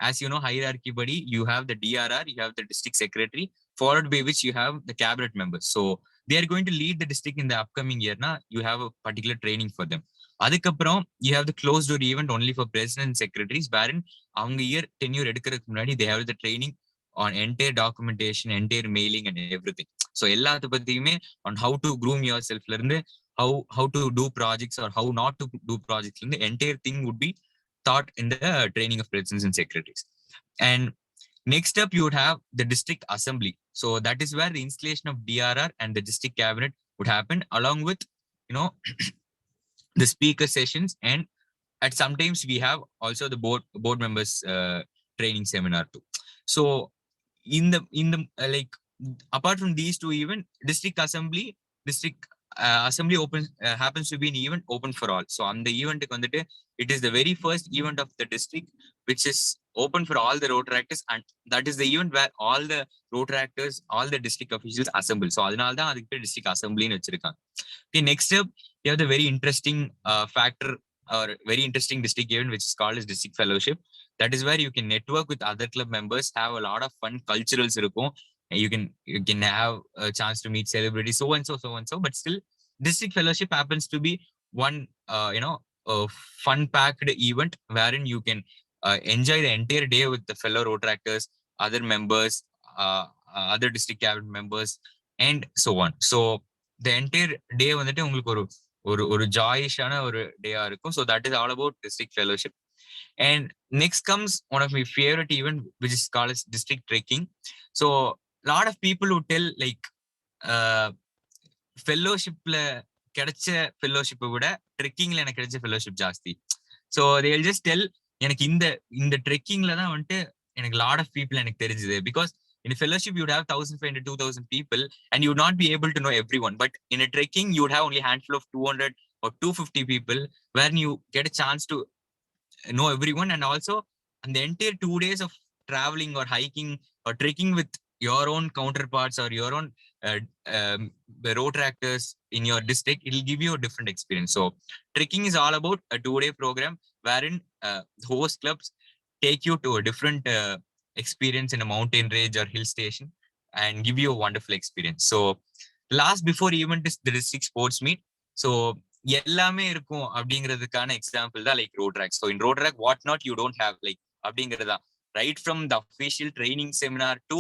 as you know, hierarchy body, you have the DRR, you have the district secretary, followed by which you have the cabinet members. So they are going to lead the district in the upcoming year. Now you have a particular training for them. அதுக்கப்புறம் you have the closed door event only for president and secretaries, wherein அவங்க year tenure எடுக்கிறதுக்கு முன்னாடி they have the training on entire documentation, entire mailing and everything. So எல்லாத்த பத்தியுமே on how to groom yourself ல இருந்து how to do projects or how not to do projects, the entire thing would be taught in the training of presidents and secretaries. And next up you would have the district assembly. So that is where the installation of DRR and the district cabinet would happen, along with the speaker sessions, and at sometimes we have also the board members training seminar too. So in the like apart from these two events, district assembly open happens to be an event open for all. So on the event vandute it is the very first event of the district which is open for all the Rotaractors, and that is the event where all the Rotaractors, all the district officials assemble. So adinal dhaan adukku district assembly nu vechirukanga. Okay, next up you have the very interesting factor or very interesting district event which is called as district fellowship. That is where you can network with other club members, have a lot of fun culturals irukum. You can have a chance to meet celebrities, so and so, but still district fellowship happens to be one a fun packed event wherein you can enjoy the entire day with the fellow Rotaractors, other members, other district cabinet members and so on. So the entire day வந்துட்டு உங்களுக்கு ஒரு ஜாயிஷான ஒரு டேயா இருக்கும். So that is all about district fellowship. And next comes one of my favorite event which is called as district trekking. So lot of people who tell like fellowshipல கிடைச்ச fellowship விட ட்ரெக்கிங்ல எனக்கு கிடைச்ச fellowship ஜாஸ்தி. So they will just tell எனக்கு இந்த ட்ரெக்கிங்ல தான் வந்துட்டு எனக்கு lot of people எனக்கு தெரிஞ்சது. Because in a fellowship you would have 1,500 2,000 people and you would not be able to know everyone, but in a trekking you would have only a handful of 200 or 250 people where you get a chance to know everyone. And also on the entire 2 days of traveling or hiking or trekking with your own counterparts or your own Rotaractors in your district, it will give you a different experience. So trekking is all about a 2-day program wherein host clubs take you to a different experience in a mountain range or hill station and give you a wonderful experience. So last before event is the district sports meet. So எல்லாமே இருக்கும் அப்படிங்கிறதுக்கான example தான் like Rotaract. So in Rotaract what not you don't have like அப்படிங்கிறதா right from the official training seminar to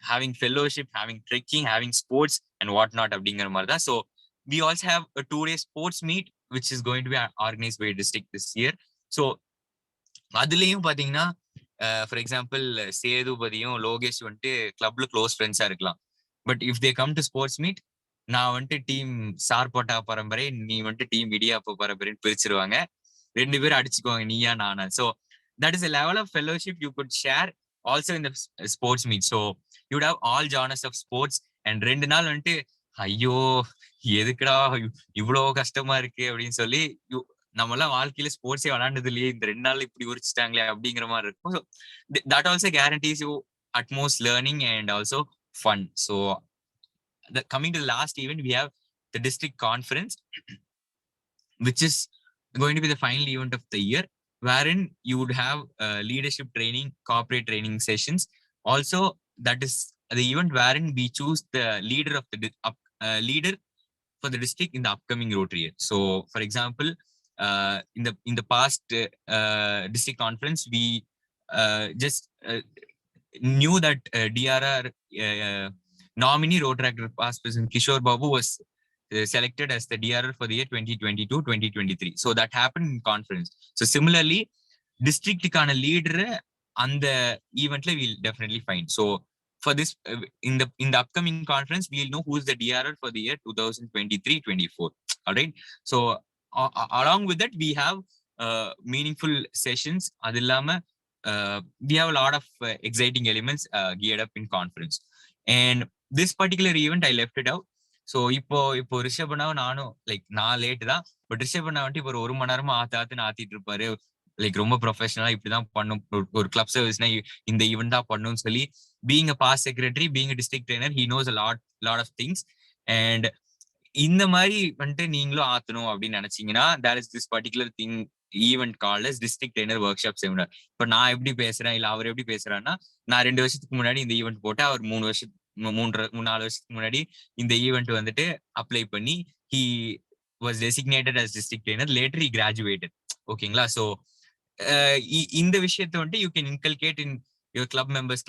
having fellowship, having trekking, having sports and whatnot அப்படிங்கிற மாதிரி தான். So we also have a 2-day sports meet which is going to be organized by district this year. So அதுலயும் பாத்தீங்கன்னா for example சேதுபதியும் Lokesh வந்துட்டு கிளப்ல close ஃப்ரெண்ட்ஸா இருக்கலாம். But if they come to sports meet, நான் வந்துட்டு டீம் சார்போட்டா பரம்பரை, நீ வந்துட்டு டீம் இடியாப்ப பரம்பரைன்னு பிரிச்சிருவாங்க. 2 பேரும் அடிச்சுக்குவாங்க Neeya Naana. So that is a level of fellowship you could share also in the sports meet. So you would have all genres of sports. And 2 நாள் வந்துட்டு ஐயோ எதுக்குடா இவ்வளோ கஷ்டமா இருக்கு அப்படின்னு சொல்லி நம்ம எல்லாம் வாழ்க்கையில ஸ்போர்ட்ஸே விளையாண்டது இல்லையே, இந்த 2 நாள் இப்படி உரிச்சிட்டாங்களே அப்படிங்கிற மாதிரி இருக்கும். So that also guarantees you utmost learning and also fun. So coming to the last event, we have the district conference, which is going to be the final event of the year, wherein you would have leadership training, corporate training sessions. Also, that is the event wherein we choose the leader of the leader for the district in the upcoming Rotary year. So, for example, in the past district conference, we just knew that DRR nominee Rotaract past President Kishore Babu was selected as the DRR for the year 2022-2023. So that happened in conference. So similarly, district kana leader and the event we'll definitely find. So for this in the upcoming conference, we'll know who's the DRR for the year 2023-24. All right. So along with that, we have meaningful sessions. Adillama we have a lot of exciting elements geared up in conference. And this particular event I left it out. So இப்போ ரிஷபனாவும் நானும் like நான் late தான், but ரிஷபனா வந்துட்டு இப்போ ஒரு மணி நேரமா ஆத்திட்டு இருப்பாரு. Like ரொம்ப ப்ரொஃபஷனலா இப்படிதான் பண்ணும், ஒரு கிளப் சர்வீஸ்னா இந்த ஈவெண்ட் தான் பண்ணும்னு சொல்லி, being a past secretary, being a district trainer, he knows a lot of things. And இந்த மாதிரி வந்துட்டு நீங்களும் ஆத்தணும் அப்படின்னு நினைச்சீங்கன்னா, there is this particular thing event called as district trainer workshop seminar. இப்போ நான் எப்படி பேசுறேன் இல்ல அவர் எப்படி பேசுறாருன்னா, நான் 2 வருஷத்துக்கு முன்னாடி இந்த ஈவெண்ட் போட்டு, அவர் 3-4 வருஷத்துக்கு முன்னாடி இந்த ஈவெண்ட் வந்துட்டு அப்ளை பண்ணி he was designated as district trainer. Later he graduated. ஓகேங்களா? ஸோ இந்த விஷயத்தை வந்துட்டு you can inculcate in your club members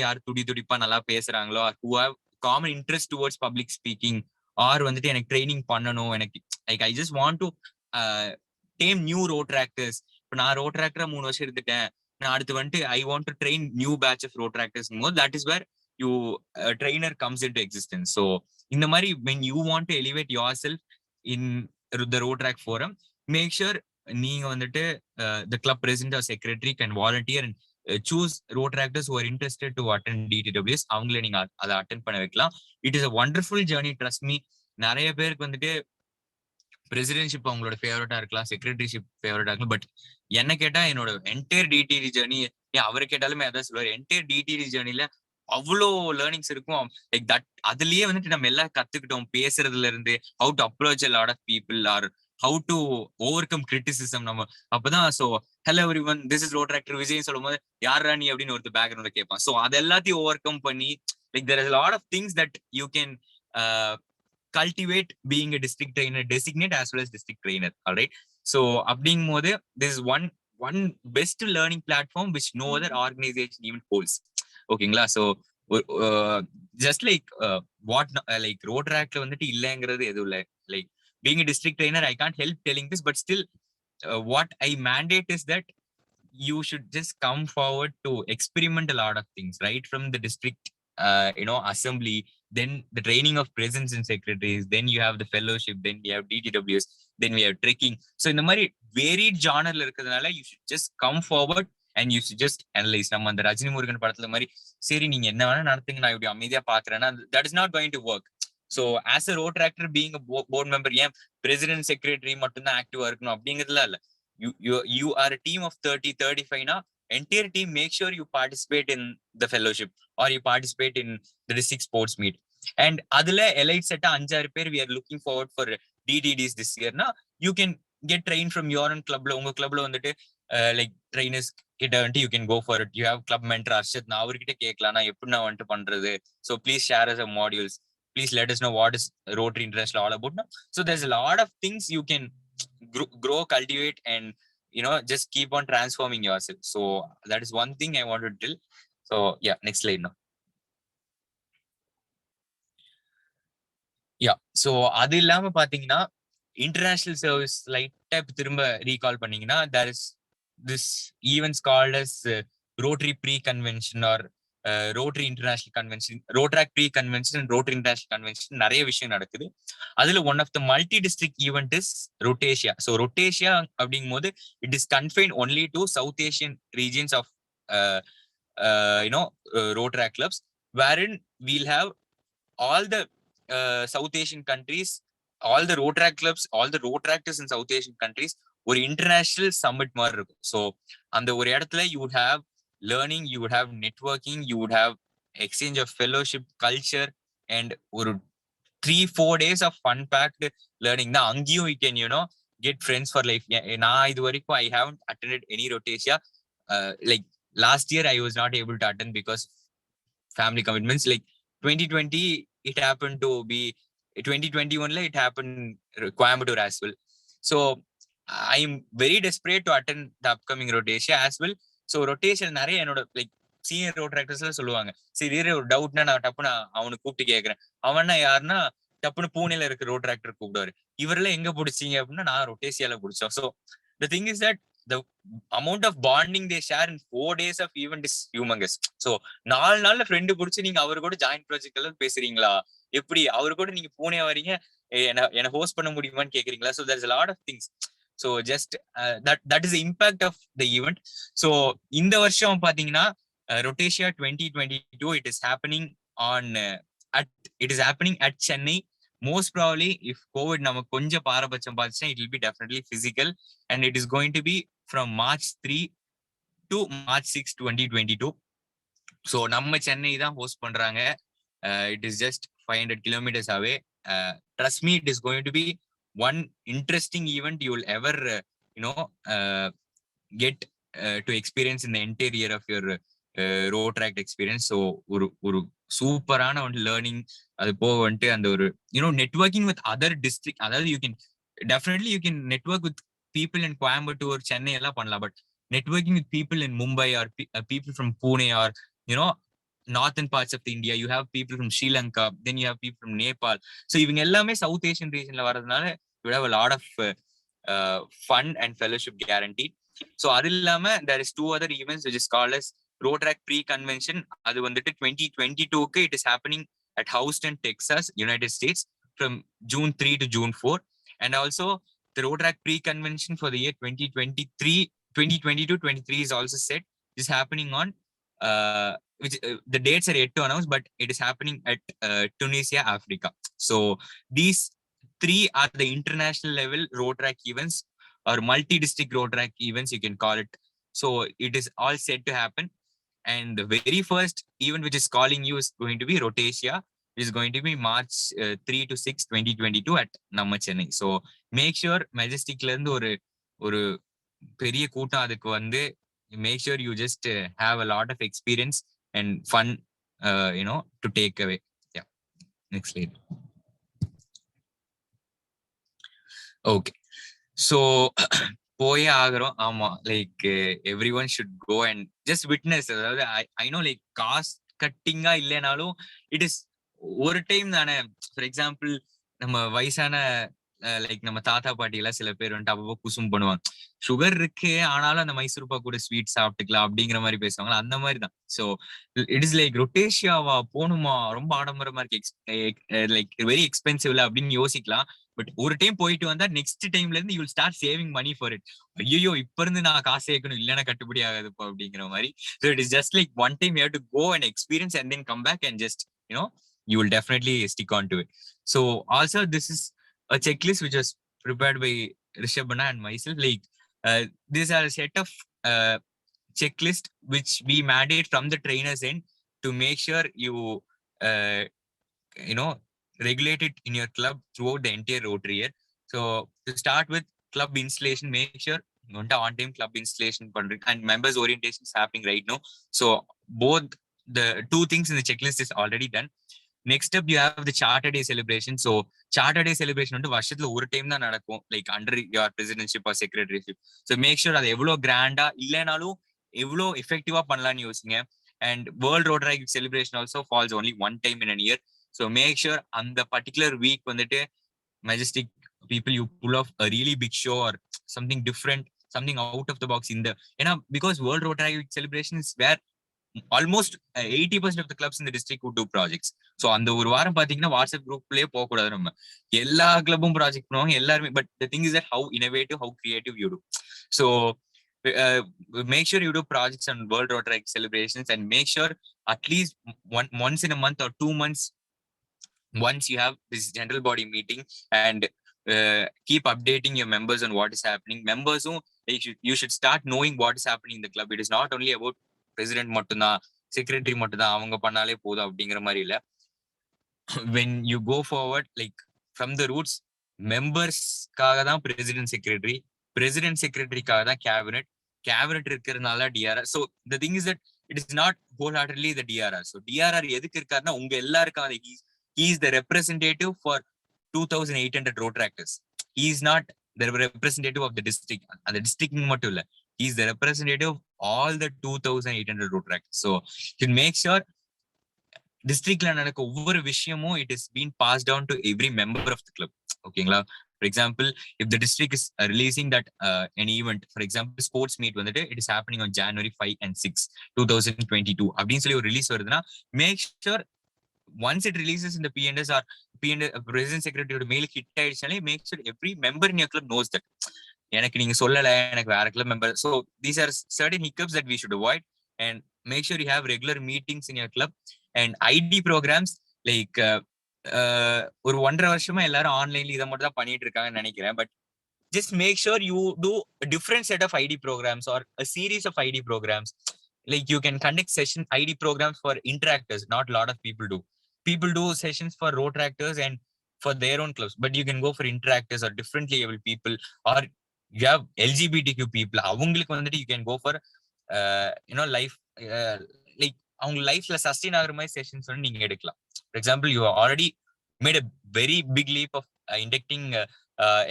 யார் துடிப்பா நல்லா பேசுறாங்களோ, who have common interest towards public speaking, or வந்துட்டு எனக்கு ட்ரைனிங் பண்ணணும், எனக்கு like I just want to tame new Rotaractors. இப்போ நான் Rotaractor 3 வருஷம் இருந்துட்டேன், நான் அடுத்து வந்துட்டு I want to train new batch of Rotaractors more. That is where trainer comes into existence. So in the mari, when you want to elevate yourself in the Rotaract forum, make sure நீங்க வந்துட்டு the club president or secretary can volunteer and choose Rotaractors who are interested to attend DTWS. அவங்கள நீங்க அதை attend பண்ண வைக்கலாம். It is a wonderful journey, trust me. நிறைய பேருக்கு வந்துட்டு பிரசிடென்ட்ஷிப் அவங்களோட ஃபேவரட்டா இருக்கலாம், செக்ரட்டரிஷிப் ஃபேவரட்டா இருக்கலாம். பட் என்ன கேட்டா என்னோட என்டையர் டிடிடி ஜேர்னி, அவரை கேட்டாலுமே அதான் சொல்லுவார், என்டையர் டிடிடி ஜேர்னில அவ்வளோ லேர்னிங்ஸ் இருக்கும். லைக் தட் அதுலயே வந்துட்டு நம்ம எல்லாம் கத்துக்கிட்டோம், பேசுறதுல இருந்து how to approach a lot of people or how to overcome criticism. நம்ம அப்பதான் so hello everyone, this is Rotaractor Vijay சொல்லும் போது யாரா நீ அப்படின்னு ஒருத்தர் பேக்ரவுண்ட்ல கேட்பான். ஸோ அது எல்லாத்தையும் ஓவர் கம் பண்ணி, like there is a lot of things that you can cultivate being a district trainer designate as well as district trainer. All right. So அப்படிங்கும் போது this is one best learning platform which no other organization even holds. ஓகேங்களா? So just like what like ரோட்ராக்ட்ல வந்துட்டு இல்லைங்கிறது எதுவும் இல்லை. Like being a district trainer, I can't help telling this, but still what I mandate is that you should just come forward to experiment a lot of things, right from the district assembly, then the training of presidents and secretaries, then you have the fellowship, then you have DTWS, then we have trekking. So in the mari varied genre la irukadanaala you should just come forward and you should just analyze. நம்ம அந்த ரஜினி முருகன் படத்துல மாதிரி சரி நீங்க என்ன வேணா நடத்துங்க, நான் இப்படி அமைதியா பாக்குறேன்னா that is not going to work. So as a Rotaractor, being a board member, ஏன் president secretary மட்டும்தான் ஆக்டிவா இருக்கணும் அப்படிங்கிறதுல இல்ல. You are a team of 30-35 na entire team, make sure you participate in the fellowship or you participate in the district sports meet. And adula elite set 5-6 பேர் we are looking forward for DTDs this year na you can get trained from your own club la. Unga club la வந்துட்டு like trainers கிட்ட வந்து you can go for it. You have club mentor Arshad, நான் அவர்கிட்ட கேட்கலாம் நான் எப்படி நான் வந்துட்டு பண்றது. So please share us some modules, please let us know what is Rotary International all about. So there's a lot of things you can grow, cultivate, and just keep on transforming yourself. So that is one thing I want to tell. So yeah, next slide now. Yeah, so அது இல்லாம பாத்தீங்கன்னா international service லைட்டா திரும்ப recall பண்ணீங்கன்னா there is this events called as Rotary pre-convention or Rotary International Convention, Rotaract pre-convention and Rotary International Convention. நிறைய விஷயம் நடக்குது. அதுல one of the multi district event is Rotasia. So Rotasia அப்படிங்கும் போது it is confined only to South Asian regions of Rotaract clubs, wherein we'll have all the South Asian countries, all the Rotaract clubs, all the Rotaractors in South Asian countries ஒரு international submit மாதிரி இருக்கும். So அந்த ஒரு இடத்துல you would have learning, you would have networking, you would have exchange of fellowship, culture, and ஒரு 3-4 days of fun packed learning தான். அங்கேயும் you can get friends for life. நான் இது வரைக்கும் I haven't attended any Rotasia. Like last year I was not able to attend because family commitments. Like 2020 it happened to be 2021 it happened Coimbatore as well. So I am very desperate to attend the upcoming Rotasia as well. So Rotation நிறைய என்னோட like senior ரோட்ராக்டர்ஸ்ல சொல்லுவாங்க, சரி ஒரு டவுட்னா நான் டப்புன்னு அவனுக்கு கூப்பிட்டு கேட்கறேன். அவனா யாருன்னா டப்புன்னு பூனேல இருக்க ரோட்ராக்டர் கூப்பிடுவாரு. இவரெல்லாம் எங்க பிடிச்சீங்க அப்படின்னா நான் ரொட்டேசியால பிடிச்சோம். So the thing is that the amount of bonding they share in 4 days of event is humongous. So 4 நாள்ல ஃப்ரெண்டு பிடிச்சி நீங்க அவரு கூட ஜாயிண்ட் ப்ராஜெக்ட் எல்லாம் பேசுறீங்களா, எப்படி அவரு கூட நீங்க பூனே வரீங்க, என்ன ஹோஸ்ட் பண்ண முடியுமான்னு கேக்குறீங்களா. So there's a lot of things. So just that is the impact of the event. So இந்த வருஷம் பாத்தீங்கன்னா Rotasia 2022 it is happening at Chennai. Most probably if COVID நமக்கு கொஞ்சம் பாரபட்சம் பார்த்துச்சுன்னா it will be definitely physical, and it is going to be from March 3 to March 6, 2022. So நம்ம சென்னை தான் host பண்றாங்க. It is just 500 kilometers away. Trust me, it is going to be one interesting event you will ever get to experience in the entire year of your Rotaract experience. So ஒரு சூப்பரான ஒரு learning. அது போக வந்துட்டு அந்த ஒரு networking with other district, அதாவது you can network with people in Coimbatore, Chennai எல்லாம் பண்ணலாம். But networking with people in Mumbai or people from Pune or northern parts of the India, you have people from Sri Lanka, then you have people from Nepal. So இவங்க எல்லாமே south Asian ரீஜன்ல வரதுனால you have a lot of fun and fellowship guaranteed. So அது இல்லாம there is 2 other events which is called as Rotaract pre-convention. அது வந்துட்டு 2022க்கு it is happening at Houston, Texas, United States from June 3 to June 4. And also the Rotaract pre-convention for the year 2022-23 is also set. It is happening on which the dates are yet to announce, but it is happening at Tunisia, Africa. So these 3 are the international level Rotaract events or multi-district Rotaract events, you can call it. So it is all set to happen. And the very first event which is calling you is going to be Rotasia, which is going to be March 3 to 6, 2022 at நம்ம Chennai. So make sure Majesticல இருந்து ஒரு பெரிய கூட்டம் அதுக்கு வந்து make sure you just have a lot of experience and fun to take away. Yeah, next slide. Okay, so போயே ஆகிறோம். ஆமா, like everyone should go and just witness. அதாவது ஐ நோ லைக் காஸ்ட் கட்டிங்கா இல்லைனாலும் it is ஒரு time தானே. For example நம்ம வயசான லைக் நம்ம தாத்தா பாட்டி எல்லாம் சில பேர் வந்துட்டு அப்பப்போ குசும் பண்ணுவாங்க, சுகர் இருக்கு ஆனாலும் அந்த மைசூர் பாக்கு கூட ஸ்வீட் சாப்பிட்டுக்கலாம் அப்படிங்கிற மாதிரி பேசுவாங்களா, அந்த மாதிரி தான். ஸோ இட் இஸ் லைக் ரொட்டேஷியாவா போகணுமா, ரொம்ப ஆடம்பரமா இருக்கு, லைக் வெரி எக்ஸ்பென்சிவ்ல அப்படின்னு யோசிக்கலாம். பட் ஒரு டைம் போயிட்டு வந்தா நெக்ஸ்ட் டைம்ல இருந்து you will start saving money for it. ஐயோ இப்ப இருந்து நான் காசு சேர்க்கணும் இல்லைன்னா கட்டுப்படி ஆகாதுப்பா அப்படிங்கிற மாதிரி. So it is just like one time you have to go and experience and then come back and just you will definitely stick on to it. So also this is a checklist which was prepared by Rishabhana and myself. Like these are a set of checklist which we mandate from the trainers end to make sure you regulate it in your club throughout the entire Rotary year. So to start with club installation, make sure you want on time club installation and members orientation is happening right now. So both the 2 things in the checklist is already done. Next up, you have the Charter Day celebration. So Charter Day celebration வந்து வருஷத்துல ஒரு time தான் நடக்கும், like under your presidentship or secretaryship. So make sure அது எவ்வளோ கிராண்டா இல்லைனாலும் எவ்வளோ எஃபெக்டிவா பண்ணலாம்னு யோசிங்க. And world Rotary celebration also falls only one time in an year. So make sure அந்த பர்டிகுலர் வீக் வந்துட்டு Majestic people you pull off a really big show or something different, something out of the box in the, because World Rotary celebration is where almost 80% of the clubs in the district would do projects. So அந்த ஒரு வாரம் பாத்தீங்கன்னா WhatsApp குரூப்லயே போக கூடாது, நம்ம எல்லா கிளப்பும் project பண்ணுவாங்க எல்லாருமே. But the thing is that how innovative, how creative you do. So make sure you do projects on World Rotary celebrations, and make sure at least once in a month or 2 months, once you have this general body meeting, and keep updating your members on what is happening. Members you should start knowing what is happening in the club. It is not only about president மட்டும்தான், secretary மட்டும்தான் அவங்க பண்ணாலே போதும் அப்படிங்கிற மாதிரி இல்ல. When you go forward, like from the roots, members-காக தான் president secretary-காக தான் cabinet இருக்கிறதுனால DRR. So the thing is that it is not wholeheartedly the DRR. So DRR எதுக்கு இருக்காருன்னா உங்க எல்லாருக்காக he is the representative for 2,800 road tractors. He is not the representative of the district. And the district மட்டும் இல்ல, he is the representative of all the 2,800 road tractors. So you make sure districtல நடக்க ஒவ்வொரு விஷயமும் it is being passed down to every member of the club. ஓகேங்களா? For example, if the district is releasing that an event, for example, sports meet வந்துட்டு it is happening on January 5 and 6, 2022 அப்படின்னு சொல்லி ஒரு release வருதுன்னா, make sure once it releases in the P&S or president secretary mail hit ஆயிடுச்சாலே, make sure every member in your club knows that எனக்கு நீங்க சொல்லல, எனக்கு வேற club member. So these are certain hiccups that we should avoid, and make sure you have regular meetings in your club. And ID programs, like ஒரு 1.5 வருஷமா எல்லாரும் ஆன்லைன்ல இதை மட்டும் தான் பண்ணிட்டு இருக்காங்கன்னு நினைக்கிறேன். But just make sure you do a different set of ID programs or a series of ID programs. Like you can conduct session ID programs for interactors. Not a lot of people do. People do sessions for road tractors and for their own clubs, but you can go for interactors or differently able people, or you have LGBTQ people. அவங்களுக்கு வந்துட்டு you can go for life like அவங்க லைஃப்ல sustain ஆகுற மாதிரி sessions வந்து நீங்க எடுக்கலாம். For example, you already made a very big leap of inducting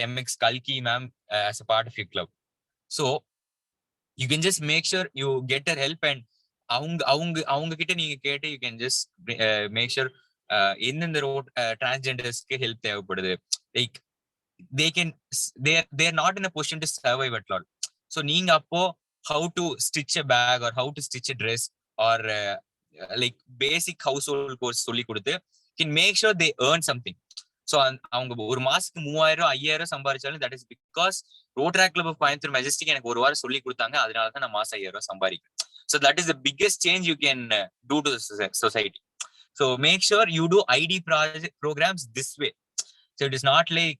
MX Kalki ma'am as a part of your club. So you can just make sure you get her help, and அவங்க கிட்ட நீங்க கேட்டு you can just make sure எந்தெந்த road டிரான்ஸ்ஜெண்டர்ஸ்க்கு help தேவைப்படுது. Like they are not in a position to survive at all. So நீங்க அப்போ how to stitch a bag or how to stitch a dress or like basic household course சொல்லி கொடுத்து can make sure they earn something. So அவங்க ஒரு மாசத்துக்கு 3,000-5,000 சம்பாதிச்சாலும் that is because Rotary club of Coimbatore Majestic எனக்கு ஒரு வாரம் சொல்லி கொடுத்தாங்க, அதனால தான் நான் மாசம் 5,000 சம்பாதிக்கிறேன். So that is the biggest change you can do to the society. So make sure you do ID programs this way. So it is not like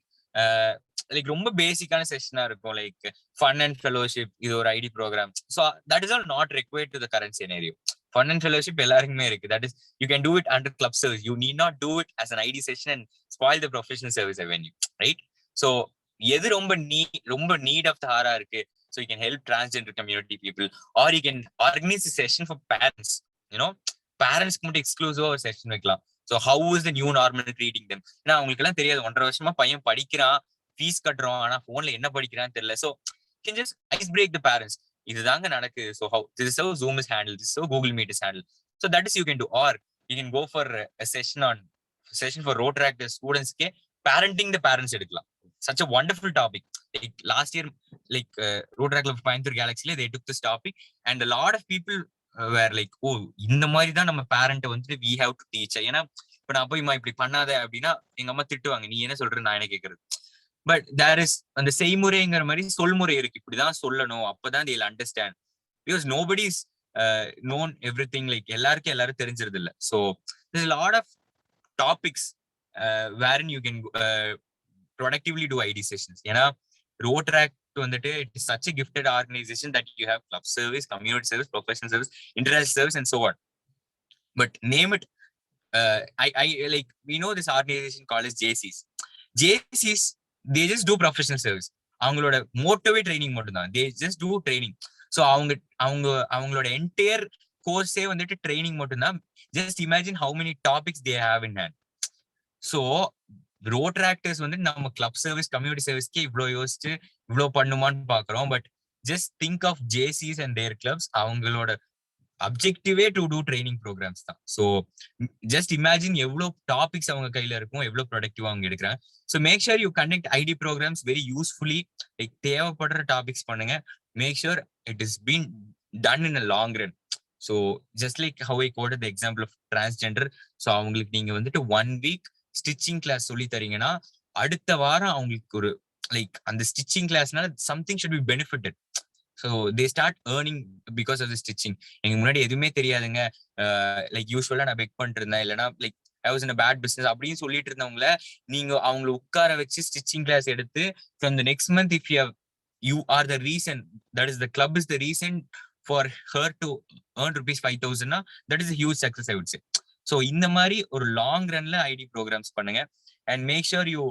ரொம்ப பேசிக்கான செஷனா இருக்கும், லைக் ஃபன் அண்ட் ஃபெலோஷிப், இது ஒரு IT program. So that is all not required to the current scenario. Fun and fellowship எல்லாருக்குமே இருக்கு. That is, you can do it under club service. You need not do it as an ID session and spoil the professional service revenue, right? So எது ரொம்ப need of the hour இருக்கு, so you can help transgender community people, or you can organize a session for parents. Parents மட்டும் எக்ஸ்க்ளூசிவா ஒரு session வைக்கலாம். So how is the new normal treating them? ஏன்னா அவங்களுக்கு எல்லாம் தெரியாது, 1.5 வருஷமா பையன் படிக்கிறான், ஃபீஸ் கட்டுறோம், ஆனா போன்ல என்ன படிக்கிறான்னு தெரியல. So you can just ice break the parents. இதுதாங்க நடக்குது. So how this is how Zoom is handled, this is how Google Meet is handled. So that is you can do, or you can go for a session for road tractor students ke parenting the parents எடுக்கலாம். Such a wonderful topic. Like last year, like road tractor of Coimbatore Galaxy, they took this topic and a lot of people were like, oh, இந்த மாதிரி தான் நம்ம parent வந்து we have to teach. ஏன்னா இப்ப நான் போய் இப்படி பண்ணாத அப்படின்னா எங்க அம்மா திட்டுவாங்க, நீ என்ன சொல்ற நான் என்ன கேட்கறது. பட் தேர் இஸ் அந்த செய்முறைங்கிற மாதிரி சொல்முறை இருக்கு, இப்படிதான் சொல்லணும், அப்பதான் they'll understand, because nobody is known everything, like எல்லாருக்கும் எல்லாரும் தெரிஞ்சிருது இல்ல. So there's a lot of topics wherein you can productively do ID sessions. ஏன்னா road track வந்துட்டு it is such a gifted organization that you have club service, community service, professional service, international service and so on. But name it, I like, we know this organization called as JCs. They just do professional service. அவங்களோட மோட்டோவே training மட்டும் தான், they just do training. So அவங்களோட entire கோர்ஸே வந்துட்டு training மட்டும்தான். Just imagine how many topics they have in hand. So ரோட்ராக்டர்ஸ் வந்து நம்ம club service community சர்வீஸ்க்கே இவ்வளோ யோசிச்சு இவ்வளோ பண்ணுமான்னு பாக்குறோம். But just think of Jaycees and their clubs. அவங்களோட அப்ஜெக்டிவே டு டூ ட்ரைனிங் ப்ரோக்ராம்ஸ் தான். ஸோ ஜஸ்ட் இமேஜின் எவ்வளோ டாபிக்ஸ் அவங்க கையில இருக்கும், எவ்வளோ ப்ரொடக்டிவா அவங்க எடுக்கிறாங்க. So make sure you conduct IT programs very usefully. Like தேவைப்படுற டாபிக்ஸ் பண்ணுங்க. Make sure it is been done in a long run. So just like how I got the example of transgender. So அவங்களுக்கு நீங்க வந்துட்டு 1 week stitching class சொல்லி தரீங்கன்னா அடுத்த வாரம் அவங்களுக்கு ஒரு லைக் அந்த ஸ்டிச்சிங் கிளாஸ்னால something should be benefitted. So they start earning because of the stitching. எனக்கு முன்னாடி எதுவுமே தெரியாதுங்க, லைக் யூஸ்வலா நான் பெக் பண்ணிட்டு இருந்தேன், இல்லைன்னா like I was in bad business அப்படின்னு சொல்லிட்டு இருந்தவங்கள நீங்க அவங்களை உட்கார வச்சு ஸ்டிச்சிங் கிளாஸ் எடுத்து from the next month if you are the reason, that is the club is the reason for her to earn ₹5,000, that is huge success I would say. So இந்த மாதிரி ஒரு லாங் ரன்ல ID programs பண்ணுங்க. And make sure you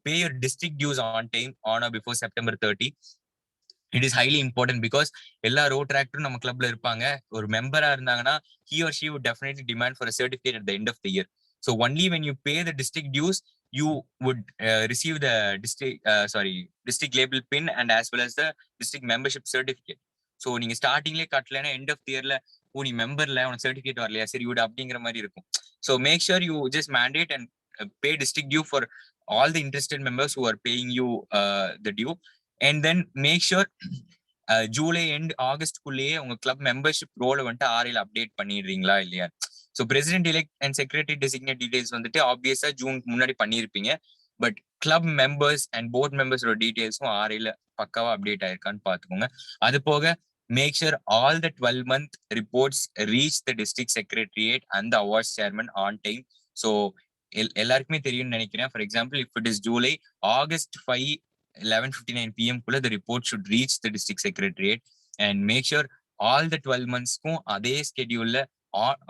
pay your district dues on time, on or before September 30. It is highly important because எல்லா ரோட்ராக்டரும் நம்ம கிளப்ல இருப்பாங்க. ஒரு மெம்பரா இருந்தாங்கன்னா he or she would definitely demand for a certificate at the end of the year. So only when you pay the district dues, you would receive the district label pin and as well as the district membership certificate. So நீங்க ஸ்டார்டிங்லேயே கட்டலைன்னா end of the இயர்ல நீ மெம்பர்ல உனக்கு certificate வரலையா, சரி விடு அப்படிங்கிற மாதிரி இருக்கும். So make sure you just mandate and pay district due for all the interested members who are paying you the due. And then make sure July end ஆகஸ்ட்குள்ளேயே உங்க கிளப் மெம்பர்ஷிப் ரோலை வந்துட்டு ஆர்ஐல அப்டேட் பண்ணிடுறீங்களா இல்லையா. So president elect and secretary designate details வந்துட்டு ஆப்வியஸா ஜூனுக்கு முன்னாடி பண்ணியிருப்பீங்க. But club members and board மெம்பர்ஸோட டீடைல்ஸும் ஆர்ஐல பக்காவா அப்டேட் ஆயிருக்கான்னு பாத்துக்கோங்க. அது போக make sure all the 12-month reports reach the district secretariat and the awards chairman on time. So எல்லாருக்குமே தெரியும்னு நினைக்கிறேன். For example if it is July, August 5 11:59 PM குள்ள the report should reach the district secretariat. And make sure all the 12 monthsக்கும் அதே ஸ்கெடியூல்ல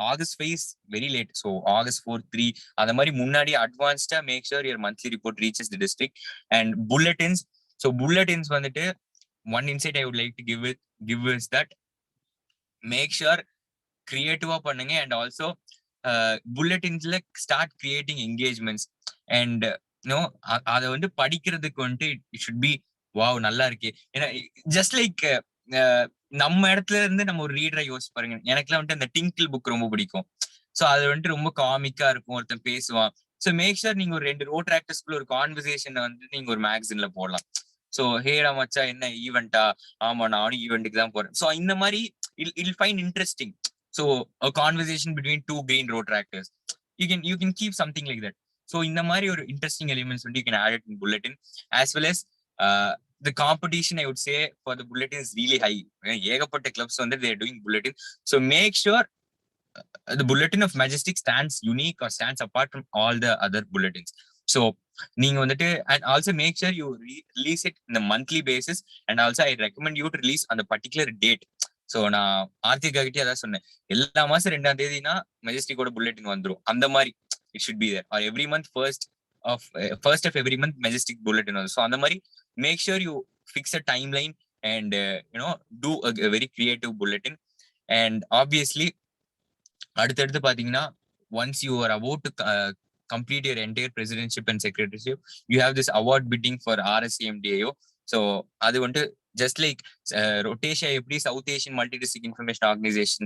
August 5 is very late, so August 4, 3 அந்த மாதிரி முன்னாடி அட்வான்ஸ்டா make sure your monthly report reaches the district. And bulletins, so bulletins வந்துட்டு one insight I would like to give is that make sure creative பண்ணுங்க. And also bulletins start creating engagements and அதை வந்து படிக்கிறதுக்கு வந்துட்டு it should be wow நல்லா இருக்கு. ஏன்னா just like நம்ம இடத்துல இருந்து நம்ம ஒரு ரீடரை யோசிச்சு பாருங்க. எனக்குலாம் வந்துட்டு அந்த டிங்கிள் புக் ரொம்ப பிடிக்கும். ஸோ அது வந்துட்டு ரொம்ப காமிக்கா இருக்கும், ஒருத்தன் பேசுவான். ஸோ மேக் ஷூர் நீங்க ஒரு 2 ரோட்ராக்டர்ஸ்குள்ள ஒரு கான்வர்சேஷனை வந்து நீங்க ஒரு மேகசின்ல போடலாம். ஸோ ஹேடா மச்சா என்ன ஈவெண்டா, ஆமா நானும் ஈவெண்ட்டுக்கு தான் போறேன். ஸோ இந்த மாதிரி I'll find interesting. So conversation between 2 green rotractors, you can keep something like that. So in the மாதிரி ஒரு interesting elements you can add it in bulletin. As well as the competition I would say for the bulletin is really high. ஏகப்பட்ட clubs வந்து they are doing bulletin. So make sure the bulletin of Majestic stands unique or stands apart from all the other bulletins. So நீங்க வந்துட்டு and also make sure you release it in a monthly basis. And also I recommend you to release on the particular date. So நான் ஆர்த்திகா கிட்டே அதான் சொன்னேன், எல்லா மாசம் 2ஆம் தேதினா மெஜஸ்டிக்கோட bulletin வந்துடும். அந்த மாதிரி it should be there, or every month first of every month Majestic bulletin also. So on the mari make sure you fix a timeline and do a very creative bulletin. And obviously அடுத்து பாத்தீங்கன்னா once you are about to complete your entire presidentship and secretaryship, you have this award bidding for RSAMDAO. So அது வந்து just like Rhotasia எப்படி South Asian Multi-District Information Organization,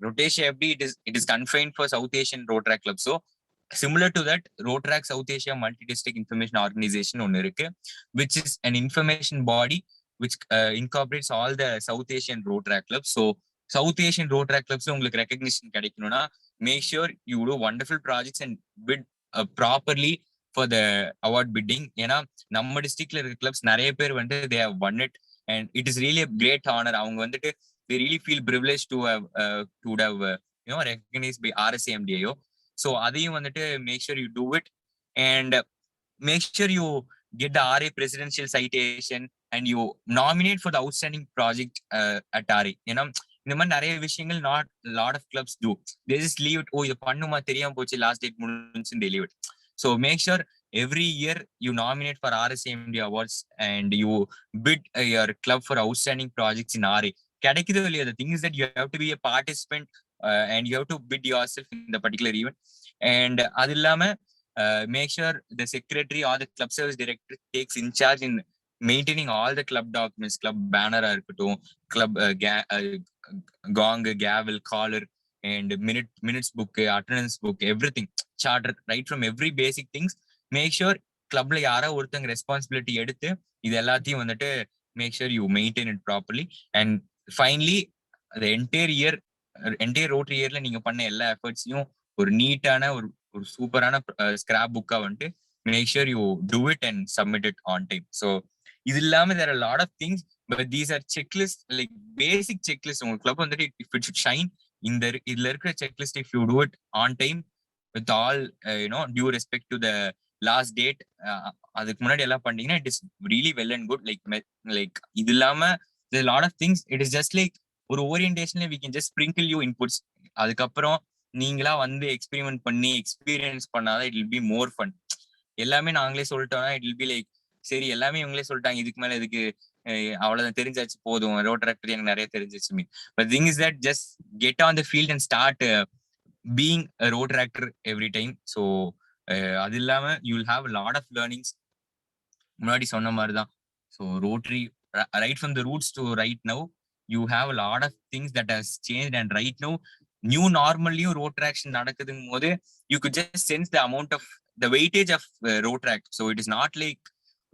Rhotasia எப்படி it is confined for South Asian Rotrack Club. So similar to that, Rotrack South Asia Multi-District Information Organization ஒன்னு இருக்கு, which is an information body which incorporates all the South Asian Rotrack Clubs. So South Asian Rotrack Clubs உங்களுக்கு recognition கிடைக்கணும்னா make sure you do wonderful projects and bid properly for the award bidding. ஏன்னா நம்ம டிஸ்ட்ரிக்ட்ல இருக்க clubs நிறைய பேர் வந்து they have won it and it is really a great honor. அவங்க வந்துட்டு they really feel privileged to have recognized by RSAMDAO. So அதையும் வந்துட்டு make sure you do it and make sure you get the RA presidential citation and you nominate for the outstanding project at RA. ஏன்னா இந்த மாதிரி நிறைய விஷயங்கள் not lot of clubs do. They just leave it, இது பண்ணுமா தெரியாம போச்சு last date முடிஞ்சுன்னு they leave it. So make sure every year you nominate for RSAMD awards and you bid your club for outstanding projects in RA. கிடைக்குதோ இல்லையோ, the thing is that you have to be a participant and you have to bid yourself in the particular event. And அது இல்லாம make sure the secretary or the club service director takes in charge in maintaining all the club documents, club banner இருக்கட்டும், club gong, gavel, collar, and minutes book, attendance book, everything, charter, right from every basic things. Make sure clubல யாரோ ஒருத்தங்க responsibility எடுத்து இது எல்லாத்தையும் வந்துட்டு make sure you maintain it properly. And finally the entire Rotary yearல நீங்க பண்ண எல்லா எஃபர்ட்ஸையும் ஒரு நீட்டான ஒரு சூப்பரான ஸ்கிராப் புக்கா வந்துட்டு make sure you do it and submit it on time. So இது இல்லாம there are a lot of things, but these are checklists, like basic checklists. உங்க club வந்துட்டு if it should shine, இதுல இருக்கிற checklist, if you do it on time with all due respect to the last date, அதுக்கு முன்னாடி எல்லாம் பண்ணீங்கன்னா it is really well and good. Like இது இல்லாம there are a lot of things. It is just like ஒரு ஓரியன்டேஷன்ல we can just sprinkle you inputs. அதுக்கப்புறம் நீங்களா வந்து எக்ஸ்பெரிமெண்ட் பண்ணி எக்ஸ்பீரியன்ஸ் பண்ணாதான் it will be more fun. எல்லாமே நாங்களே சொல்லிட்டோம்னா it will be like சரி எல்லாமே இவங்களே சொல்லிட்டாங்க, இதுக்கு மேல இதுக்கு அவ்வளவுதான் தெரிஞ்சாச்சு போதும், ரோட்டரி பத்தி எனக்கு நிறைய தெரிஞ்சிச்சு. But the thing is that just get on the field and start being a road tractor every time. So அது இல்லாம you will have a lot of learnings. முன்னாடி சொன்ன மாதிரிதான். So Rotary, right from the roots to right now, you have a lot of things that has changed. And right now new normallyயும் road traction நடக்குதுங்கும் போது you could just sense the amount of the weightage of road track. So it is not like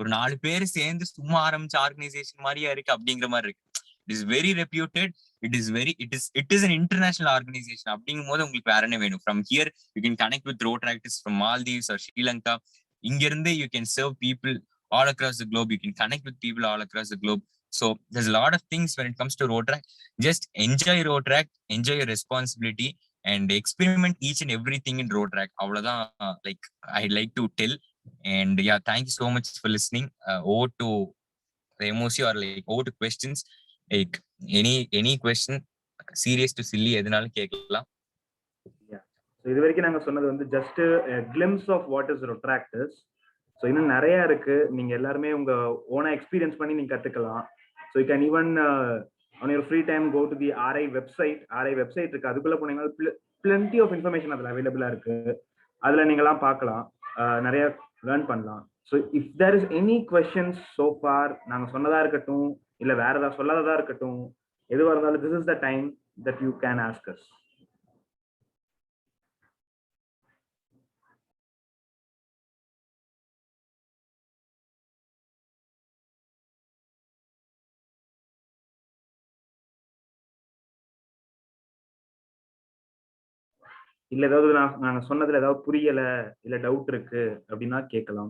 ஒரு 4 பேர் சேர்ந்து சும்மா ஆரம்பிச்ச organisation மாதிரியா இருக்கு அப்படிங்கிற மாதிரி இருக்கு. It is very reputed. It is an international organization. அப்படிங்கும் போது உங்களுக்கு வேற என்ன வேணும்? From here you can connect with road tractors from Maldives or Sri Lanka. இங்க இருந்து you can serve people all across the globe. You can connect with people all across the globe. So there's a lot of things when it comes to road track. Just enjoy road track, enjoy your responsibility, and experiment each and everything in road track. அவ்வளவுதான் like I like to tell. And yeah, thank you so much for listening. Over to the MOC or like over to questions. Like any question, serious to silly, எதுனாலும் கேட்கலாம். இது வரைக்கும் நாங்க சொன்னது வந்து just glimpse of what is Rotractors. So இன்னும் நிறைய இருக்கு. நீங்க எல்லாருமே உங்க ஓனா எக்ஸ்பீரியன்ஸ் பண்ணி நீங்க கத்துக்கலாம். So you can even on your free time go to the RI website. RI website இருக்கு, அதுக்குள்ள போனீங்கன்னா plenty of information அதுல அவைலபிளா இருக்கு. அதுல நீங்கலாம் பார்க்கலாம், நிறைய லேர்ன் பண்ணலாம். So if there is any questions so far, நாங்க சொன்னதா இருக்கட்டும் இல்ல வேற ஏதாவது சொல்லாததா இருக்கட்டும், எதுவாக இருந்தாலும் this is the time that you can ask us. இல்ல ஏதாவது நாங்க சொன்னதுல ஏதாவது புரியல இல்ல டவுட் இருக்கு அப்படின்னா கேட்கலாம்.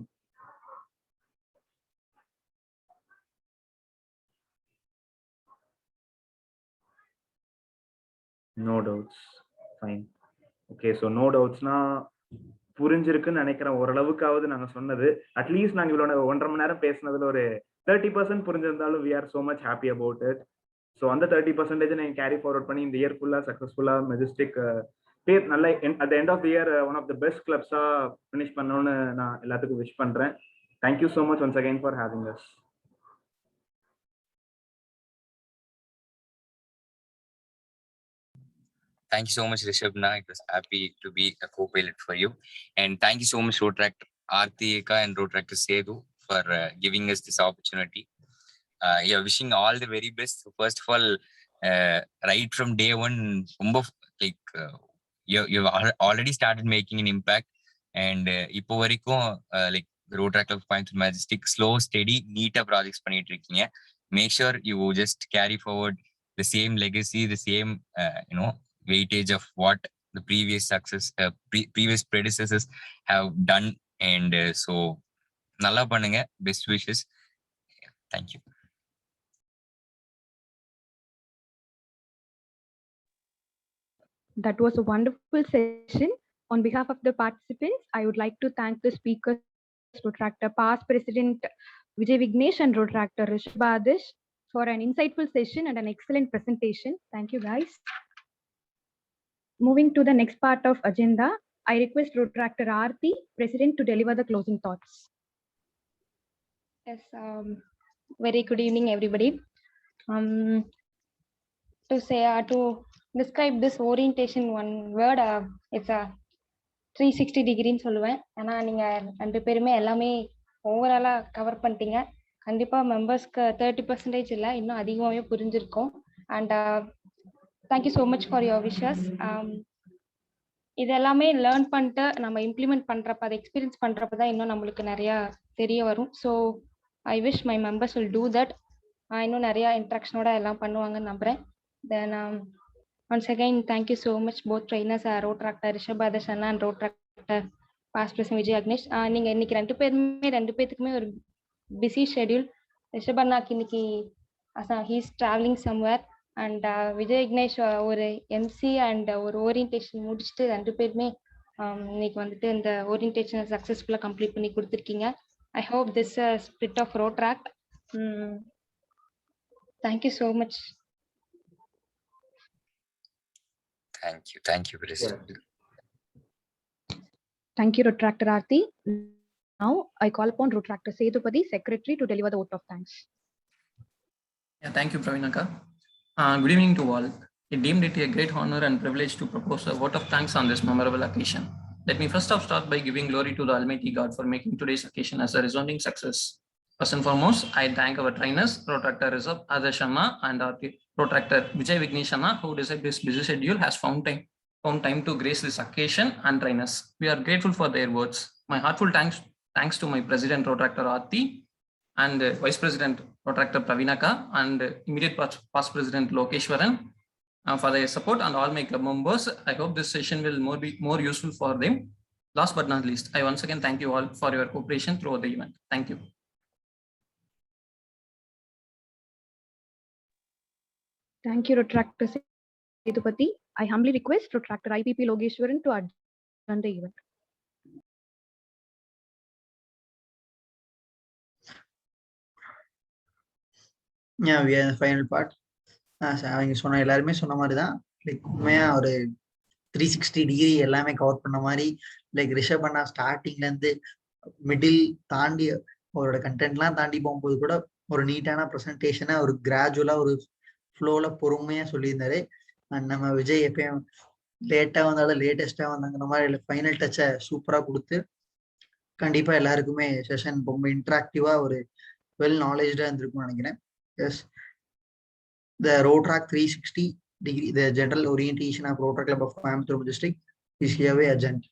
No doubts, fine, okay. So no டவுட்ஸ்னா புரிஞ்சிருக்குன்னு நினைக்கிறேன். ஓரளவுக்காவது நாங்க சொன்னது, அட்லீஸ்ட் நாங்க இவ்வளோ 1.5 மணி நேரம் பேசினதுல ஒரு 30% புரிஞ்சிருந்தாலும் we are so much happy about it. So அந்த 30% நீங்க கேரி ஃபார்வர்ட் பண்ணி இந்த இயர் ஃபுல்லா சக்சஸ்ஃபுல்லா மெஜஸ்டிக் பேர் நல்ல at the end of the year one of the best clubs-ஆ finish பண்ணணும்னு நான் எல்லாத்துக்கும் விஷ் பண்றேன். Thank you so much once again for having us. Thank you so much, Rishabh. It was happy to be a co-pilot for you. And thank you so much, Road Tractor Aarti Eka and Road Tractor Sedu, for giving us this opportunity. Yeah, wishing all the very best. So first of all, right from day one, like you've already started making an impact. And இப்போ வரைக்கும் like Road Tractor Coimbatore Majestic slow, steady, neat projects பண்ணிட்டு இருக்கீங்க. Make sure you just carry forward the same legacy, the same weightage of what the previous success previous predecessors have done. And so நல்லா பண்ணுங்க. Best wishes. Thank you. That was a wonderful session. On behalf of the participants, I would like to thank the speakers, Road Tractor past President Vijay Vignesh and Road Tractor Rishabh Adish, for an insightful session and an excellent presentation. Thank you, guys. Moving to the next part of agenda, I request Road Tractor Aarti, President, to deliver the closing thoughts. Yes, very good evening, everybody. to say to describe this orientation one word, it's a 360 டிகிரின்னு சொல்லுவேன். ஏன்னா நீங்க 2 பேருமே எல்லாமே ஓவராலா cover பண்ணிட்டீங்க. கண்டிப்பா மெம்பர்ஸ்க்கு 30% இல்லை, இன்னும் அதிகமாகவே புரிஞ்சிருக்கும். And thank you so much for your wishes. இது எல்லாமே லேர்ன் பண்ணிட்டு நம்ம இம்ப்ளிமெண்ட் பண்ணுறப்ப, அதை எக்ஸ்பீரியன்ஸ் பண்ணுறப்ப தான் இன்னும் நம்மளுக்கு நிறையா தெரிய வரும். So I wish my members will do that. இன்னும் நிறையா இன்ட்ராக்ஷனோட எல்லாம் பண்ணுவாங்கன்னு நம்புகிறேன். தென் once again, thank you so much both trainers, Rotractor Rishabh Adarsh Anna and Rotractor past president Vijay Agnesh. நீங்க இன்னைக்கு 2 பேத்துக்குமே ஒரு பிஸி ஷெட்யூல். ரிஷப் அண்ணாக்கு இன்னைக்கு he's travelling somewhere, and Vijay Agnesh ஒரு எம்சி அண்ட் ஒரு ஓரியன்டேஷன் முடிச்சுட்டு 2 பேருமே இன்னைக்கு வந்துட்டு இந்த ஓரியன்டேஷனை சக்ஸஸ்ஃபுல்லாக கம்ப்ளீட் பண்ணி கொடுத்துருக்கீங்க. I hope this spirit of Rotaract. Thank you so much. Thank you, President. Thank you, Rotractor Aarti. Now I call upon Rotractor Sethupathi, Secretary, to deliver the vote of thanks. Yeah, thank you, Pravinaka. Good evening to all. It deemed it a great honor and privilege to propose a vote of thanks on this memorable occasion. Let me first off start by giving glory to the Almighty God for making today's occasion as a resounding success. First and foremost, I thank our trainers, Rotractor Rishabh Adarsh Anna and Rotractor Vijay Agnesh Anna, who despite this busy schedule has found time to grace this occasion and train us. We are grateful for their words. My heartfelt thanks to my President Rotractor Aarti and Vice President Rotractor Pravinaka and immediate past President Lokeshwaran for their support, and all my club members. I hope this session will be more useful for them. Last but not least, I once again thank you all for your cooperation throughout the event. Thank you. Thank you, Rotractor Sethupathi. I humbly request Rotractor IPP Lokeshwaran to adjourn the event. Yeah, we are in the final part. அவங்க சொன்ன எல்லாருமே சொன்ன மாதிரி தான். Like உண்மையா ஒரு 360 degree எல்லாமே cover பண்ண மாதிரி, லைக் ரிஷப் அண்ணா ஸ்டார்டிங்ல இருந்து மிடில் தாண்டி அவரோட கண்டென்ட்லாம் தாண்டி போகும்போது கூட ஒரு நீட்டான ப்ரெசன்டேஷனை ஒரு கிராஜுவலா ஒரு ஃப்ளோல பொறுமையா சொல்லியிருந்தாரு. அண்ட் நம்ம விஜய் எப்பயும் லேட்டா வந்தாலும் லேட்டஸ்டா வந்தாங்கிற மாதிரி ஃபைனல் டச்சை சூப்பரா கொடுத்து கண்டிப்பா எல்லாருக்குமே செஷன் ரொம்ப இன்ட்ராக்டிவா ஒரு வெல் நாலேஜா இருந்திருக்கும்னு நினைக்கிறேன். Yes, the Rotrac 360 degree, the general orientation of Rotrac Club of Coimbatore District is hereby adjourned.